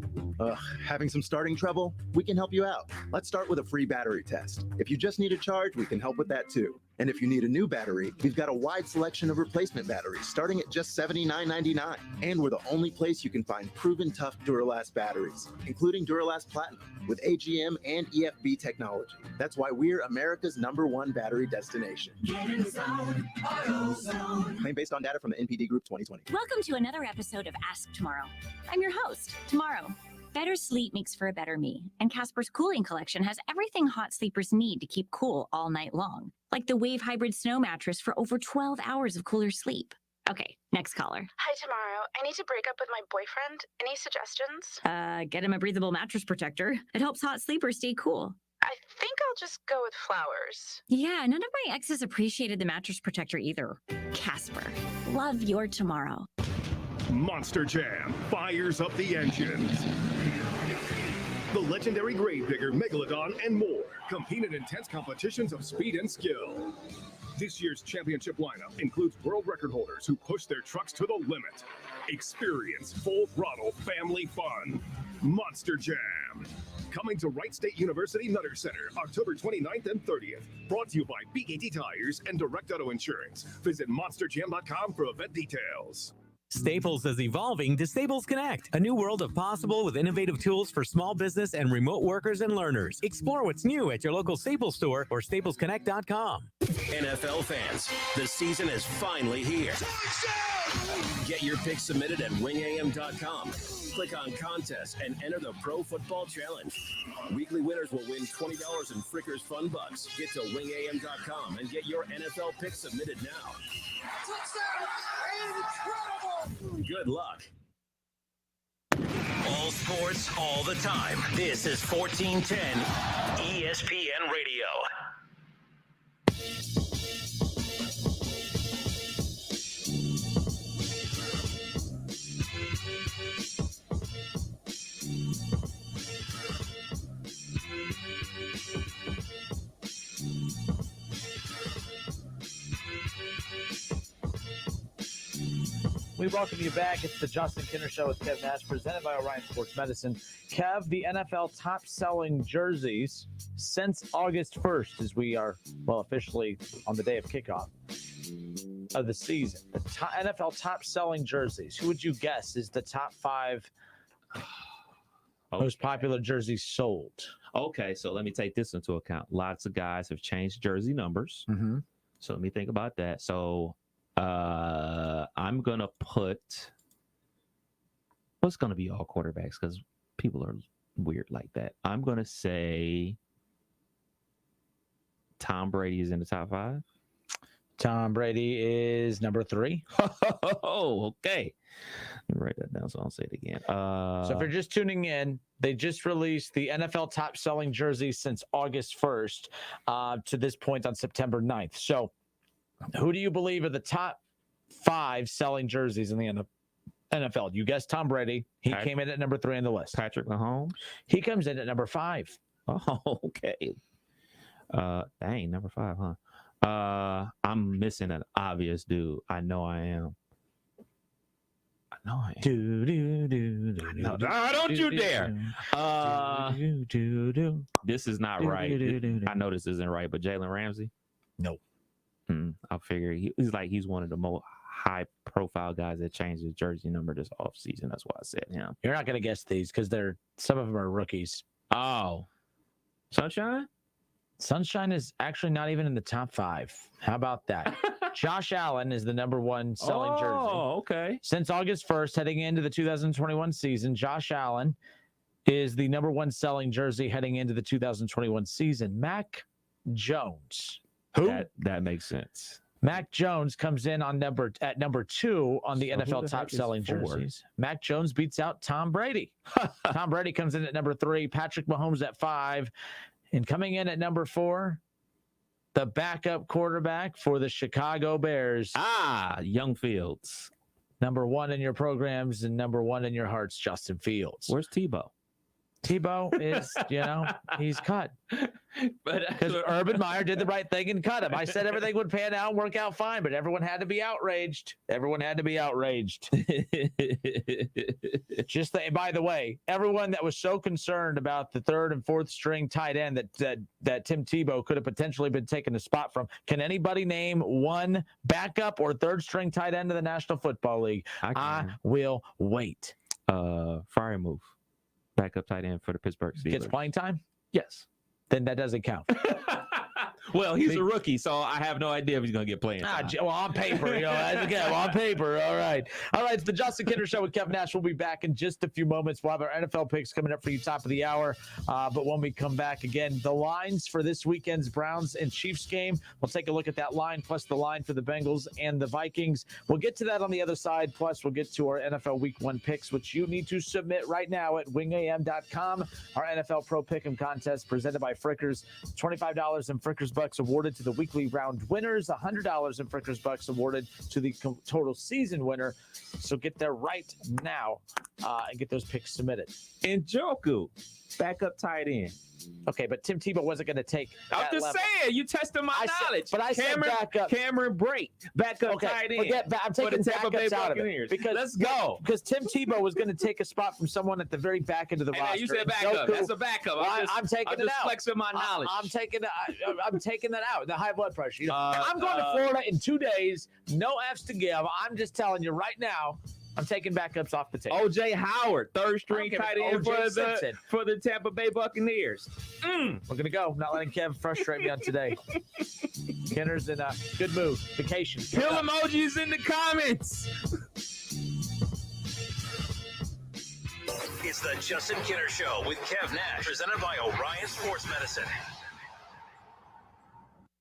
Having some starting trouble? We can help you out. Let's start with a free battery test. If you just need a charge, we can help with that too. And if you need a new battery, we've got a wide selection of replacement batteries starting at just $79.99. And we're the only place you can find proven tough Duralast batteries, including Duralast Platinum with AGM and EFB technology. That's why we're America's #1 battery destination. Get in zone, AutoZone. Claim based on data from the NPD Group 2020. Welcome to another episode of Ask Tomorrow. I'm your host, Tomorrow. Better sleep makes for a better me, and Casper's cooling collection has everything hot sleepers need to keep cool all night long, like the Wave Hybrid Snow Mattress for over 12 hours of cooler sleep. Okay, next caller. Hi, Tomorrow. I need to break up with my boyfriend. Any suggestions? Get him a breathable mattress protector. It helps hot sleepers stay cool. I think I'll just go with flowers. Yeah, none of my exes appreciated the mattress protector either. Casper, love your tomorrow. Monster Jam fires up the engines. The legendary Gravedigger, Megalodon, and more compete in intense competitions of speed and skill. This year's championship lineup includes world record holders who push their trucks to the limit. Experience full throttle family fun. Monster Jam. Coming to Wright State University Nutter Center, October 29th and 30th. Brought to you by BKT Tires and Direct Auto Insurance. Visit monsterjam.com for event details. Staples is evolving to Staples Connect, a new world of possible with innovative tools for small business and remote workers and learners. Explore what's new at your local Staples store or staplesconnect.com. NFL fans, the season is finally here. Get your picks submitted at wingam.com. Click on contest and enter the Pro Football Challenge. Weekly winners will win $20 in Frickers Fun Bucks. Get to wingam.com and get your NFL picks submitted now. Good luck. All sports, all the time. This is 1410 ESPN Radio. We welcome you back. It's the Justin Kinner Show with Kev Nash, presented by Orion Sports Medicine. Kev, the NFL top-selling jerseys since August 1st, as we are, well, officially on the day of kickoff of the season. The NFL top-selling jerseys. Who would you guess is the top 5 most popular jerseys sold? Okay, so let me take this into account. Lots of guys have changed jersey numbers. Mm-hmm. So let me think about that. So I'm gonna put what's gonna be all quarterbacks because people are weird like that. I'm gonna say Tom Brady is in the top 5. Tom Brady is number 3. Oh, okay. Let me write that down so I'll say it again. So if you're just tuning in, they just released the NFL top selling jerseys since August 1st to this point on September 9th. So who do you believe are the top 5 selling jerseys in the NFL. You guessed Tom Brady. He came in at number 3 on the list. Patrick Mahomes. He comes in at number 5. Oh, okay. Dang, number 5, huh? I'm missing an obvious dude. I know I am. No, don't you dare. This is not right. I know this isn't right, but Jalen Ramsey? No. I figure he's one of the most high-profile guys that changed his jersey number this offseason. That's why I said him. You're not going to guess these because some of them are rookies. Oh. Sunshine? Sunshine is actually not even in the top 5. How about that? Josh Allen is the number 1 selling jersey. Oh, okay. Since August 1st, heading into the 2021 season, Josh Allen is the number 1 selling jersey heading into the 2021 season. Mac Jones. Who? That makes sense. Mac Jones comes in at number 2 on the NFL top selling jerseys. Mac Jones beats out Tom Brady. Tom Brady comes in at number 3. Patrick Mahomes at 5. And coming in at number 4, the backup quarterback for the Chicago Bears. Young Fields. Number 1 in your programs and number 1 in your hearts, Justin Fields. Where's Tebow? Tebow is, he's cut. Because Urban Meyer did the right thing and cut him. I said everything would pan out and work out fine, but everyone had to be outraged. By the way, everyone that was so concerned about the 3rd and 4th string tight end that Tim Tebow could have potentially been taking a spot from. Can anybody name one backup or 3rd string tight end of the National Football League? I will wait. Fire move. Backup tight end for the Pittsburgh Steelers. Gets playing time? Yes. Then that doesn't count. Well, he's a rookie, so I have no idea if he's going to get playing time. Well, on paper, on paper. All right. It's the Justin Kinner Show with Kevin Nash. We'll be back in just a few moments. We'll have our NFL picks coming up for you top of the hour. But when we come back again, the lines for this weekend's Browns and Chiefs game, we'll take a look at that line, plus the line for the Bengals and the Vikings. We'll get to that on the other side. Plus, we'll get to our NFL Week 1 picks, which you need to submit right now at wingam.com. Our NFL Pro Pick'em contest presented by Frickers. $25 in Frickers Bucks awarded to the weekly round winners, $100 in Frickers Bucks awarded to the total season winner. So get there right now and get those picks submitted. And Njoku, backup tight end. Okay, but Tim Tebow wasn't going to take. I'm just saying, you tested my knowledge. But I said backup. Cameron Brake, backup tight end. I'm taking the Tampa Bay backups out of Buccaneers. it. Let's go. Because Tim Tebow was going to take a spot from someone at the very back end of the roster. You said backup. That's a backup. I'm taking it out. Flexing my knowledge. I'm taking that out. The high blood pressure. I'm going to Florida in 2 days. No F's to give. I'm just telling you right now. I'm taking backups off the table. O.J. Howard, 3rd string tight end for the Tampa Bay Buccaneers. We're going to go. I'm not letting Kev frustrate me on today. Kenner's in a good mood. Vacation. Kill emojis in the comments. It's the Justin Kinner Show with Kev Nash, presented by Orion Sports Medicine.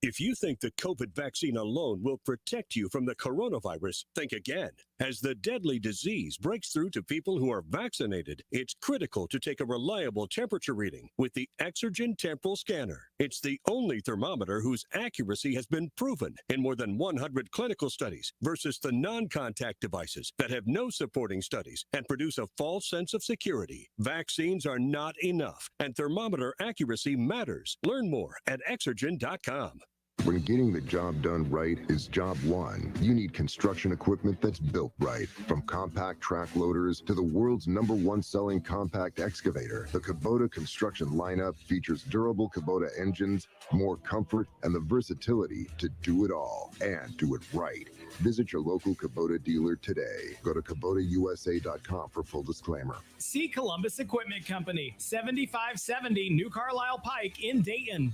If you think the COVID vaccine alone will protect you from the coronavirus, think again. As the deadly disease breaks through to people who are vaccinated, it's critical to take a reliable temperature reading with the Exergen Temporal Scanner. It's the only thermometer whose accuracy has been proven in more than 100 clinical studies versus the non-contact devices that have no supporting studies and produce a false sense of security. Vaccines are not enough, and thermometer accuracy matters. Learn more at Exergen.com. When getting the job done right is job one, you need construction equipment that's built right. From compact track loaders to the world's #1 selling compact excavator, the Kubota construction lineup features durable Kubota engines, more comfort, and the versatility to do it all and do it right. Visit your local Kubota dealer today. Go to KubotaUSA.com for full disclaimer. See Columbus Equipment Company, 7570 New Carlisle Pike in Dayton.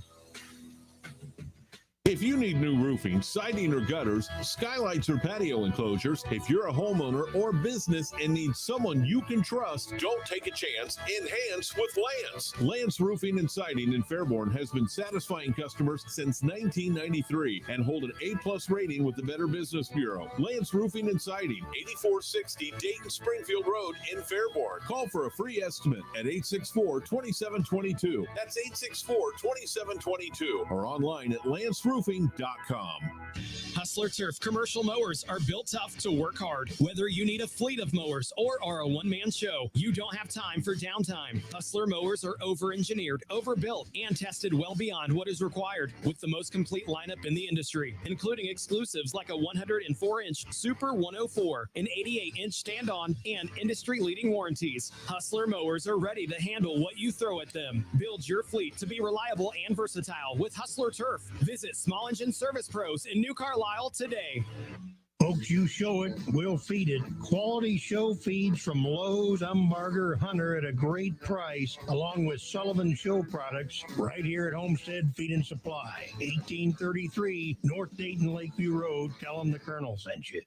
If you need new roofing, siding, or gutters, skylights, or patio enclosures, if you're a homeowner or business and need someone you can trust, don't take a chance. Enhance with Lance. Lance Roofing and Siding in Fairborn has been satisfying customers since 1993 and hold an A+ rating with the Better Business Bureau. Lance Roofing and Siding, 8460 Dayton Springfield Road in Fairborn. Call for a free estimate at 864-2722. That's 864-2722 or online at lanceroofing.com. Hustler Turf commercial mowers are built tough to work hard. Whether you need a fleet of mowers or are a one-man show, you don't have time for downtime. Hustler mowers are over-engineered, overbuilt, and tested well beyond what is required, with the most complete lineup in the industry, including exclusives like a 104-inch Super 104, an 88-inch stand-on, and industry-leading warranties. Hustler mowers are ready to handle what you throw at them. Build your fleet to be reliable and versatile with Hustler Turf. Visit Small Engine Service Pros in New Carlisle today. Folks, you show it, we'll feed it. Quality show feeds from Lowe's, Umbarger, Hunter at a great price, along with Sullivan Show products right here at Homestead Feed and Supply, 1833 North Dayton Lakeview Road. Tell them the Colonel sent you.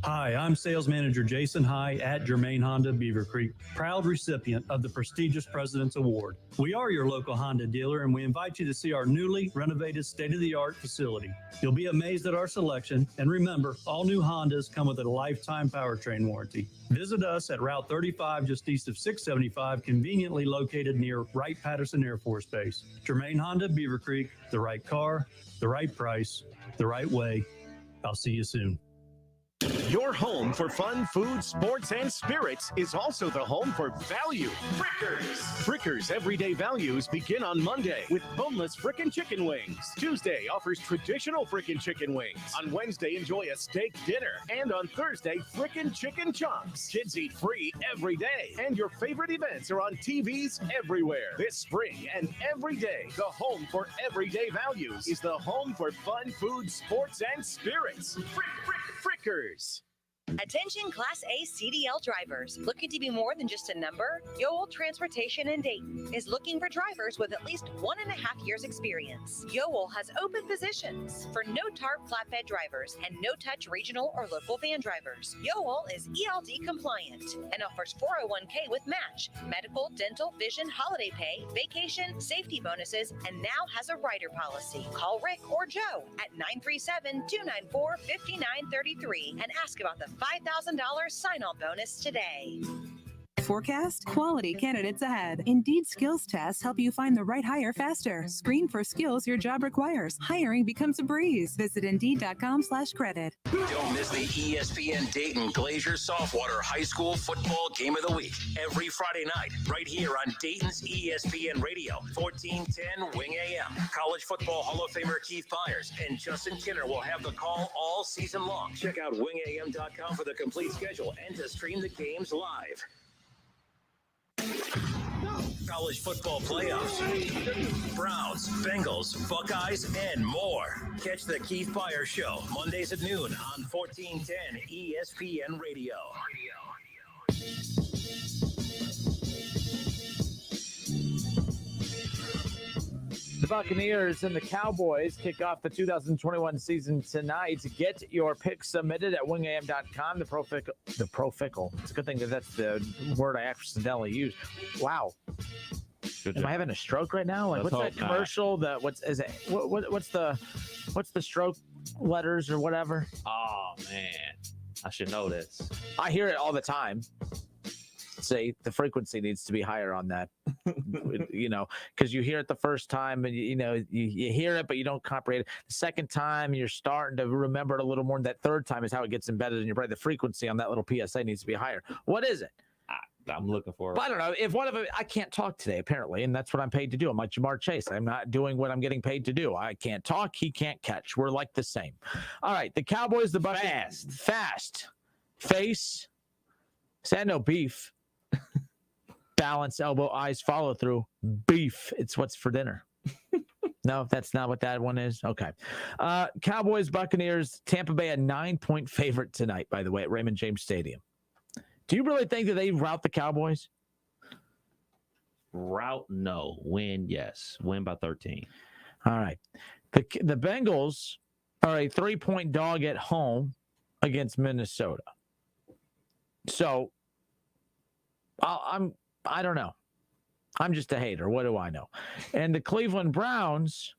Hi, I'm Sales Manager Jason High at Germain Honda Beaver Creek, proud recipient of the prestigious President's Award. We are your local Honda dealer, and we invite you to see our newly renovated state-of-the-art facility. You'll be amazed at our selection, and remember, all new Hondas come with a lifetime powertrain warranty. Visit us at Route 35, just east of 675, conveniently located near Wright-Patterson Air Force Base. Germain Honda Beaver Creek, the right car, the right price, the right way. I'll see you soon. Your home for fun, food, sports, and spirits is also the home for value. Frickers! Frickers Everyday Values begin on Monday with boneless frickin' chicken wings. Tuesday offers traditional frickin' chicken wings. On Wednesday, enjoy a steak dinner. And on Thursday, frickin' chicken chunks. Kids eat free every day. And your favorite events are on TVs everywhere. This spring and every day, the home for everyday values is the home for fun, food, sports, and spirits. Frickers! Attention Class A CDL drivers. Looking to be more than just a number? Yoel Transportation in Dayton is looking for drivers with at least 1.5 years experience. Yoel has open positions for no-tarp flatbed drivers and no-touch regional or local van drivers. Yoel is ELD compliant and offers 401k with match, medical, dental, vision, holiday pay, vacation, safety bonuses, and now has a rider policy. Call Rick or Joe at 937-294-5933 and ask about the $5,000 sign-on bonus today. Forecast? Quality candidates ahead. Indeed skills tests help you find the right hire faster. Screen for skills your job requires. Hiring becomes a breeze. Visit Indeed.com/credit. Don't miss the ESPN Dayton Glacier Softwater High School Football Game of the Week every Friday night, right here on Dayton's ESPN Radio, 1410 Wing AM. College Football Hall of Famer Keith Byers and Justin Kinner will have the call all season long. Check out wingam.com for the complete schedule and to stream the games live. College football playoffs, Browns, Bengals, Buckeyes, and more. Catch the Keith Byers Show Mondays at noon on 1410 ESPN Radio. The Buccaneers and the Cowboys kick off the 2021 season tonight. Get your picks submitted at wingam.com. The profickle. It's a good thing that's the word I accidentally used. Wow. Am I having a stroke right now? Like, what's that commercial? What's the stroke letters or whatever? Oh man, I should know this. I hear it all the time. Say the frequency needs to be higher on that, because you hear it the first time and you hear it, but you don't comprehend it. The second time, you're starting to remember it a little more. And that third time is how it gets embedded in your brain. The frequency on that little PSA needs to be higher. What is it? I'm looking for it. But I don't know. If one of them, I can't talk today, apparently, and that's what I'm paid to do. I'm like Jamar Chase. I'm not doing what I'm getting paid to do. I can't talk. He can't catch. We're like the same. All right. The Cowboys, the Buccaneers. Fast. Face. Said no beef. Balance, elbow, eyes, follow through. Beef. It's what's for dinner. No, that's not what that one is. Okay. Cowboys, Buccaneers, Tampa Bay, a 9-point favorite tonight, by the way, at Raymond James Stadium. Do you really think that they rout the Cowboys? Route, no. Win, yes. Win by 13. All right. The Bengals are a 3-point dog at home against Minnesota. So I don't know. I'm just a hater. What do I know? And the Cleveland Browns,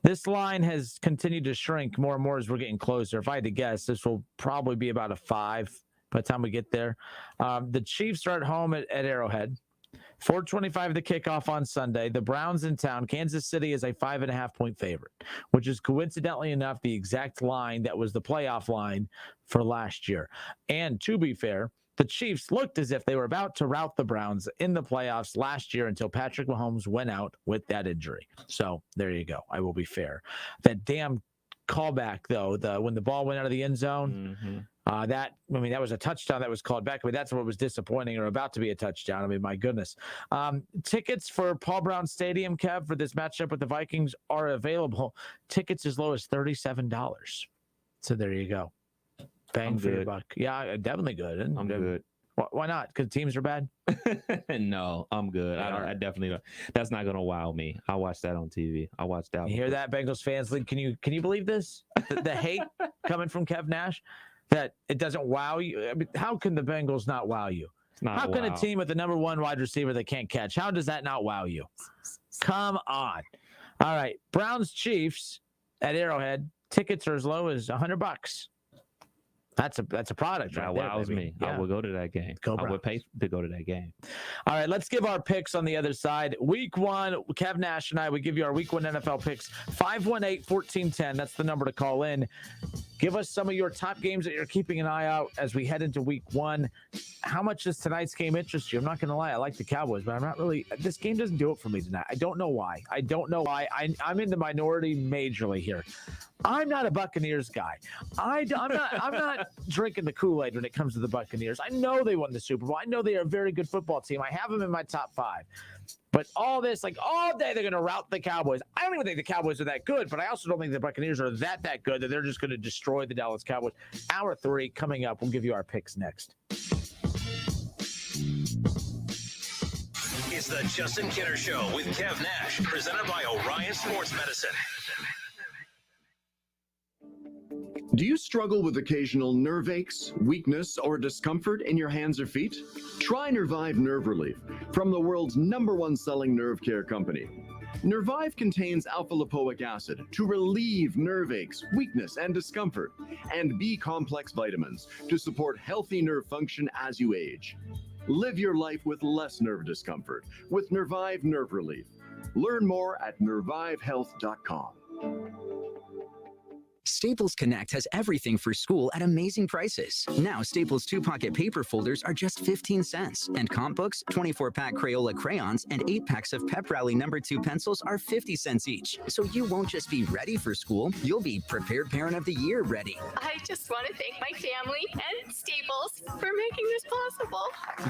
this line has continued to shrink more and more as we're getting closer. If I had to guess, this will probably be about a 5 by the time we get there. The Chiefs are at home at Arrowhead. 4:25 the kickoff on Sunday. The Browns in town. Kansas City is a 5.5-point favorite, which is coincidentally enough the exact line that was the playoff line for last year. And to be fair, the Chiefs looked as if they were about to rout the Browns in the playoffs last year until Patrick Mahomes went out with that injury. So there you go. I will be fair. That damn callback, though, when the ball went out of the end zone, that was a touchdown that was called back. I mean, that's what was disappointing, or about to be a touchdown. I mean, my goodness. Tickets for Paul Brown Stadium, Kev, for this matchup with the Vikings are available. Tickets as low as $37. So there you go. Bang for your buck. Yeah, definitely good. I'm good. Why not? Because teams are bad? No, I'm good. I definitely don't. That's not going to wow me. I watch that on TV. I watch that. You hear that, Bengals fans? Can you believe this? The hate coming from Kev Nash, that it doesn't wow you. I mean, how can the Bengals not wow you? How can a team with the number one wide receiver that can't catch, how does that not wow you? Come on. All right. Browns Chiefs at Arrowhead. Tickets are as low as $100. That's a product. That wows me. Yeah. I will go to that game. I would pay to go to that game. All right, let's give our picks on the other side. Week 1, Kev Nash and I, we give you our Week 1 NFL picks. 518-1410. That's the number to call in. Give us some of your top games that you're keeping an eye out as we head into Week 1. How much does tonight's game interest you? I'm not going to lie. I like the Cowboys, but I'm not really. This game doesn't do it for me tonight. I don't know why. I'm in the minority majorly here. I'm not a Buccaneers guy. I'm not drinking the Kool-Aid when it comes to the Buccaneers. I know they won the Super Bowl. I know they are a very good football team. I have them in my top 5. But all this, like all day, they're going to rout the Cowboys. I don't even think the Cowboys are that good, but I also don't think the Buccaneers are that good that they're just going to destroy the Dallas Cowboys. Hour 3 coming up. We'll give you our picks next. It's the Justin Kinner Show with Kev Nash, presented by Orion Sports Medicine. Do you struggle with occasional nerve aches, weakness, or discomfort in your hands or feet? Try Nervive Nerve Relief from the world's #1 selling nerve care company. Nervive contains alpha-lipoic acid to relieve nerve aches, weakness, and discomfort, and B-complex vitamins to support healthy nerve function as you age. Live your life with less nerve discomfort with Nervive Nerve Relief. Learn more at nervivehealth.com. Staples Connect has everything for school at amazing prices. Now, Staples 2-pocket paper folders are just 15 cents, and comp books, 24-pack Crayola crayons, and 8 packs of Pep Rally No. 2 pencils are 50 cents each. So you won't just be ready for school, you'll be Prepared Parent of the Year ready. I just want to thank my family and Staples for making this possible.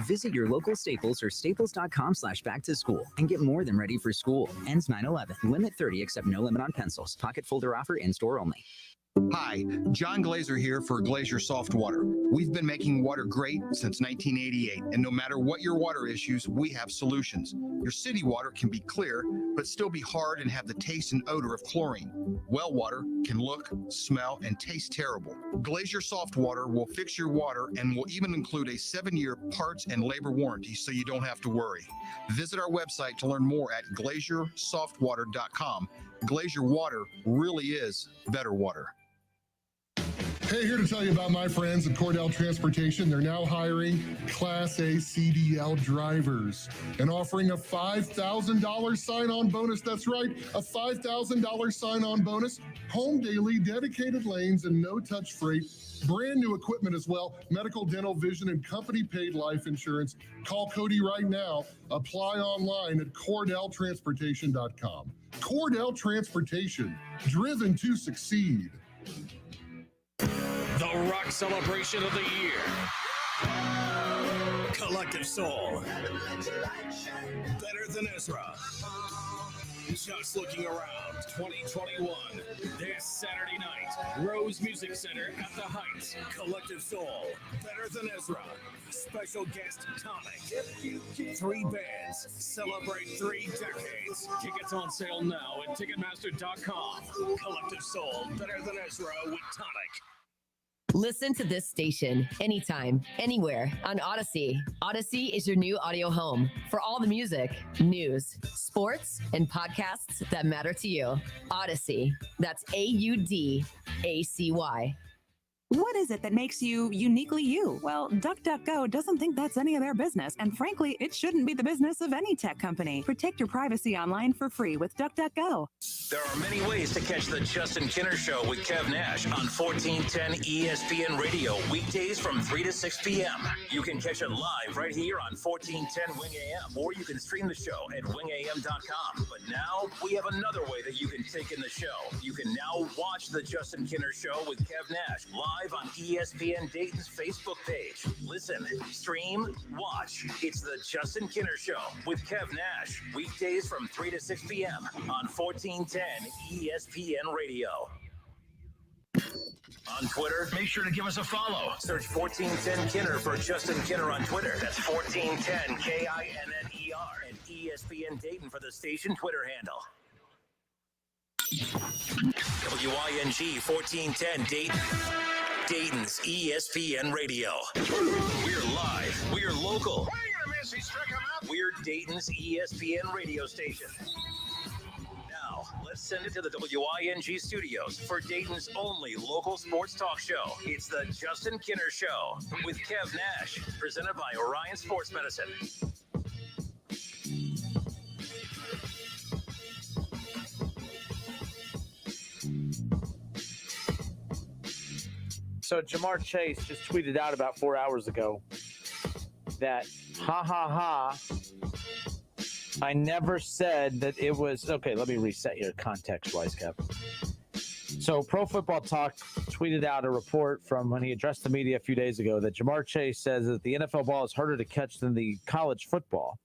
Visit your local Staples or staples.com/back-to-school and get more than ready for school. Ends 9/11. Limit 30 except no limit on pencils. Pocket folder offer in-store only. Hi, John Glazer here for Glazer Soft Water. We've been making water great since 1988, and no matter what your water issues, we have solutions. Your city water can be clear, but still be hard and have the taste and odor of chlorine. Well water can look, smell, and taste terrible. Glazer Soft Water will fix your water and will even include a 7-year parts and labor warranty so you don't have to worry. Visit our website to learn more at glazersoftwater.com. Glazer Water really is better water. Hey, here to tell you about my friends at Cordell Transportation. They're now hiring Class A CDL drivers and offering a $5,000 sign-on bonus. That's right, a $5,000 sign-on bonus. Home daily, dedicated lanes, and no-touch freight. Brand new equipment as well. Medical, dental, vision, and company-paid life insurance. Call Cody right now. Apply online at CordellTransportation.com. Cordell Transportation, driven to succeed. The rock celebration of the year. Collective Soul. Better Than Ezra. Just looking around 2021. This Saturday night, Rose Music Center at the Heights. Collective Soul. Better Than Ezra. Special guest Topic. 3 bands celebrate 3 decades. Tickets on sale now at Ticketmaster.com. Collective Soul. Better Than Ezra with Tonic. Listen to this station anytime, anywhere on Odyssey. Odyssey is your new audio home for all the music, news, sports, and podcasts that matter to you. Odyssey. That's AUDACY. What is it that makes you uniquely you? Well, DuckDuckGo doesn't think that's any of their business, and frankly, it shouldn't be the business of any tech company. Protect your privacy online for free with DuckDuckGo. There are many ways to catch the Justin Kinner Show with Kev Nash on 1410 ESPN Radio, weekdays from 3 to 6 p.m. You can catch it live right here on 1410 Wing AM, or you can stream the show at wingam.com. But now we have another way that you can take in the show. You can now watch the Justin Kinner Show with Kev Nash live on ESPN Dayton's Facebook page. Listen, stream, watch. It's the Justin Kinner Show with Kev Nash, weekdays from 3 to 6 p.m. on 1410 ESPN Radio. On Twitter, make sure to give us a follow. Search 1410 Kinner for Justin Kinner on Twitter. That's 1410 KINNER and ESPN Dayton for the station Twitter handle. WING 1410 Dayton. Dayton's ESPN Radio. We're live. We're local. We're Dayton's ESPN radio station. Now, let's send it to the WING studios for Dayton's only local sports talk show. It's the Justin Kinner Show with Kev Nash, presented by Orion Sports Medicine. So Jamar Chase just tweeted out about 4 hours ago that, ha ha ha, I never said that it was, okay, let me reset here context-wise, Kev. So Pro Football Talk tweeted out a report from when he addressed the media a few days ago that Jamar Chase says that the NFL ball is harder to catch than the college football.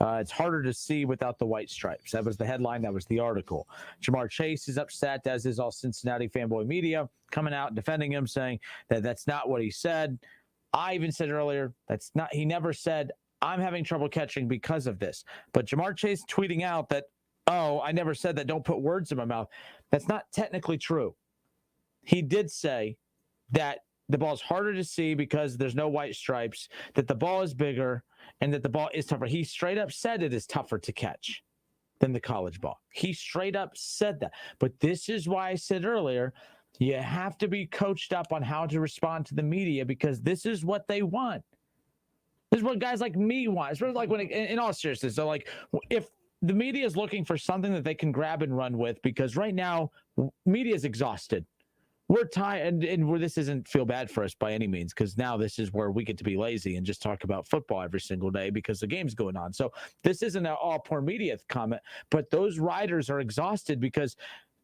It's harder to see without the white stripes. That was the headline. That was the article. Jamar Chase is upset, as is all Cincinnati fanboy media, coming out and defending him, saying that that's not what he said. I even said earlier, that's not, he never said, I'm having trouble catching because of this. But Jamar Chase tweeting out that, oh, I never said that, don't put words in my mouth. That's not technically true. He did say that the ball is harder to see because there's no white stripes, that the ball is bigger, and that the ball is tougher. He straight up said it is tougher to catch than the college ball. He straight up said that. But this is why I said earlier, you have to be coached up on how to respond to the media, because this is what they want. This is what guys like me want. It's really like when, in all seriousness, so like if the media is looking for something that they can grab and run with, because right now media is exhausted. We're tired, and this isn't feel bad for us by any means, because now this is where we get to be lazy and just talk about football every single day because the game's going on. So this isn't an all poor media comment, but those writers are exhausted because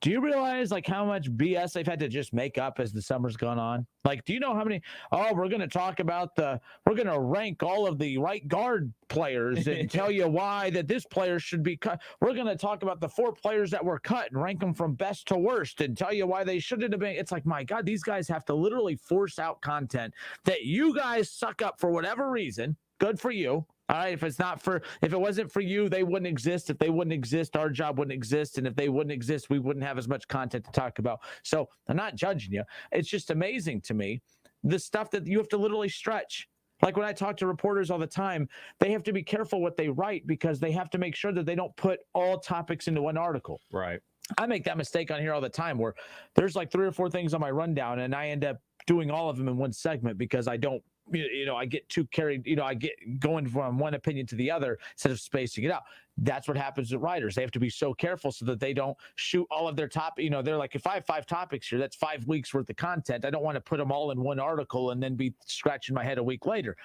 do you realize like how much BS they've had to just make up as the summer's gone on? Like, do you know how many, we're going to talk about we're going to rank all of the right guard players and tell you why that this player should be cut. We're going to talk about the 4 players that were cut and rank them from best to worst and tell you why they shouldn't have been. It's like, my God, these guys have to literally force out content that you guys suck up for whatever reason. Good for you. All right. If it wasn't for you, they wouldn't exist. If they wouldn't exist, our job wouldn't exist. And if they wouldn't exist, we wouldn't have as much content to talk about. So I'm not judging you. It's just amazing to me, the stuff that you have to literally stretch. Like when I talk to reporters all the time, they have to be careful what they write because they have to make sure that they don't put all topics into one article. Right. I make that mistake on here all the time where there's like 3 or 4 things on my rundown and I end up doing all of them in one segment because I don't, I get too carried, I get going from one opinion to the other instead of spacing it out. That's what happens with writers. They have to be so careful so that they don't shoot all of their they're like, if I have 5 topics here, that's 5 weeks worth of content. I don't want to put them all in one article and then be scratching my head a week later.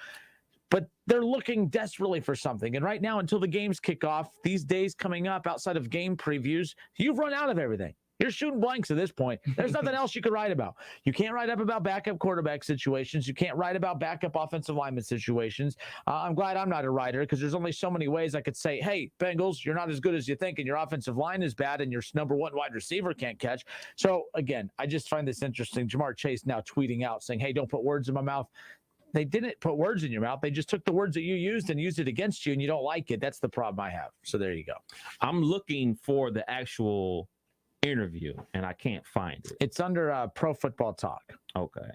But they're looking desperately for something. And right now, until the games kick off, these days coming up outside of game previews, you've run out of everything. You're shooting blanks at this point. There's nothing else you could write about. You can't write up about backup quarterback situations. You can't write about backup offensive lineman situations. I'm glad I'm not a writer because there's only so many ways I could say, hey, Bengals, you're not as good as you think, and your offensive line is bad, and your number 1 wide receiver can't catch. So, again, I just find this interesting. Jamar Chase now tweeting out saying, hey, don't put words in my mouth. They didn't put words in your mouth. They just took the words that you used and used it against you, and you don't like it. That's the problem I have. So there you go. I'm looking for the actual interview and I can't find it. It's under Pro Football Talk. Okay.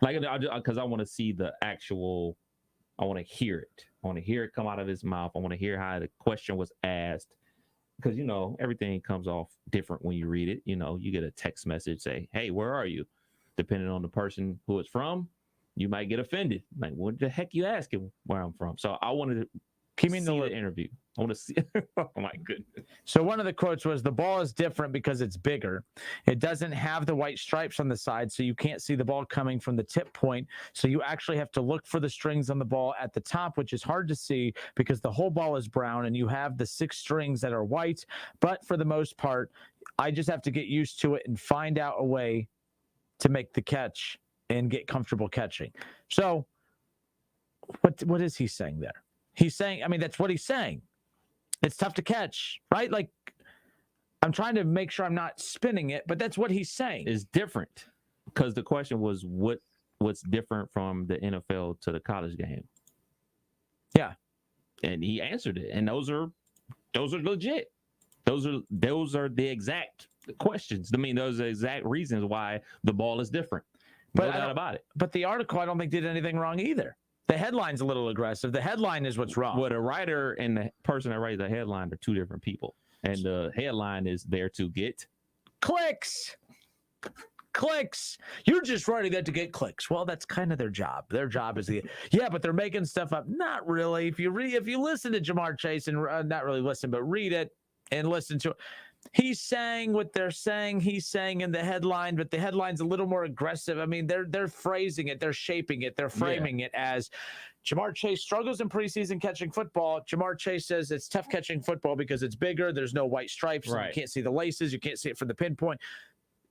Like, because I want to see the actual, I want to hear it. I want to hear it come out of his mouth. I want to hear how the question was asked because, everything comes off different when you read it. You get a text message say, hey, where are you? depending on the person who it's from, you might get offended. Like, what the heck you asking where I'm from? So I wanted to see the interview. I want to see. Oh my goodness. So one of the quotes was, the ball is different because it's bigger. It doesn't have the white stripes on the side, so you can't see the ball coming from the tip point. So you actually have to look for the strings on the ball at the top, which is hard to see because the whole ball is brown and you have the 6 strings that are white. But for the most part, I just have to get used to it and find out a way to make the catch and get comfortable catching. So what is he saying there? He's saying, I mean, that's what he's saying. It's tough to catch, right? Like, I'm trying to make sure I'm not spinning it, but that's what he's saying. It's different because the question was what's different from the NFL to the college game. Yeah, and he answered it, and those are legit. Those are the exact questions. I mean, those are the exact reasons why the ball is different. No doubt about it. But the article, I don't think, did anything wrong either. The headline's a little aggressive. The headline is what's wrong. Well, the writer and the person that writes the headline are two different people. And the headline is there to get clicks. Clicks. You're just writing that to get clicks. Well, that's kind of their job. Their job is but they're making stuff up. Not really. If you listen to Jamar Chase and not really listen, but read it and listen to it. He's saying what they're saying. He's saying in the headline, but the headline's a little more aggressive. I mean, they're phrasing it, they're shaping it, they're framing it as Jamar Chase struggles in preseason catching football. Jamar Chase says it's tough catching football because it's bigger. There's no white stripes. Right. You can't see the laces. You can't see it from the pinpoint.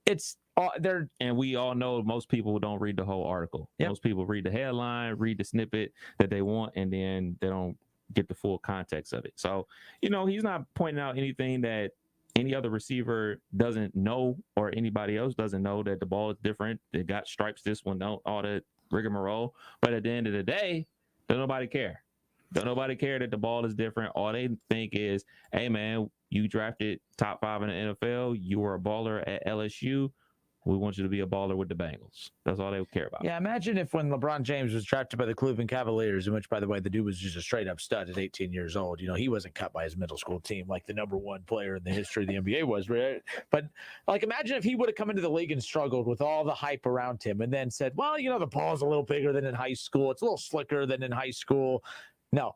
And we all know most people don't read the whole article. Yep. Most people read the headline, read the snippet that they want, and then they don't get the full context of it. So, he's not pointing out anything that any other receiver doesn't know or anybody else doesn't know, that the ball is different. They got stripes, this one don't, all that rigmarole. But at the end of the day, don't nobody care. Don't nobody care that the ball is different. All they think is, hey, man, you drafted top 5 in the NFL. You were a baller at LSU. We want you to be a baller with the Bengals. That's all they care about. Yeah, imagine if when LeBron James was drafted by the Cleveland Cavaliers, in which, by the way, the dude was just a straight-up stud at 18 years old. He wasn't cut by his middle school team like the number 1 player in the history of the NBA was. Right? But, imagine if he would have come into the league and struggled with all the hype around him and then said, well, the ball's a little bigger than in high school. It's a little slicker than in high school. No.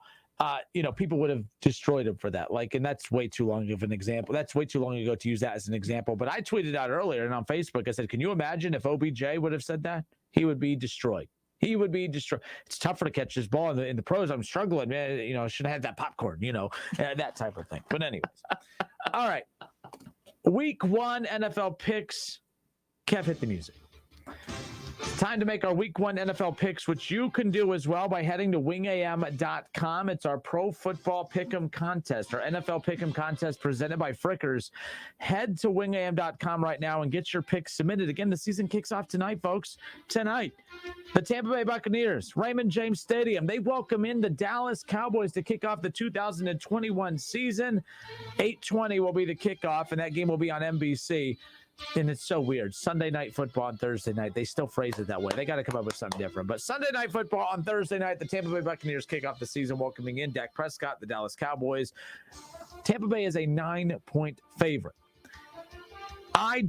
People would have destroyed him for that. And that's way too long of an example. That's way too long ago to use that as an example. But I tweeted out earlier and on Facebook, I said, can you imagine if OBJ would have said that? He would be destroyed. He would be destroyed. It's tougher to catch this ball in the pros. I'm struggling, man. I should have had that popcorn, that type of thing. But anyways, all right. Week 1 NFL picks. Kev, hit the music. Time to make our Week 1 NFL picks, which you can do as well by heading to wingam.com. It's our Pro Football Pick'em contest, our NFL Pick'em contest presented by Frickers. Head to wingam.com right now and get your picks submitted. Again, the season kicks off tonight, folks. Tonight, the Tampa Bay Buccaneers, Raymond James Stadium. They welcome in the Dallas Cowboys to kick off the 2021 season. 8:20 will be the kickoff, and that game will be on NBC. And it's so weird. Sunday night football on Thursday night. They still phrase it that way. They got to come up with something different. But Sunday night football on Thursday night, the Tampa Bay Buccaneers kick off the season welcoming in Dak Prescott, the Dallas Cowboys. Tampa Bay is a 9-point favorite. I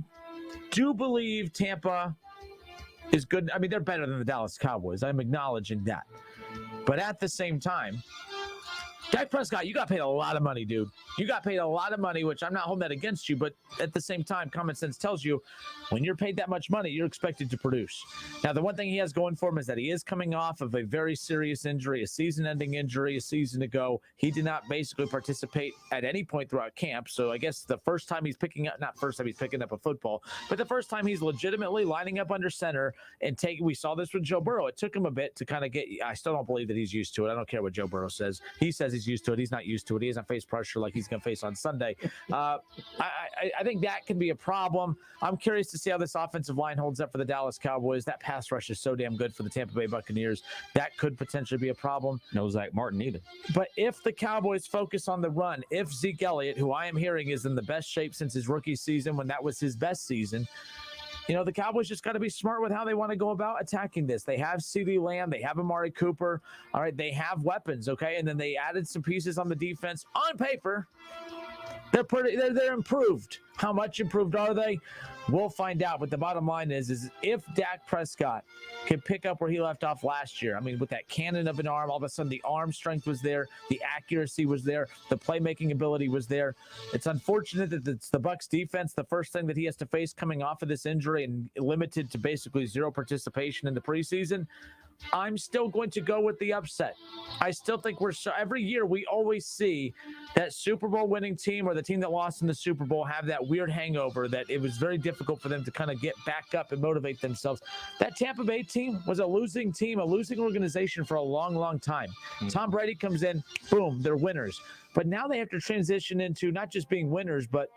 do believe Tampa is good. I mean, they're better than the Dallas Cowboys. I'm acknowledging that. But at the same time, Dak Prescott, you got paid a lot of money, dude. You got paid a lot of money, which I'm not holding that against you, but at the same time, common sense tells you when you're paid that much money, you're expected to produce. Now, the one thing he has going for him is that he is coming off of a very serious injury, a season-ending injury a season ago. He did not basically participate at any point throughout camp, so I guess the first time he's picking up, not first time he's picking up a football, but the first time he's legitimately lining up under center and we saw this with Joe Burrow. It took him a bit to kind of I still don't believe that he's used to it. I don't care what Joe Burrow says. He says he's used to it. He's not used to it. He hasn't faced pressure like he's going to face on Sunday. I think that can be a problem. I'm curious to see how this offensive line holds up for the Dallas Cowboys. That pass rush is so damn good for the Tampa Bay Buccaneers. That could potentially be a problem. No Zach Martin either. But if the Cowboys focus on the run, if Zeke Elliott, who I am hearing is in the best shape since his rookie season when that was his best season, the Cowboys just got to be smart with how they want to go about attacking this. They have CeeDee Lamb. They have Amari Cooper. All right, they have weapons, okay? And then they added some pieces on the defense. On paper, They're improved. How much improved are they? We'll find out. But the bottom line is if Dak Prescott can pick up where he left off last year, I mean, with that cannon of an arm, all of a sudden the arm strength was there, the accuracy was there, the playmaking ability was there. It's unfortunate that it's the Bucs defense, the first thing that he has to face coming off of this injury and limited to basically zero participation in the preseason. I'm still going to go with the upset. I still think every year we always see that Super Bowl winning team or the team that lost in the Super Bowl have that weird hangover that it was very difficult for them to kind of get back up and motivate themselves. That Tampa Bay team was a losing team, a losing organization for a long, long time. Tom Brady comes in, boom, they're winners. But now they have to transition into not just being winners, but,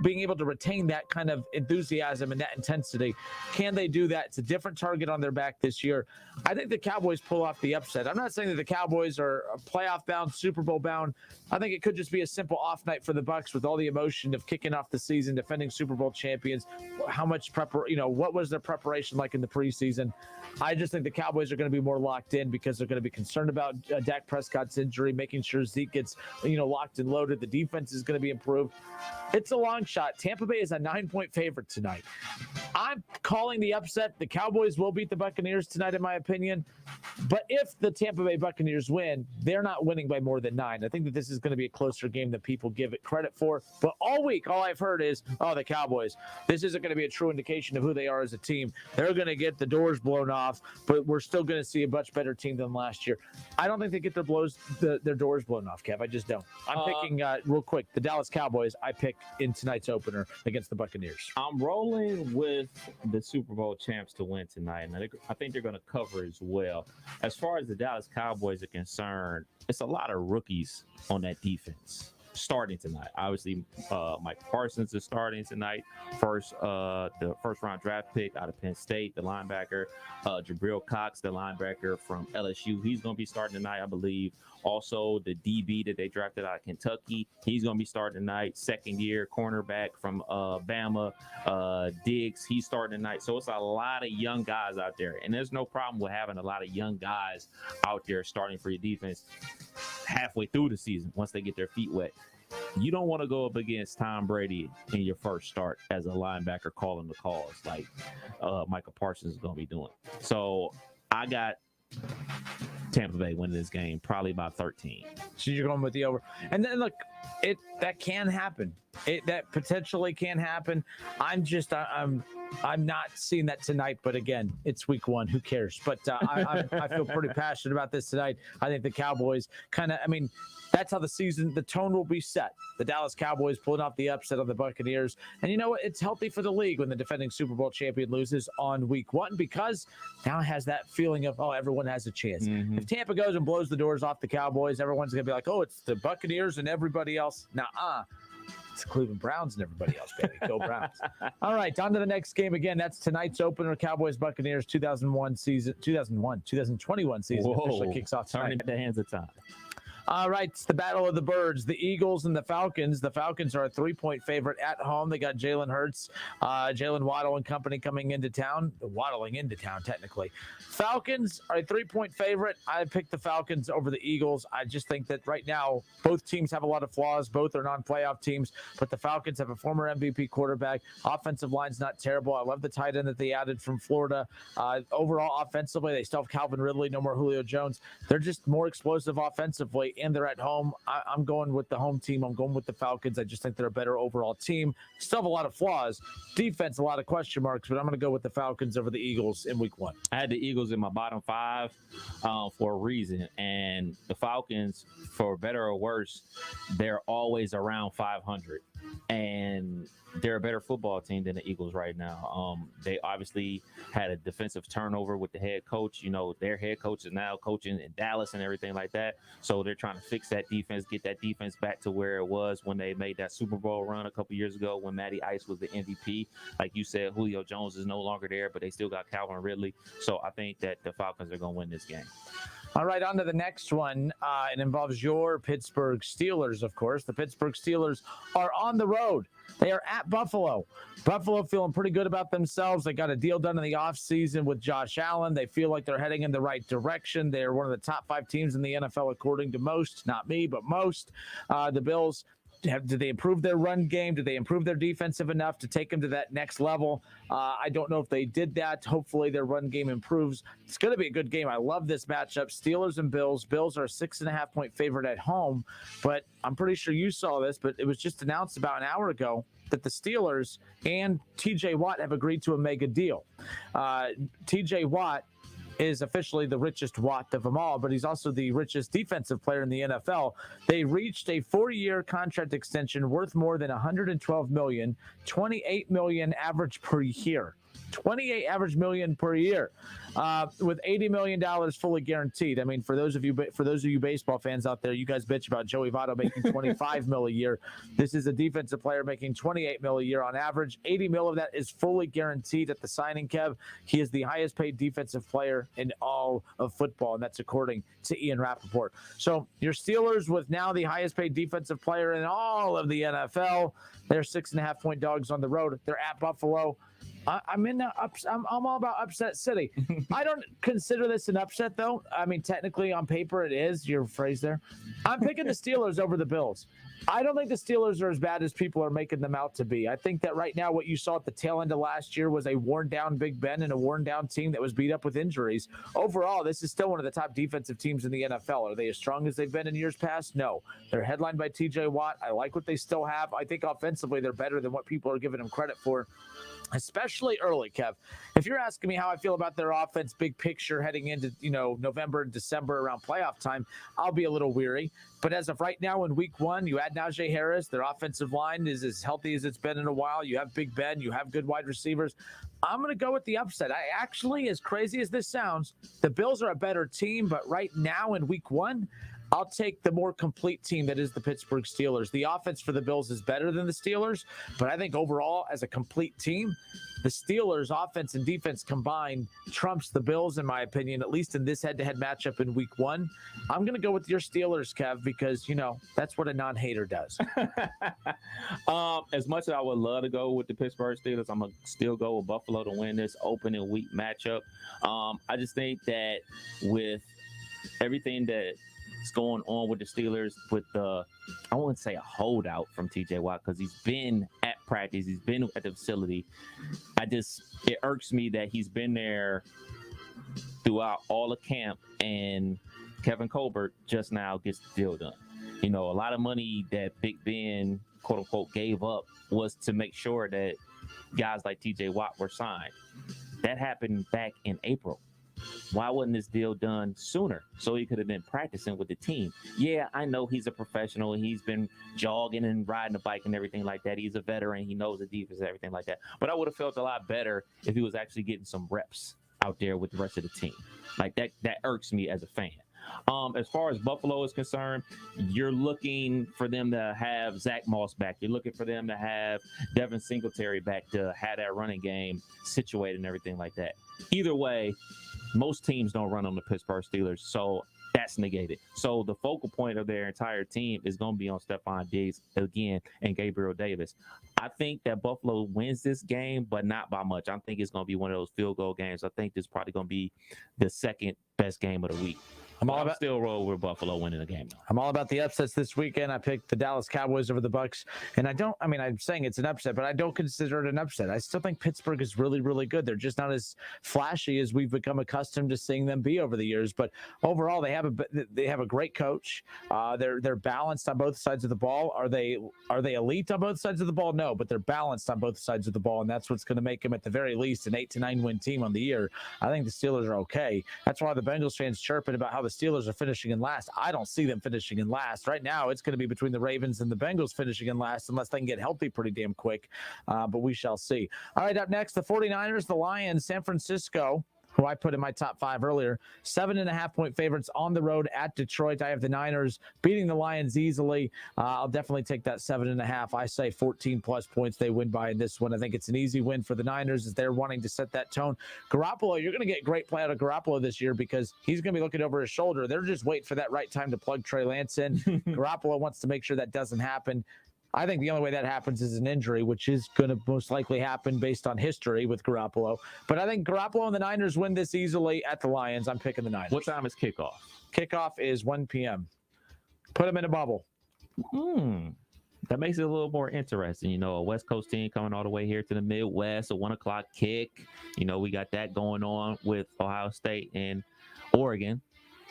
being able to retain that kind of enthusiasm and that intensity. Can they do that? It's a different target on their back this year. I think the Cowboys pull off the upset. I'm not saying that the Cowboys are playoff bound, Super Bowl bound. I think it could just be a simple off night for the Bucs with all the emotion of kicking off the season, defending Super Bowl champions. How much what was their preparation like in the preseason? I just think the Cowboys are going to be more locked in because they're going to be concerned about Dak Prescott's injury, making sure Zeke gets locked and loaded. The defense is going to be improved. It's a long shot. Tampa Bay is a 9-point favorite tonight. I'm calling the upset. The Cowboys will beat the Buccaneers tonight, in my opinion. But if the Tampa Bay Buccaneers win, they're not winning by more than 9. I think that this is going to be a closer game than people give it credit for. But all week, all I've heard is, the Cowboys. This isn't going to be a true indication of who they are as a team. They're going to get the doors blown off, but we're still going to see a much better team than last year. I don't think they get their doors blown off, Kev. I just don't. I'm picking, real quick, the Dallas Cowboys. I pick in tonight's opener against the Buccaneers. I'm rolling with the Super Bowl champs to win tonight, and I think they're going to cover as well. As far as the Dallas Cowboys are concerned, it's a lot of rookies on that defense starting tonight. Obviously, Mike Parsons is starting tonight. The first round draft pick out of Penn State, the linebacker. Jabril Cox, the linebacker from LSU. He's going to be starting tonight, I believe. Also, the DB that they drafted out of Kentucky, he's going to be starting tonight. Second-year cornerback from Bama, Diggs, he's starting tonight. So it's a lot of young guys out there. And there's no problem with having a lot of young guys out there starting for your defense halfway through the season once they get their feet wet. You don't want to go up against Tom Brady in your first start as a linebacker calling the calls like Michael Parsons is going to be doing. So I got Tampa Bay winning this game, probably by 13. So you're going with the over. And then look, that can happen. That potentially can happen. I'm not seeing that tonight, but again, it's week 1. Who cares? But I feel pretty passionate about this tonight. I think the Cowboys that's how the tone will be set. The Dallas Cowboys pulling off the upset on the Buccaneers. And you know what? It's healthy for the league when the defending Super Bowl champion loses on week 1 because now it has that feeling of, everyone has a chance. Mm-hmm. If Tampa goes and blows the doors off the Cowboys, everyone's going to be like, it's the Buccaneers and everybody else. It's the Cleveland Browns and everybody else, baby. Go Browns. All right, on to the next game. Again, that's tonight's opener, Cowboys-Buccaneers 2021 season. Whoa. Officially kicks off tonight. Turning the hands of time. All right, it's the Battle of the Birds, the Eagles and the Falcons. The Falcons are a 3-point favorite at home. They got Jalen Hurts, Jalen Waddle and company coming into town. Waddling into town, technically. Falcons are a 3-point favorite. I picked the Falcons over the Eagles. I just think that right now, both teams have a lot of flaws. Both are non-playoff teams, but the Falcons have a former MVP quarterback. Offensive line's not terrible. I love the tight end that they added from Florida. Overall, offensively, they still have Calvin Ridley, no more Julio Jones. They're just more explosive offensively, and they're at home. I'm going with the home team. I'm going with the Falcons. I just think they're a better overall team. Still have a lot of flaws. Defense, a lot of question marks, but I'm going to go with the Falcons over the Eagles in week 1. I had the Eagles in my bottom 5 for a reason. And the Falcons, for better or worse, they're always around 500. And they're a better football team than the Eagles right now. They obviously had a defensive turnover with the head coach. Their head coach is now coaching in Dallas and everything like that. So they're trying to fix that defense, get that defense back to where it was when they made that Super Bowl run a couple years ago when Matty Ice was the MVP. Like you said, Julio Jones is no longer there, but they still got Calvin Ridley. So I think that the Falcons are going to win this game. All right, on to the next one. It involves your Pittsburgh Steelers, of course. The Pittsburgh Steelers are on the road. They are at Buffalo. Buffalo feeling pretty good about themselves. They got a deal done in the offseason with Josh Allen. They feel like they're heading in the right direction. They're one of the top 5 teams in the NFL, according to most. Not me, but most. The Bills Did they improve their run game? Did they improve their defensive enough to take them to that next level? I don't know if they did that. Hopefully their run game improves. It's going to be a good game. I love this matchup. Steelers and Bills. Bills are a 6.5-point favorite at home, but I'm pretty sure you saw this, but it was just announced about an hour ago that the Steelers and TJ Watt have agreed to a mega deal. TJ Watt is officially the richest Watt of them all, but he's also the richest defensive player in the NFL. They reached a 4-year contract extension worth more than $112 million, $28 million average per year. 28 average million per year, with $80 million fully guaranteed. I mean, for those of you baseball fans out there, you guys bitch about Joey Votto making 25 mil a year. This is a defensive player making 28 mil a year on average. 80 mil of that is fully guaranteed at the signing, Kev. He is the highest paid defensive player in all of football, and that's according to Ian Rappaport. So your Steelers, with now the highest paid defensive player in all of the NFL, they're 6.5-point dogs on the road. They're at Buffalo. I'm all about upset city. I don't consider this an upset, though. I mean, technically on paper it is, your phrase there. I'm picking the Steelers over the Bills. I don't think the Steelers are as bad as people are making them out to be. I think that right now what you saw at the tail end of last year was a worn-down Big Ben and a worn-down team that was beat up with injuries. Overall, this is still one of the top defensive teams in the NFL. Are they as strong as they've been in years past? No. They're headlined by TJ Watt. I like what they still have. I think offensively they're better than what people are giving them credit for, especially early, Kev. If you're asking me how I feel about their offense, big picture heading into, November and December around playoff time, I'll be a little weary. But as of right now in week 1, you add Najee Harris. Their offensive line is as healthy as it's been in a while. You have Big Ben. You have good wide receivers. I'm going to go with the upset. I actually, as crazy as this sounds, the Bills are a better team. But right now in week 1, I'll take the more complete team that is the Pittsburgh Steelers. The offense for the Bills is better than the Steelers, but I think overall, as a complete team, the Steelers' offense and defense combined trumps the Bills, in my opinion, at least in this head-to-head matchup in week 1. I'm going to go with your Steelers, Kev, because, that's what a non-hater does. As much as I would love to go with the Pittsburgh Steelers, I'm going to still go with Buffalo to win this opening week matchup. I just think that with everything that's going on with the Steelers, with I wouldn't say a holdout from TJ Watt, because he's been at practice, he's been at the facility. It irks me that he's been there throughout all of camp, and Kevin Colbert just now gets the deal done. A lot of money that Big Ben, quote unquote, gave up was to make sure that guys like TJ Watt were signed. That happened back in April. Why wasn't this deal done sooner, so he could have been practicing with the team? Yeah, I know he's a professional. He's been jogging and riding a bike and everything like that. He's a veteran. He knows the defense and everything like that. But I would have felt a lot better if he was actually getting some reps out there with the rest of the team. Like that irks me as a fan. As far as Buffalo is concerned, you're looking for them to have Zach Moss back. You're looking for them to have Devin Singletary back to have that running game situated and everything like that. Either way, most teams don't run on the Pittsburgh Steelers, so that's negated. So the focal point of their entire team is going to be on Stephon Diggs again and Gabriel Davis. I think that Buffalo wins this game, but not by much. I think it's going to be one of those field goal games. I think this is probably going to be the second best game of the week. I'm still roll with Buffalo winning the game, though. I'm all about the upsets this weekend. I picked the Dallas Cowboys over the Bucs, and I'm saying it's an upset, but I don't consider it an upset. I still think Pittsburgh is really, really good. They're just not as flashy as we've become accustomed to seeing them be over the years. But overall, they have a great coach. They're balanced on both sides of the ball. Are they elite on both sides of the ball? No, but they're balanced on both sides of the ball, and that's what's going to make them at the very least an 8 to 9 win team on the year. I think the Steelers are okay. That's why the Bengals fans chirping about how the Steelers are finishing in last. I don't see them finishing in last. Right now, it's going to be between the Ravens and the Bengals finishing in last unless they can get healthy pretty damn quick, but we shall see. All right, up next, the 49ers, the Lions, San Francisco, who I put in my top 5 earlier, 7.5-point favorites on the road at Detroit. I have the Niners beating the Lions easily. I'll definitely take that 7.5. I say 14-plus points they win by in this one. I think it's an easy win for the Niners as they're wanting to set that tone. Garoppolo, you're going to get great play out of Garoppolo this year because he's going to be looking over his shoulder. They're just waiting for that right time to plug Trey Lance in. Garoppolo wants to make sure that doesn't happen. I think the only way that happens is an injury, which is going to most likely happen based on history with Garoppolo. But I think Garoppolo and the Niners win this easily at the Lions. I'm picking the Niners. What time is kickoff? Kickoff is 1 p.m. Put them in a bubble. that makes it a little more interesting. You know, a West Coast team coming all the way here to the Midwest, a 1 o'clock kick. You know, we got that going on with Ohio State and Oregon.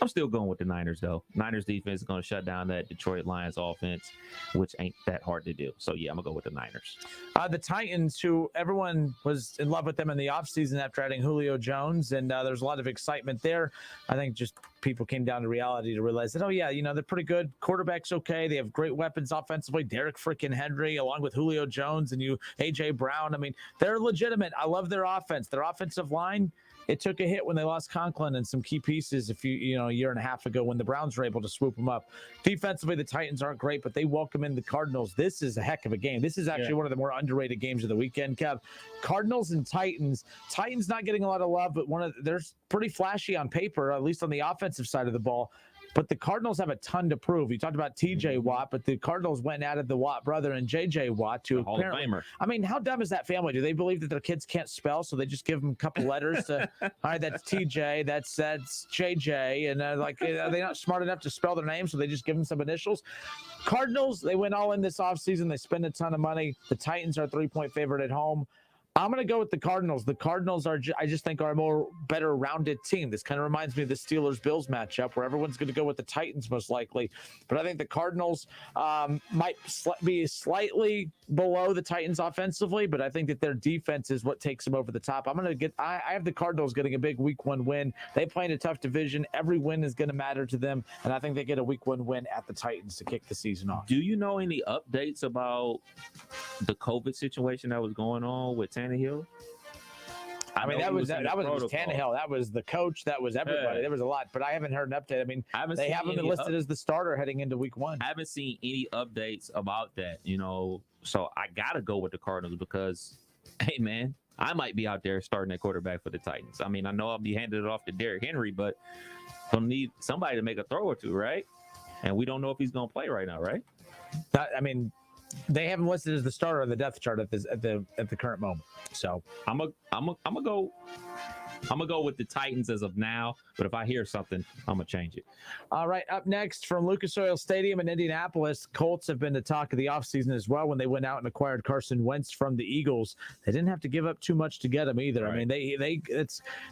I'm still going with the Niners, though. Niners defense is going to shut down that Detroit Lions offense, which ain't that hard to do. So, yeah, I'm going to go with the Niners. The Titans, who everyone was in love with them in the offseason after adding Julio Jones, and there's a lot of excitement there. I think just people came down to reality to realize that, oh, yeah, you know, they're pretty good. Quarterback's okay. They have great weapons offensively. Derek freaking Henry, along with Julio Jones and A.J. Brown. I mean, they're legitimate. I love their offense. Their offensive line, it took a hit when they lost Conklin and some key pieces a year and a half ago when the Browns were able to swoop them up. Defensively, the Titans aren't great, but they welcome in the Cardinals. This is a heck of a game. This is actually one of the more underrated games of the weekend, Kev. Cardinals and Titans. Titans not getting a lot of love, but they're pretty flashy on paper, at least on the offensive side of the ball. But the Cardinals have a ton to prove. You talked about T.J. Watt, but the Cardinals went and added the Watt brother and J.J. Watt to Hall of Famer. I mean, how dumb is that family? Do they believe that their kids can't spell, so they just give them a couple letters to, all right, that's T.J., that's J.J., and are they not smart enough to spell their name, so they just give them some initials? Cardinals, they went all in this offseason. They spend a ton of money. The Titans are a 3-point favorite at home. I'm going to go with the Cardinals. The Cardinals I just think are a more better rounded team. This kind of reminds me of the Steelers-Bills matchup where everyone's going to go with the Titans most likely. But I think the Cardinals might be slightly below the Titans offensively, but I think that their defense is what takes them over the top. I have the Cardinals getting a big week 1 win. They play in a tough division. Every win is going to matter to them, and I think they get a week 1 win at the Titans to kick the season off. Do you know any updates about the COVID situation that was going on with Tannehill? I mean, that was Tannehill. That was the coach. That was everybody. Yeah. There was a lot, but I haven't heard an update. I mean, they haven't been listed as the starter heading into week 1. I haven't seen any updates about that, you know. So I got to go with the Cardinals because, hey, man, I might be out there starting at quarterback for the Titans. I mean, I know I'll be handing it off to Derrick Henry, but they'll need somebody to make a throw or two, right? And we don't know if he's going to play right now, right? I mean, they haven't listed as the starter on the depth chart at the current moment. So I'm gonna go with the Titans as of now, but if I hear something, I'm gonna change it. All right, up next from Lucas Oil Stadium in Indianapolis, Colts have been the talk of the offseason as well when they went out and acquired Carson Wentz from the Eagles. They didn't have to give up too much to get him either. Right. I mean,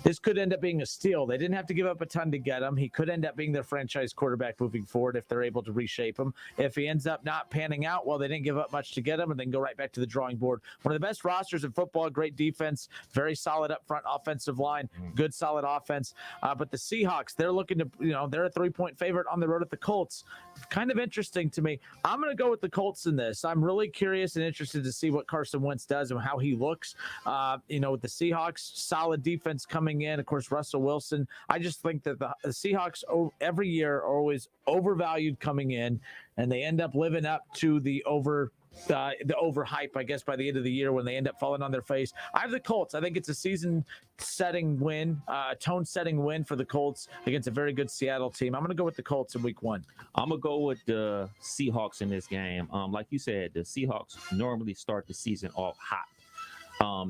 this could end up being a steal. They didn't have to give up a ton to get him. He could end up being their franchise quarterback moving forward if they're able to reshape him. If he ends up not panning out, well, they didn't give up much to get him and then go right back to the drawing board. One of the best rosters in football, great defense, very solid up front offensive line, good solid offense. But the Seahawks, they're looking to, they're a 3-point favorite on the road at the Colts. Kind of interesting to me. I'm going to go with the Colts in this. I'm really curious and interested to see what Carson Wentz does and how he looks. With the Seahawks, solid defense coming in. Of course, Russell Wilson. I just think that the Seahawks every year are always overvalued coming in, and they end up living up to the overhype, I guess, by the end of the year when they end up falling on their face. I have the Colts. I think it's a season-setting win, tone-setting win for the Colts against a very good Seattle team. I'm going to go with the Colts in week 1. I'm going to go with the Seahawks in this game. Like you said, the Seahawks normally start the season off hot.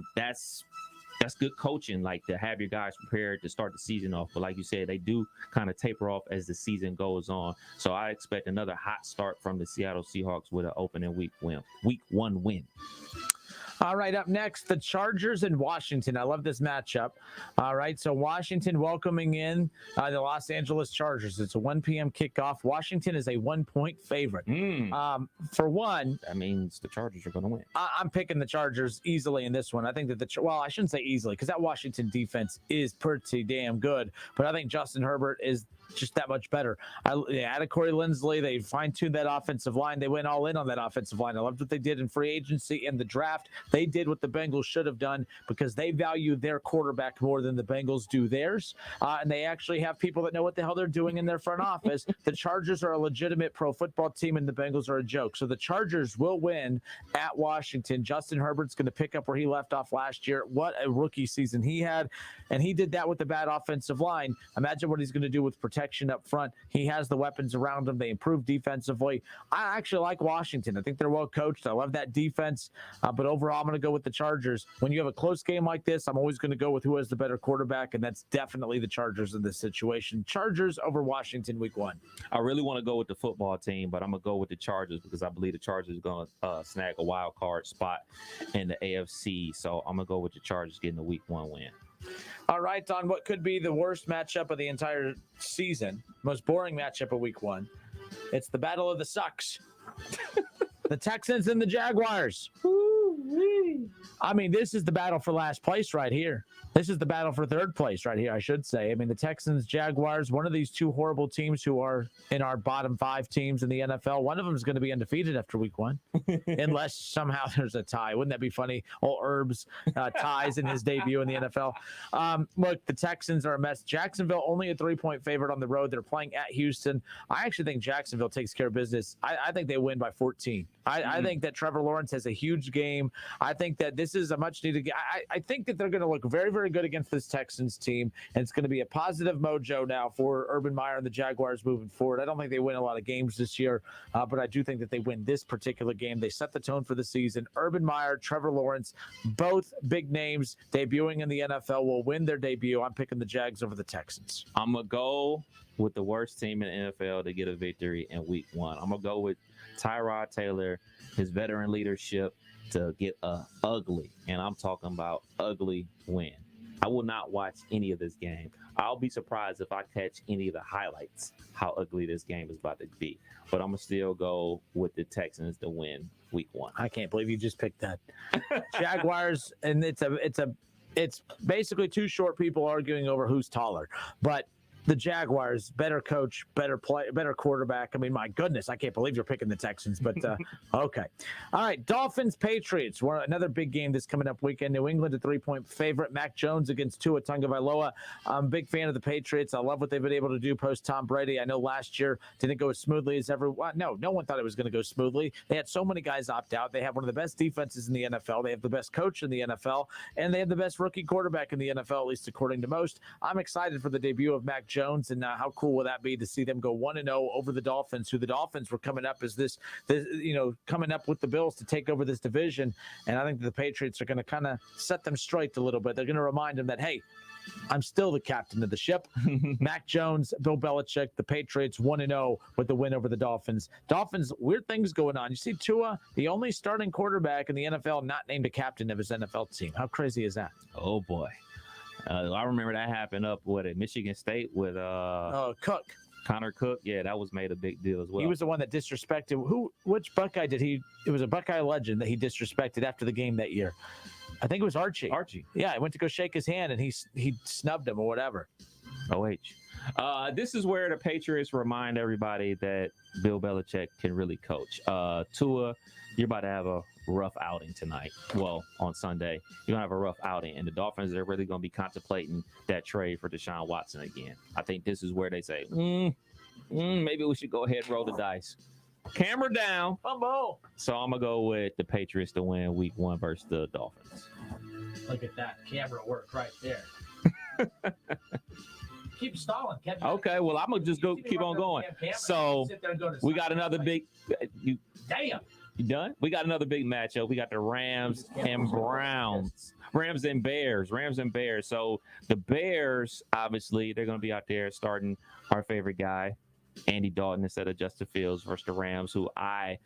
That's good coaching, like to have your guys prepared to start the season off. But like you said, they do kind of taper off as the season goes on. So I expect another hot start from the Seattle Seahawks with an opening week 1 win. All right, up next, the Chargers and Washington. I love this matchup. All right, so Washington welcoming in the Los Angeles Chargers. It's a 1 p.m. kickoff. Washington is a 1-point favorite. For one, that means the Chargers are going to win. I'm picking the Chargers easily in this one. I think that I shouldn't say easily because that Washington defense is pretty damn good. But I think Justin Herbert is just that much better. They added Corey Linsley. They fine-tuned that offensive line. They went all in on that offensive line. I loved what they did in free agency and the draft. They did what the Bengals should have done because they value their quarterback more than the Bengals do theirs. And they actually have people that know what the hell they're doing in their front office. The Chargers are a legitimate pro football team, and the Bengals are a joke. So the Chargers will win at Washington. Justin Herbert's going to pick up where he left off last year. What a rookie season he had. And he did that with the bad offensive line. Imagine what he's going to do with protection protection up front. He has the weapons around him. They improve defensively. I actually like Washington. I think they're well coached. I love that defense. But overall, I'm going to go with the Chargers. When you have a close game like this, I'm always going to go with who has the better quarterback, and that's definitely the Chargers in this situation. Chargers over Washington week 1. I really want to go with the football team, but I'm going to go with the Chargers because I believe the Chargers are going to snag a wild card spot in the AFC. So I'm going to go with the Chargers getting the week 1 win. All right, on what could be the worst matchup of the entire season, most boring matchup of week 1. It's the battle of the sucks. The Texans and the Jaguars. I mean, this is the battle for last place right here. This is the battle for third place right here, I should say. I mean, the Texans, Jaguars, one of these two horrible teams who are in our bottom 5 teams in the NFL. One of them is going to be undefeated after week 1, unless somehow there's a tie. Wouldn't that be funny? Old Herbs ties in his debut in the NFL. Look, the Texans are a mess. Jacksonville only a 3-point favorite on the road. They're playing at Houston. I actually think Jacksonville takes care of business. I think they win by 14. I think that Trevor Lawrence has a huge game. I think that this is a much-needed game. I think that they're going to look very, very good against this Texans team, and it's going to be a positive mojo now for Urban Meyer and the Jaguars moving forward. I don't think they win a lot of games this year, but I do think that they win this particular game. They set the tone for the season. Urban Meyer, Trevor Lawrence, both big names debuting in the NFL will win their debut. I'm picking the Jags over the Texans. I'm going to go with the worst team in the NFL to get a victory in week 1. I'm going to go with Tyrod Taylor, his veteran leadership, to get a ugly, and I'm talking about ugly, win. I will not watch any of this game. I'll be surprised if I catch any of the highlights, how ugly this game is about to be. But I'm going to still go with the Texans to win week 1. I can't believe you just picked that. Jaguars, and it's basically two short people arguing over who's taller. But the Jaguars, better coach, better play, better quarterback. I mean, my goodness, I can't believe you're picking the Texans, but okay. All right, Dolphins, Patriots. Another big game that's coming up weekend. New England, a 3-point favorite. Mac Jones against Tua Tagovailoa. I'm a big fan of the Patriots. I love what they've been able to do post Tom Brady. I know last year didn't go as smoothly as everyone. No one thought it was going to go smoothly. They had so many guys opt out. They have one of the best defenses in the NFL. They have the best coach in the NFL, and they have the best rookie quarterback in the NFL, at least according to most. I'm excited for the debut of Mac Jones, and how cool will that be to see them go 1-0 over the Dolphins, who the Dolphins were coming up as this coming up with the Bills to take over this division. And I think the Patriots are going to kind of set them straight a little bit. They're going to remind them that, hey, I'm still the captain of the ship. Mac Jones, Bill Belichick, the Patriots 1-0 with the win over the Dolphins. Dolphins, weird things going on. You see Tua, the only starting quarterback in the NFL not named a captain of his NFL team. How crazy is that? Oh, boy. I remember that happened up at Michigan State with Cook. Connor Cook. Yeah, that was made a big deal as well. He was the one that disrespected which Buckeye did he? It was a Buckeye legend that he disrespected after the game that year. I think it was Archie. Yeah, I went to go shake his hand and he snubbed him or whatever. This is where the Patriots remind everybody that Bill Belichick can really coach. Tua, you're about to have a rough outing tonight. Well, on Sunday, you're going to have a rough outing. And the Dolphins are really going to be contemplating that trade for Deshaun Watson again. I think this is where they say, maybe we should go ahead and roll the dice. Camera down. So I'm going to go with the Patriots to win week 1 versus the Dolphins. Look at that camera work right there. Keep stalling. Okay, well, I'm going to just keep on going. So we got another big Damn. You done? We got another big matchup. We got the Rams and Browns. Rams and Bears. So the Bears, obviously, they're going to be out there starting our favorite guy, Andy Dalton, instead of Justin Fields versus the Rams, who I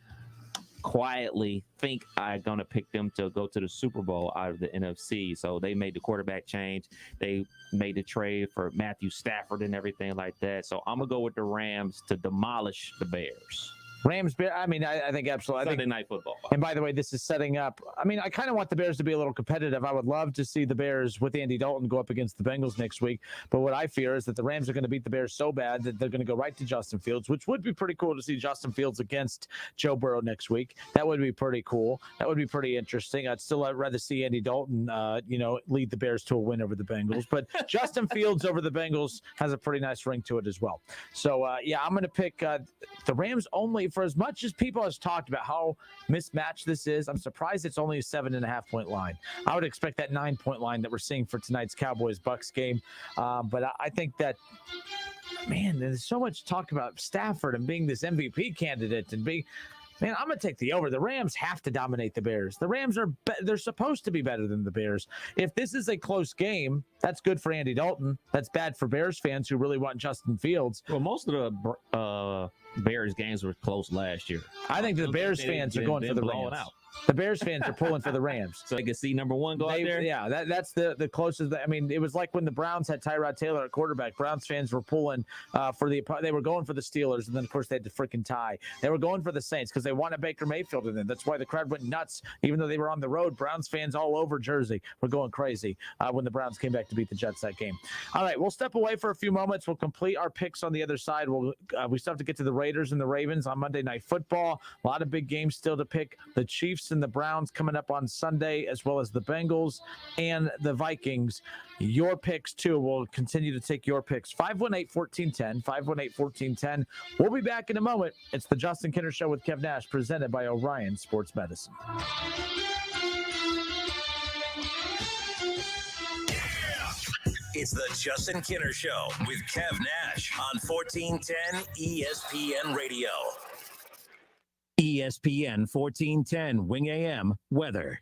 quietly think I'm going to pick them to go to the Super Bowl out of the NFC. So they made the quarterback change. They made the trade for Matthew Stafford and everything like that. So I'm going to go with the Rams to demolish the Bears. Rams, I mean, I think absolutely. Sunday Night Football. And by the way, this is setting up. I mean, I kind of want the Bears to be a little competitive. I would love to see the Bears with Andy Dalton go up against the Bengals next week. But what I fear is that the Rams are going to beat the Bears so bad that they're going to go right to Justin Fields, which would be pretty cool to see Justin Fields against Joe Burrow next week. That would be pretty cool. That would be pretty interesting. I'd rather see Andy Dalton, lead the Bears to a win over the Bengals. But Justin Fields over the Bengals has a pretty nice ring to it as well. So, I'm going to pick the Rams only for as much as people have talked about how mismatched this is, I'm surprised it's only a 7.5-point line. I would expect that 9-point line that we're seeing for tonight's Cowboys-Bucks game. But I think that, man, there's so much talk about Stafford and being this MVP candidate and being, man, I'm going to take the over. The Rams have to dominate the Bears. The Rams they're supposed to be better than the Bears. If this is a close game, that's good for Andy Dalton. That's bad for Bears fans who really want Justin Fields. Well, most of the Bears games were close last year. I think the Bears fans are going for the Rams. The Bears fans are pulling for the Rams. So they can see number one go out there? Yeah, that's the closest. I mean, it was like when the Browns had Tyrod Taylor at quarterback. Browns fans were pulling they were going for the Steelers, and then, of course, they had to freaking tie. They were going for the Saints because they wanted Baker Mayfield in them. That's why the crowd went nuts, even though they were on the road. Browns fans all over Jersey were going crazy when the Browns came back to beat the Jets that game. All right, we'll step away for a few moments. We'll complete our picks on the other side. We still have to get to the Raiders and the Ravens on Monday Night Football. A lot of big games still to pick. The Chiefs and the Browns coming up on Sunday, as well as the Bengals and the Vikings. Your picks, too. We'll continue to take your picks. 518-1410, 518-1410. We'll be back in a moment. It's the Justin Kinner Show with Kev Nash, presented by Orion Sports Medicine. It's the Justin Kinner Show with Kev Nash on 1410 ESPN Radio. ESPN 1410 Wing AM weather.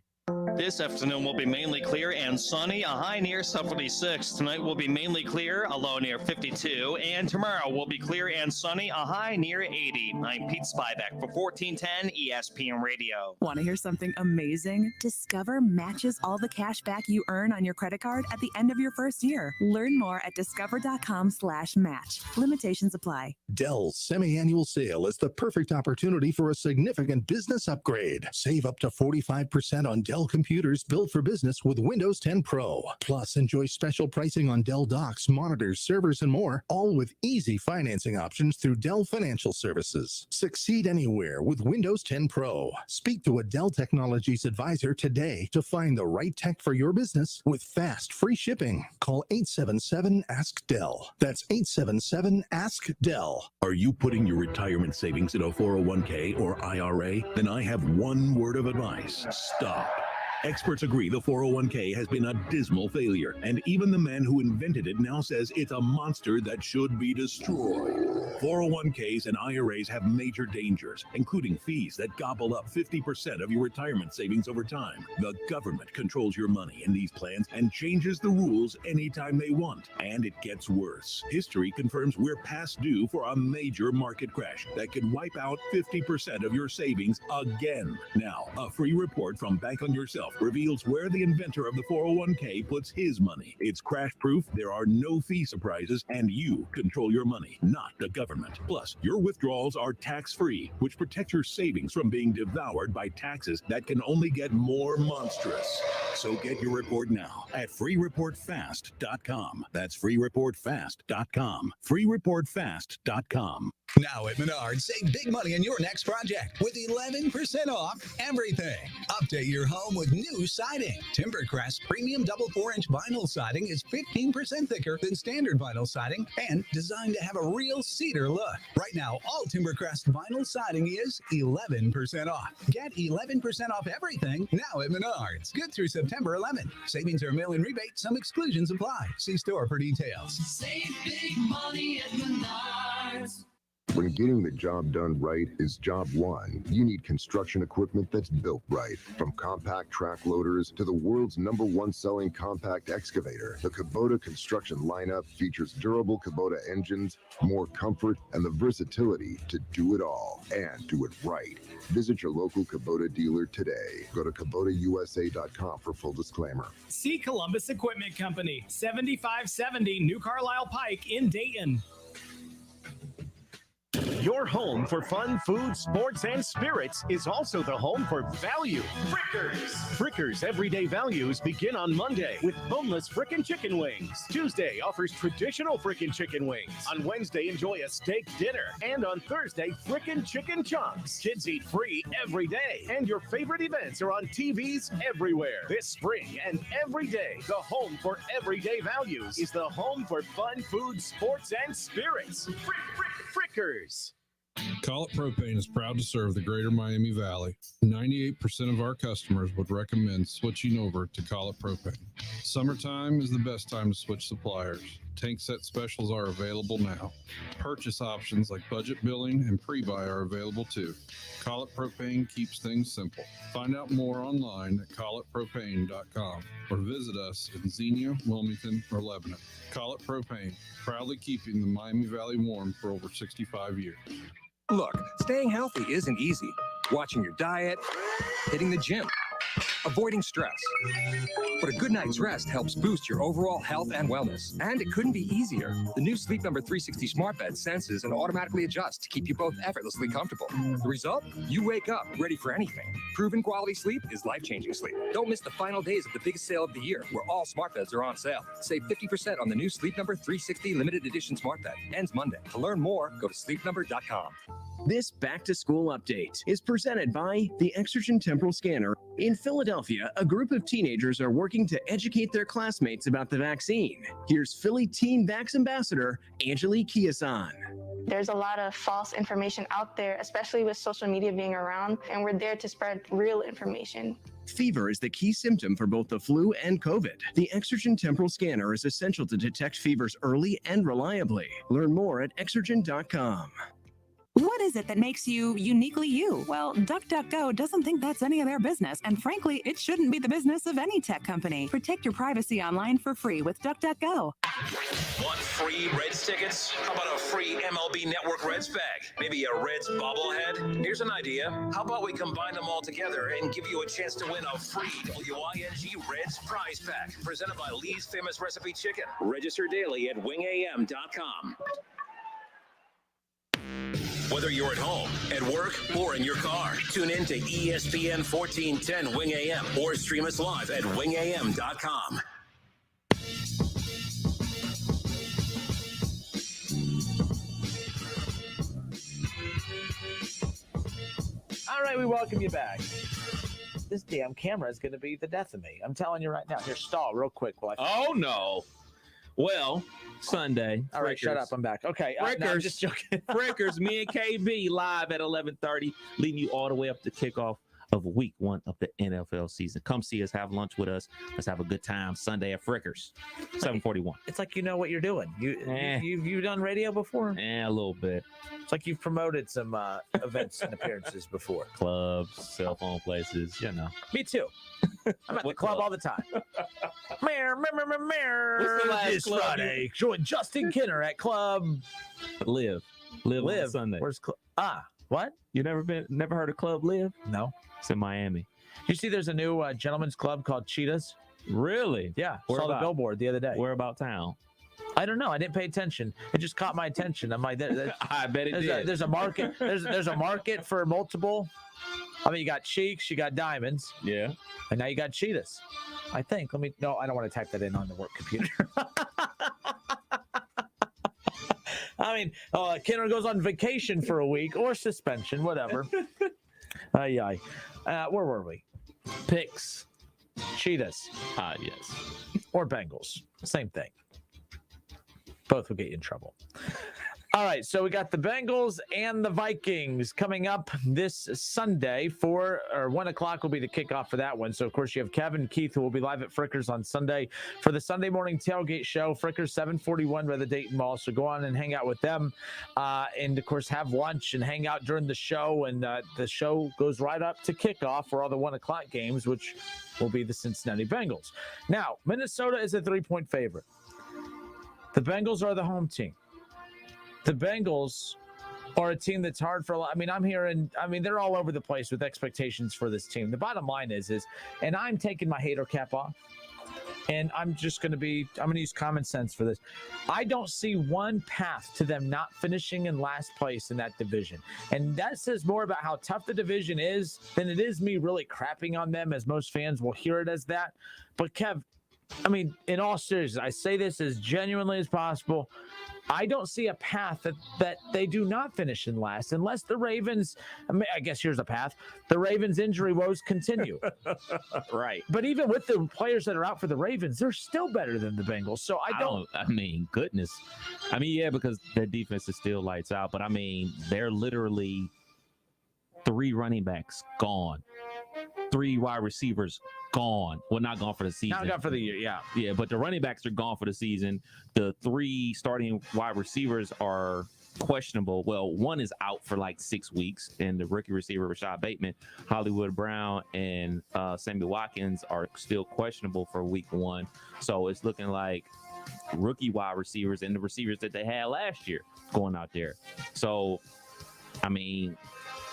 This afternoon will be mainly clear and sunny, a high near 76. Tonight will be mainly clear, a low near 52. And tomorrow will be clear and sunny, a high near 80. I'm Pete Spivak for 1410 ESPN Radio. Want to hear something amazing? Discover matches all the cash back you earn on your credit card at the end of your first year. Learn more at discover.com/match. Limitations apply. Dell's semi-annual sale is the perfect opportunity for a significant business upgrade. Save up to 45% on Dell computers built for business with Windows 10 Pro. Plus, enjoy special pricing on Dell docks, monitors, servers, and more, all with easy financing options through Dell Financial Services. Succeed anywhere with Windows 10 Pro. Speak to a Dell Technologies advisor today to find the right tech for your business with fast, free shipping. Call 877-ASK-DELL. That's 877-ASK-DELL. Are you putting your retirement savings in a 401k or IRA? Then I have one word of advice. Stop. Experts agree the 401k has been a dismal failure, and even the man who invented it now says it's a monster that should be destroyed. 401ks and IRAs have major dangers, including fees that gobble up 50% of your retirement savings over time. The government controls your money in these plans and changes the rules anytime they want. And it gets worse. History confirms we're past due for a major market crash that could wipe out 50% of your savings again. Now, a free report from Bank on Yourself reveals where the inventor of the 401k puts his money. It's crash proof, there are no fee surprises, and you control your money, not the government. Plus, your withdrawals are tax-free, which protects your savings from being devoured by taxes that can only get more monstrous. So get your report now at freereportfast.com. That's freereportfast.com. freereportfast.com. Now at Menards, save big money on your next project with 11% off everything. Update your home with new siding. Timbercrest premium double 4-inch vinyl siding is 15% thicker than standard vinyl siding and designed to have a real cedar look. Right now, all Timbercrest vinyl siding is 11% off. Get 11% off everything now at Menards. Good through September 11th. Savings are mail-in rebate. Some exclusions apply. See store for details. Save big money at Menards. When getting the job done right is job one, you need construction equipment that's built right. From compact track loaders to the world's #1 selling compact excavator, the Kubota construction lineup features durable Kubota engines, more comfort, and the versatility to do it all and do it right. Visit your local Kubota dealer today. Go to KubotaUSA.com for full disclaimer. See Columbus Equipment Company, 7570 New Carlisle Pike in Dayton. Your home for fun, food, sports, and spirits is also the home for value. Frickers! Frickers' everyday values begin on Monday with boneless frickin' chicken wings. Tuesday offers traditional frickin' chicken wings. On Wednesday, enjoy a steak dinner. And on Thursday, frickin' chicken chunks. Kids eat free every day. And your favorite events are on TVs everywhere. This spring and every day, the home for everyday values is the home for fun, food, sports, and spirits. Frickers! Collett Propane is proud to serve the greater Miami Valley. 98% of our customers would recommend switching over to Collett Propane. Summertime is the best time to switch suppliers. Tank set specials are available now. Purchase options like budget billing and pre-buy are available too. Collett Propane keeps things simple. Find out more online at collettpropane.com or visit us in Xenia, Wilmington, or Lebanon. Collett Propane, proudly keeping the Miami Valley warm for over 65 years. Look, staying healthy isn't easy. Watching your diet, hitting the gym, avoiding stress. But a good night's rest helps boost your overall health and wellness. And it couldn't be easier. The new Sleep Number 360 smart bed senses and automatically adjusts to keep you both effortlessly comfortable. The result? You wake up ready for anything. Proven quality sleep is life-changing sleep. Don't miss the final days of the biggest sale of the year, where all smart beds are on sale. Save 50% on the new Sleep Number 360 limited edition smart bed. Ends Monday. To learn more, go to sleepnumber.com. This back-to-school update is presented by the Exergen Temporal Scanner. In Philadelphia, a group of teenagers are working to educate their classmates about the vaccine. Here's Philly Teen Vax Ambassador, Angelique Kiasan. There's a lot of false information out there, especially with social media being around, and we're there to spread real information. Fever is the key symptom for both the flu and COVID. The Exergen Temporal Scanner is essential to detect fevers early and reliably. Learn more at exergen.com. What is it that makes you uniquely you? Well, DuckDuckGo doesn't think that's any of their business, and frankly, it shouldn't be the business of any tech company. Protect your privacy online for free with DuckDuckGo. Want free Reds tickets? How about a free MLB Network Reds bag? Maybe a Reds bobblehead? Here's an idea. How about we combine them all together and give you a chance to win a free WING Reds prize pack presented by Lee's Famous Recipe Chicken. Register daily at wingam.com. Whether you're at home, at work, or in your car, tune in to ESPN 1410 Wing AM or stream us live at wingam.com. All right, we welcome you back. This damn camera is going to be the death of me. I'm telling you right now. Here, stall real quick. Oh, no. Well, Sunday. All right, shut up. I'm back. Okay. No, I'm just joking. Frickers, me and KB live at 11:30, leading you all the way up to kickoff of week 1 of the NFL season. Come see us, have lunch with us. Let's have a good time Sunday at Frickers, 741. It's like you know what you're doing. You've done radio before? A little bit. It's like you've promoted some events and appearances before. Clubs, cell phone places, you know. Me too. I'm at the club all the time. What's the last this club Friday? Join Justin Kinner at Club Live on Sunday. Where's what? You never heard of Club Live? No. It's in Miami. You see, there's a new gentleman's club called Cheetahs. Really? Yeah. Where saw about? the billboard the other day. Where about town? I don't know. I didn't pay attention. It just caught my attention. I'm like, I bet it did. There's a market. There's a market for multiple. I mean, you got Cheeks, you got Diamonds. Yeah. And now you got Cheetahs. I think. No, I don't want to type that in on the work computer. I mean, Kenner goes on vacation for a week or suspension, whatever. Where were we? Picks, Cheetahs. Yes. Or Bengals. Same thing. Both will get you in trouble. All right, so we got the Bengals and the Vikings coming up this Sunday. 1 o'clock will be the kickoff for that one. So, of course, you have Kevin Keith, who will be live at Frickers on Sunday for the Sunday morning tailgate show. Frickers 741 by the Dayton Mall. So go on and hang out with them and, of course, have lunch and hang out during the show. And the show goes right up to kickoff for all the 1 o'clock games, which will be the Cincinnati Bengals. Now, Minnesota is a 3-point favorite. The Bengals are the home team. The Bengals are a team that's hard for a lot. I mean, they're all over the place with expectations for this team. The bottom line is, and I'm taking my hater cap off, and I'm going to use common sense for this. I don't see one path to them not finishing in last place in that division. And that says more about how tough the division is than it is me really crapping on them, as most fans will hear it as that. But Kev, I mean, in all seriousness, I say this as genuinely as possible. I don't see a path that they do not finish in last unless the Ravens, I guess here's a path. The Ravens injury woes continue. Right. But even with the players that are out for the Ravens, they're still better than the Bengals. So I mean, goodness. I mean, yeah, because their defense is still lights out. But I mean, they're literally 3 running backs gone. 3 wide receivers gone. Well, not gone for the season. Not gone for the year, yeah. Yeah, but the running backs are gone for the season. The 3 starting wide receivers are questionable. Well, one is out for like 6 weeks, and the rookie receiver, Rashad Bateman, Hollywood Brown, and Sammy Watkins are still questionable for week 1. So it's looking like rookie wide receivers and the receivers that they had last year going out there. So, I mean,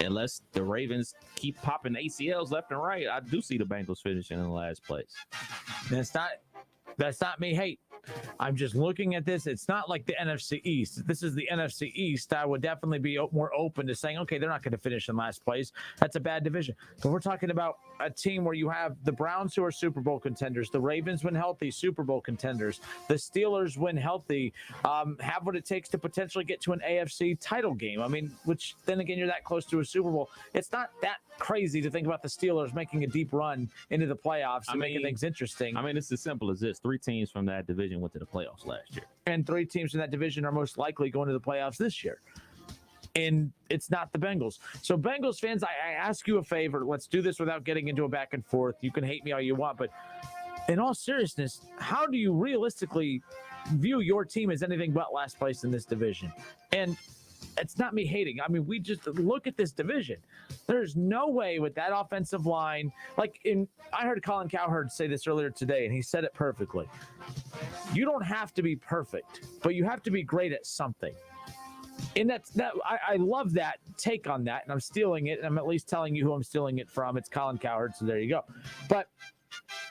unless the Ravens keep popping ACLs left and right, I do see the Bengals finishing in the last place. That's not me hate. I'm just looking at this. It's not like the NFC East. This is the NFC East. I would definitely be more open to saying, okay, they're not going to finish in last place. That's a bad division. But we're talking about a team where you have the Browns, who are Super Bowl contenders, the Ravens, when healthy, Super Bowl contenders, the Steelers, when healthy, have what it takes to potentially get to an AFC title game. I mean, which then again, you're that close to a Super Bowl. It's not that crazy to think about the Steelers making a deep run into the playoffs and making things interesting. I mean, it's as simple as this. 3 teams from that division went to the playoffs last year. And 3 teams in that division are most likely going to the playoffs this year. And it's not the Bengals. So Bengals fans, I ask you a favor. Let's do this without getting into a back and forth. You can hate me all you want, but in all seriousness, how do you realistically view your team as anything but last place in this division? And it's not me hating. I mean, we just look at this division. There's no way with that offensive line. I heard Colin Cowherd say this earlier today, and he said it perfectly. You don't have to be perfect, but you have to be great at something. And I love that take on that, and I'm stealing it, and I'm at least telling you who I'm stealing it from. It's Colin Cowherd, so there you go. But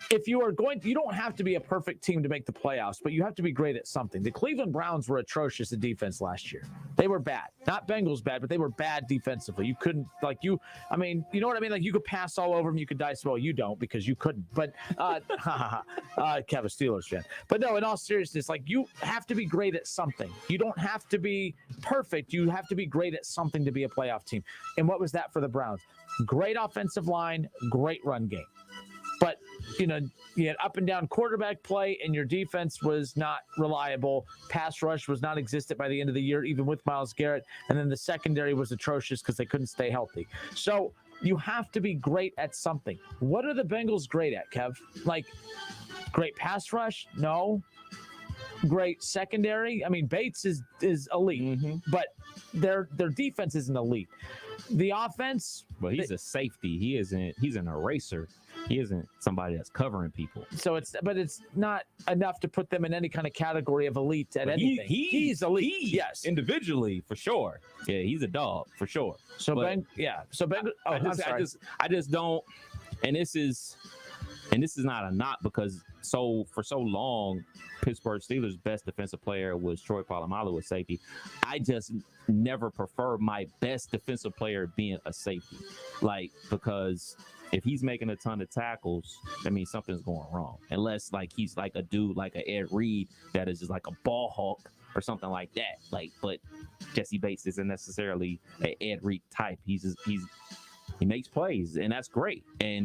if you are you don't have to be a perfect team to make the playoffs, but you have to be great at something. The Cleveland Browns were atrocious at defense last year. They were bad. Not Bengals bad, but they were bad defensively. You couldn't, you know what I mean? Like, you could pass all over them. You could dice. Well, you don't because you couldn't. But, Kev, a Steelers fan. But no, in all seriousness, you have to be great at something. You don't have to be perfect. You have to be great at something to be a playoff team. And what was that for the Browns? Great offensive line, great run game. But, you had up and down quarterback play, and your defense was not reliable. Pass rush was not existent by the end of the year, even with Myles Garrett. And then the secondary was atrocious because they couldn't stay healthy. So you have to be great at something. What are the Bengals great at, Kev? Great pass rush? No. Great secondary? I mean, Bates is elite, but their defense isn't elite. The offense... Well, he's a safety. He's an eraser. He isn't somebody that's covering people. So it's not enough to put them in any kind of category of elite at anything. He's elite. Yes. Individually, for sure. Yeah, he's a dog, for sure. So but I just don't, and this is not a knock, because for so long, Pittsburgh Steelers' best defensive player was Troy Polamalu with safety. I just never prefer my best defensive player being a safety, because if he's making a ton of tackles, that means something's going wrong. Unless he's like a dude like a Ed Reed that is just like a ball hawk or something like that. But Jesse Bates isn't necessarily an Ed Reed type. He makes plays, and that's great.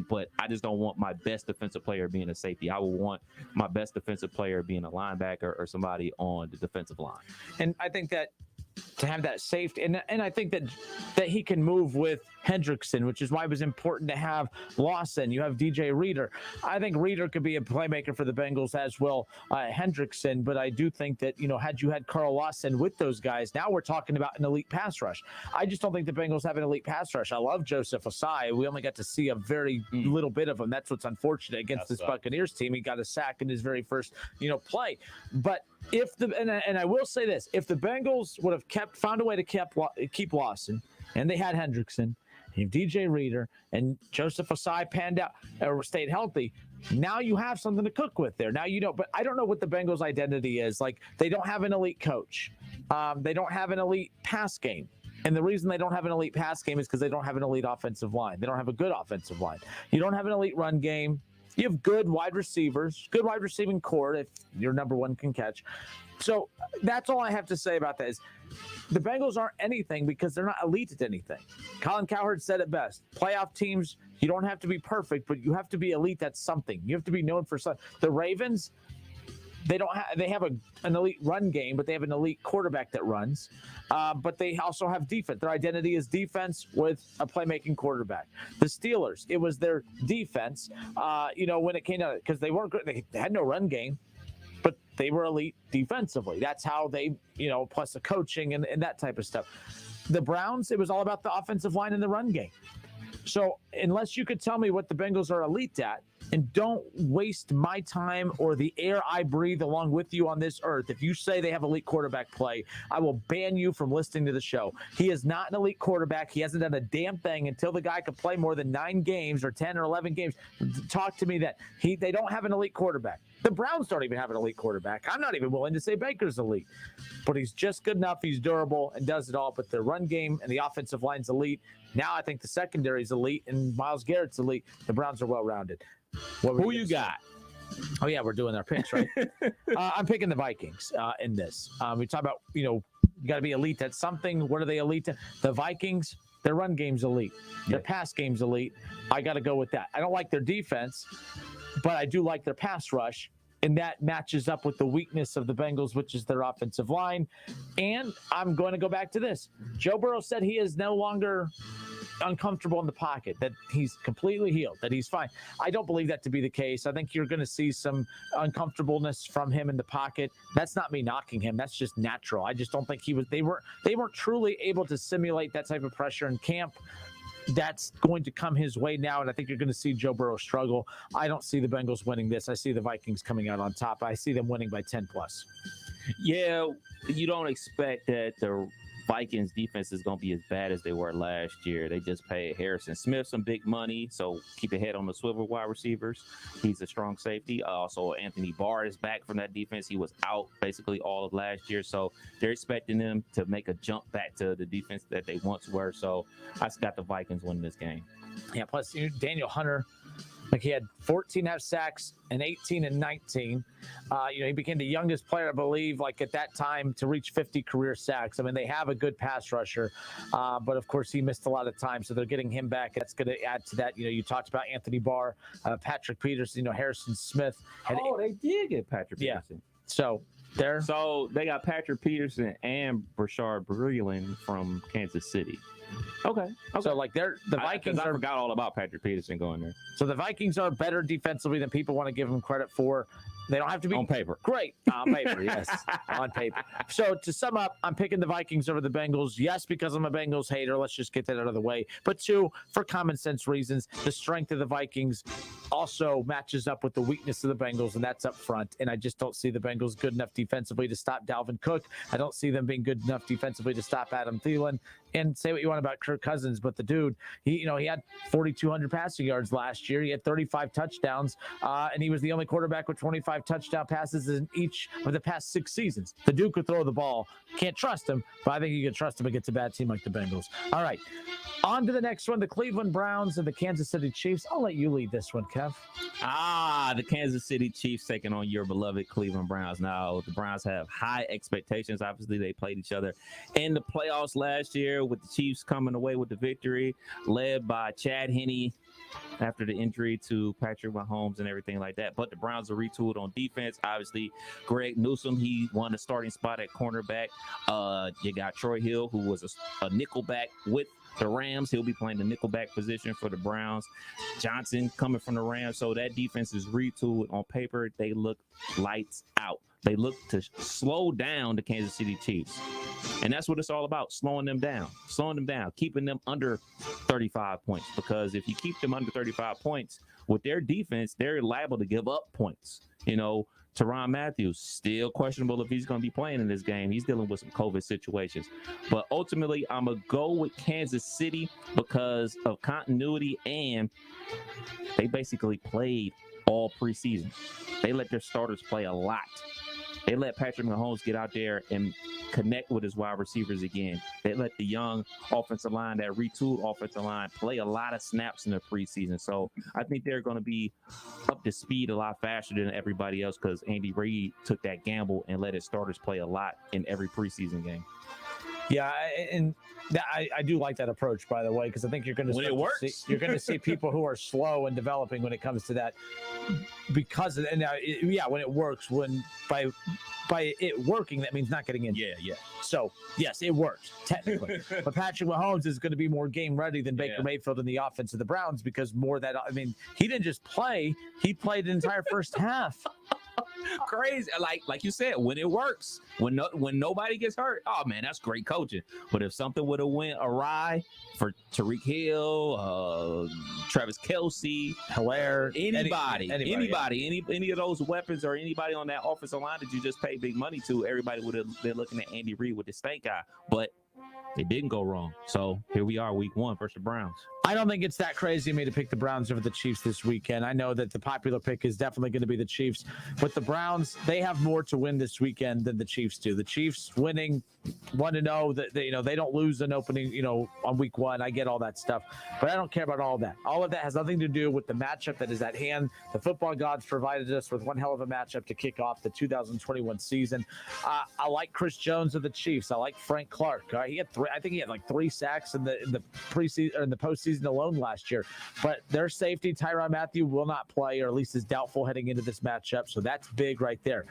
But I just don't want my best defensive player being a safety. I would want my best defensive player being a linebacker or somebody on the defensive line. And I think that to have that safety, and I think that he can move with Hendrickson, which is why it was important to have Lawson. You have DJ Reader. I think Reader could be a playmaker for the Bengals, as will Hendrickson, but I do think that, had you had Carl Lawson with those guys, now we're talking about an elite pass rush. I just don't think the Bengals have an elite pass rush. I love Joseph Osai. We only got to see a very little bit of him. That's what's unfortunate against this Buccaneers team. He got a sack in his very first, play. But and I will say this, if the Bengals would have found a way to keep Lawson, and they had Hendrickson, and DJ Reader, and Joseph Osai panned out or stayed healthy, now you have something to cook with there. Now but I don't know what the Bengals' identity is. They don't have an elite coach. They don't have an elite pass game. And the reason they don't have an elite pass game is because they don't have an elite offensive line. They don't have a good offensive line. You don't have an elite run game. You have good wide receivers, good wide receiving core if your number one can catch. So that's all I have to say about that is the Bengals aren't anything because they're not elite at anything. Colin Cowherd said it best. Playoff teams, you don't have to be perfect, but you have to be elite at something. You have to be known for something. The Ravens, they have an elite run game, but they have an elite quarterback that runs. But they also have defense. Their identity is defense with a playmaking quarterback. The Steelers, it was their defense, when it came down, because they weren't good. They had no run game, but they were elite defensively. That's how they, plus the coaching and that type of stuff. The Browns, it was all about the offensive line and the run game. So unless you could tell me what the Bengals are elite at, and don't waste my time or the air I breathe along with you on this earth. If you say they have elite quarterback play, I will ban you from listening to the show. He is not an elite quarterback. He hasn't done a damn thing until the guy could play more than 9 games or 10 or 11 games. Talk to me that they don't have an elite quarterback. The Browns don't even have an elite quarterback. I'm not even willing to say Baker's elite, but he's just good enough. He's durable and does it all. But the run game and the offensive line's elite. Now I think the secondary is elite and Myles Garrett's elite. The Browns are well-rounded. Who you got? Oh, yeah, we're doing our picks, right? I'm picking the Vikings in this. We talk about, you got to be elite at something. What are they elite at? The Vikings, their run game's elite. Their pass game's elite. I got to go with that. I don't like their defense, but I do like their pass rush. And that matches up with the weakness of the Bengals, which is their offensive line. And I'm going to go back to this. Joe Burrow said he is no longer uncomfortable in the pocket, that he's completely healed, that he's fine. I don't believe that to be the case. I think you're going to see some uncomfortableness from him in the pocket. That's not me knocking him. That's just natural. I just don't think they weren't truly able to simulate that type of pressure in camp. That's going to come his way now, and I think you're going to see Joe Burrow struggle. I don't see the Bengals winning this. I see the Vikings coming out on top. I see them winning by 10+. Yeah, you don't expect that the Vikings defense is going to be as bad as they were last year. They just paid Harrison Smith some big money, so keep your head on the swivel, wide receivers. He's a strong safety. Also, Anthony Barr is back from that defense. He was out basically all of last year, so they're expecting them to make a jump back to the defense that they once were. So I just got the Vikings winning this game. Yeah, plus Daniel Hunter, he had 14 half sacks and 18 and 19. He became the youngest player, I believe, at that time to reach 50 career sacks. I mean, they have a good pass rusher, but of course he missed a lot of time, so they're getting him back. That's going to add to that. You talked about Anthony Barr, Patrick Peterson, Harrison Smith. They did get Patrick Peterson. So they got Patrick Peterson and Brashard Breeland from Kansas City. Okay. So the Vikings I forgot all about Patrick Peterson going there. So the Vikings are better defensively than people want to give them credit for. They don't have to be on paper. Great. On paper, yes. On paper. So to sum up, I'm picking the Vikings over the Bengals. Yes, because I'm a Bengals hater. Let's just get that out of the way. But 2, for common sense reasons, the strength of the Vikings also matches up with the weakness of the Bengals, and that's up front. And I just don't see the Bengals good enough defensively to stop Dalvin Cook. I don't see them being good enough defensively to stop Adam Thielen. And say what you want about Kirk Cousins, but the dude, he had 4,200 passing yards last year. He had 35 touchdowns, and he was the only quarterback with 25 touchdown passes in each of the past 6 seasons. The dude could throw the ball. Can't trust him, but I think you can trust him against a bad team like the Bengals. All right, on to the next one, the Cleveland Browns and the Kansas City Chiefs. I'll let you lead this one, Kev. The Kansas City Chiefs taking on your beloved Cleveland Browns. Now, the Browns have high expectations. Obviously, they played each other in the playoffs last year, with the Chiefs coming away with the victory, led by Chad Henne after the injury to Patrick Mahomes and everything like that. But the Browns are retooled on defense. Obviously, Greg Newsome, he won the starting spot at cornerback. You got Troy Hill, who was a nickelback with the Rams. He'll be playing the nickelback position for the Browns. Johnson coming from the Rams. So that defense is retooled. On paper, they look lights out. They look to slow down the Kansas City Chiefs. And that's what it's all about, slowing them down, keeping them under 35 points. Because if you keep them under 35 points, with their defense, they're liable to give up points. Tyrann Mathieu, still questionable if he's going to be playing in this game. He's dealing with some COVID situations. But ultimately, I'm going to go with Kansas City because of continuity, and they basically played all preseason. They let their starters play a lot. They let Patrick Mahomes get out there and connect with his wide receivers again. They let the young offensive line, that retooled offensive line, play a lot of snaps in the preseason. So I think they're going to be up to speed a lot faster than everybody else because Andy Reid took that gamble and let his starters play a lot in every preseason game. Yeah, and I do like that approach, by the way, because I think you're going to see people who are slow in developing when it comes to that. Because of, and when it works, when by it working, that means not getting in. Yeah. So yes, it works technically, but Patrick Mahomes is going to be more game ready than Baker Mayfield in the offense of the Browns because he didn't just play; he played the entire first half. Crazy, like you said, when it works, when nobody gets hurt, oh man, that's great coaching. But if something would have went awry for Tyreek Hill, Travis Kelce, Hilaire, anybody, any of those weapons or anybody on that offensive line that you just paid big money to, everybody would have been looking at Andy Reid with the stank eye. But it didn't go wrong. So here we are, week 1 versus the Browns. I don't think it's that crazy of me to pick the Browns over the Chiefs this weekend. I know that the popular pick is definitely going to be the Chiefs, but the Browns, they have more to win this weekend than the Chiefs do. The Chiefs winning 1-0, that they don't lose an opening, on week 1. I get all that stuff, but I don't care about all of that. All of that has nothing to do with the matchup that is at hand. The football gods provided us with one hell of a matchup to kick off the 2021 season. I like Chris Jones of the Chiefs. I like Frank Clark. He had 3 sacks in the preseason or in the postseason alone last year. But their safety, Tyrann Mathieu, will not play, or at least is doubtful heading into this matchup. So that's big right there.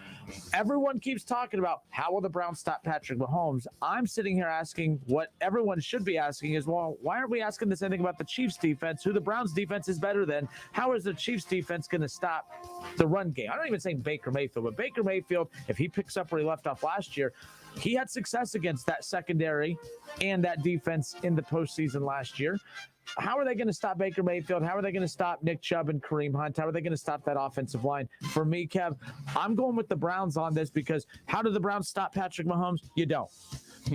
Everyone keeps talking about how will the Browns stop Patrick Mahomes. I'm sitting here asking what everyone should be asking is, well, why aren't we asking the same thing about the Chiefs defense, who the Browns defense is better than? How is the Chiefs defense going to stop the run game? I'm not even saying Baker Mayfield, but Baker Mayfield, if he picks up where he left off last year, he had success against that secondary and that defense in the postseason last year. How are they going to stop Baker Mayfield? How are they going to stop Nick Chubb and Kareem Hunt? How are they going to stop that offensive line? For me, Kev, I'm going with the Browns on this because how do the Browns stop Patrick Mahomes? You don't.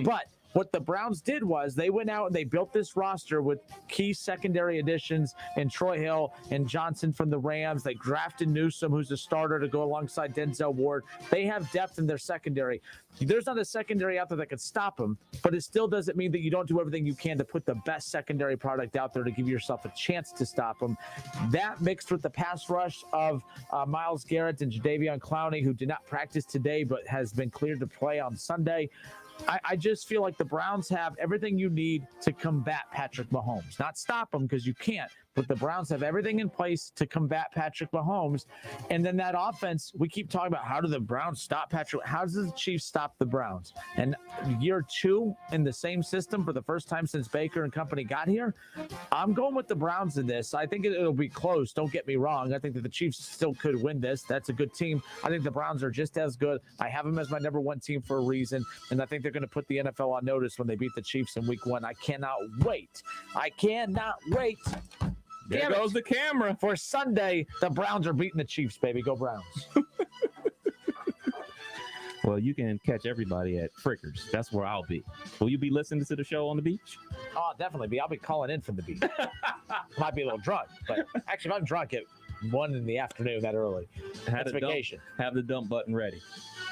But what the Browns did was they went out and they built this roster with key secondary additions in Troy Hill and Johnson from the Rams. They drafted Newsome, who's a starter, to go alongside Denzel Ward. They have depth in their secondary. There's not a secondary out there that can stop them, but it still doesn't mean that you don't do everything you can to put the best secondary product out there to give yourself a chance to stop them. That mixed with the pass rush of Myles Garrett and Jadeveon Clowney, who did not practice today but has been cleared to play on Sunday. I just feel like the Browns have everything you need to combat Patrick Mahomes. Not stop him, because you can't, but the Browns have everything in place to combat Patrick Mahomes. And then that offense, we keep talking about, how do the Browns stop Patrick? How does the Chiefs stop the Browns? And year 2 in the same system for the first time since Baker and company got here, I'm going with the Browns in this. I think it'll be close. Don't get me wrong. I think that the Chiefs still could win this. That's a good team. I think the Browns are just as good. I have them as my number 1 team for a reason. And I think they're going to put the NFL on notice when they beat the Chiefs in week 1. I cannot wait. There goes the camera. For Sunday, the Browns are beating the Chiefs, baby. Go Browns. Well, you can catch everybody at Frickers. That's where I'll be. Will you be listening to the show on the beach? Oh, I'll definitely be. I'll be calling in from the beach. Might be a little drunk, but actually, if I'm drunk at 1 in the afternoon that early, that's vacation. Have the dump button ready.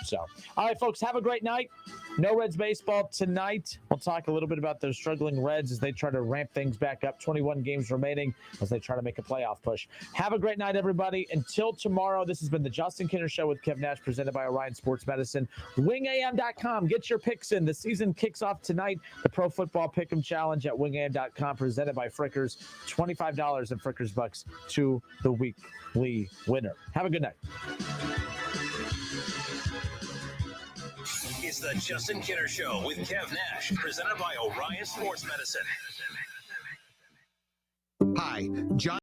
So, all right, folks, have a great night. No Reds baseball tonight. We'll talk a little bit about those struggling Reds as they try to ramp things back up. 21 games remaining as they try to make a playoff push. Have a great night, everybody. Until tomorrow, this has been the Justin Kinner Show with Kev Nash, presented by Orion Sports Medicine. WingAM.com. Get your picks in. The season kicks off tonight. The Pro Football Pick'em Challenge at WingAM.com, presented by Frickers. $25 in Frickers bucks to the weekly winner. Have a good night. It's the Justin Kinner Show with Kev Nash, presented by Orion Sports Medicine. Hi, John.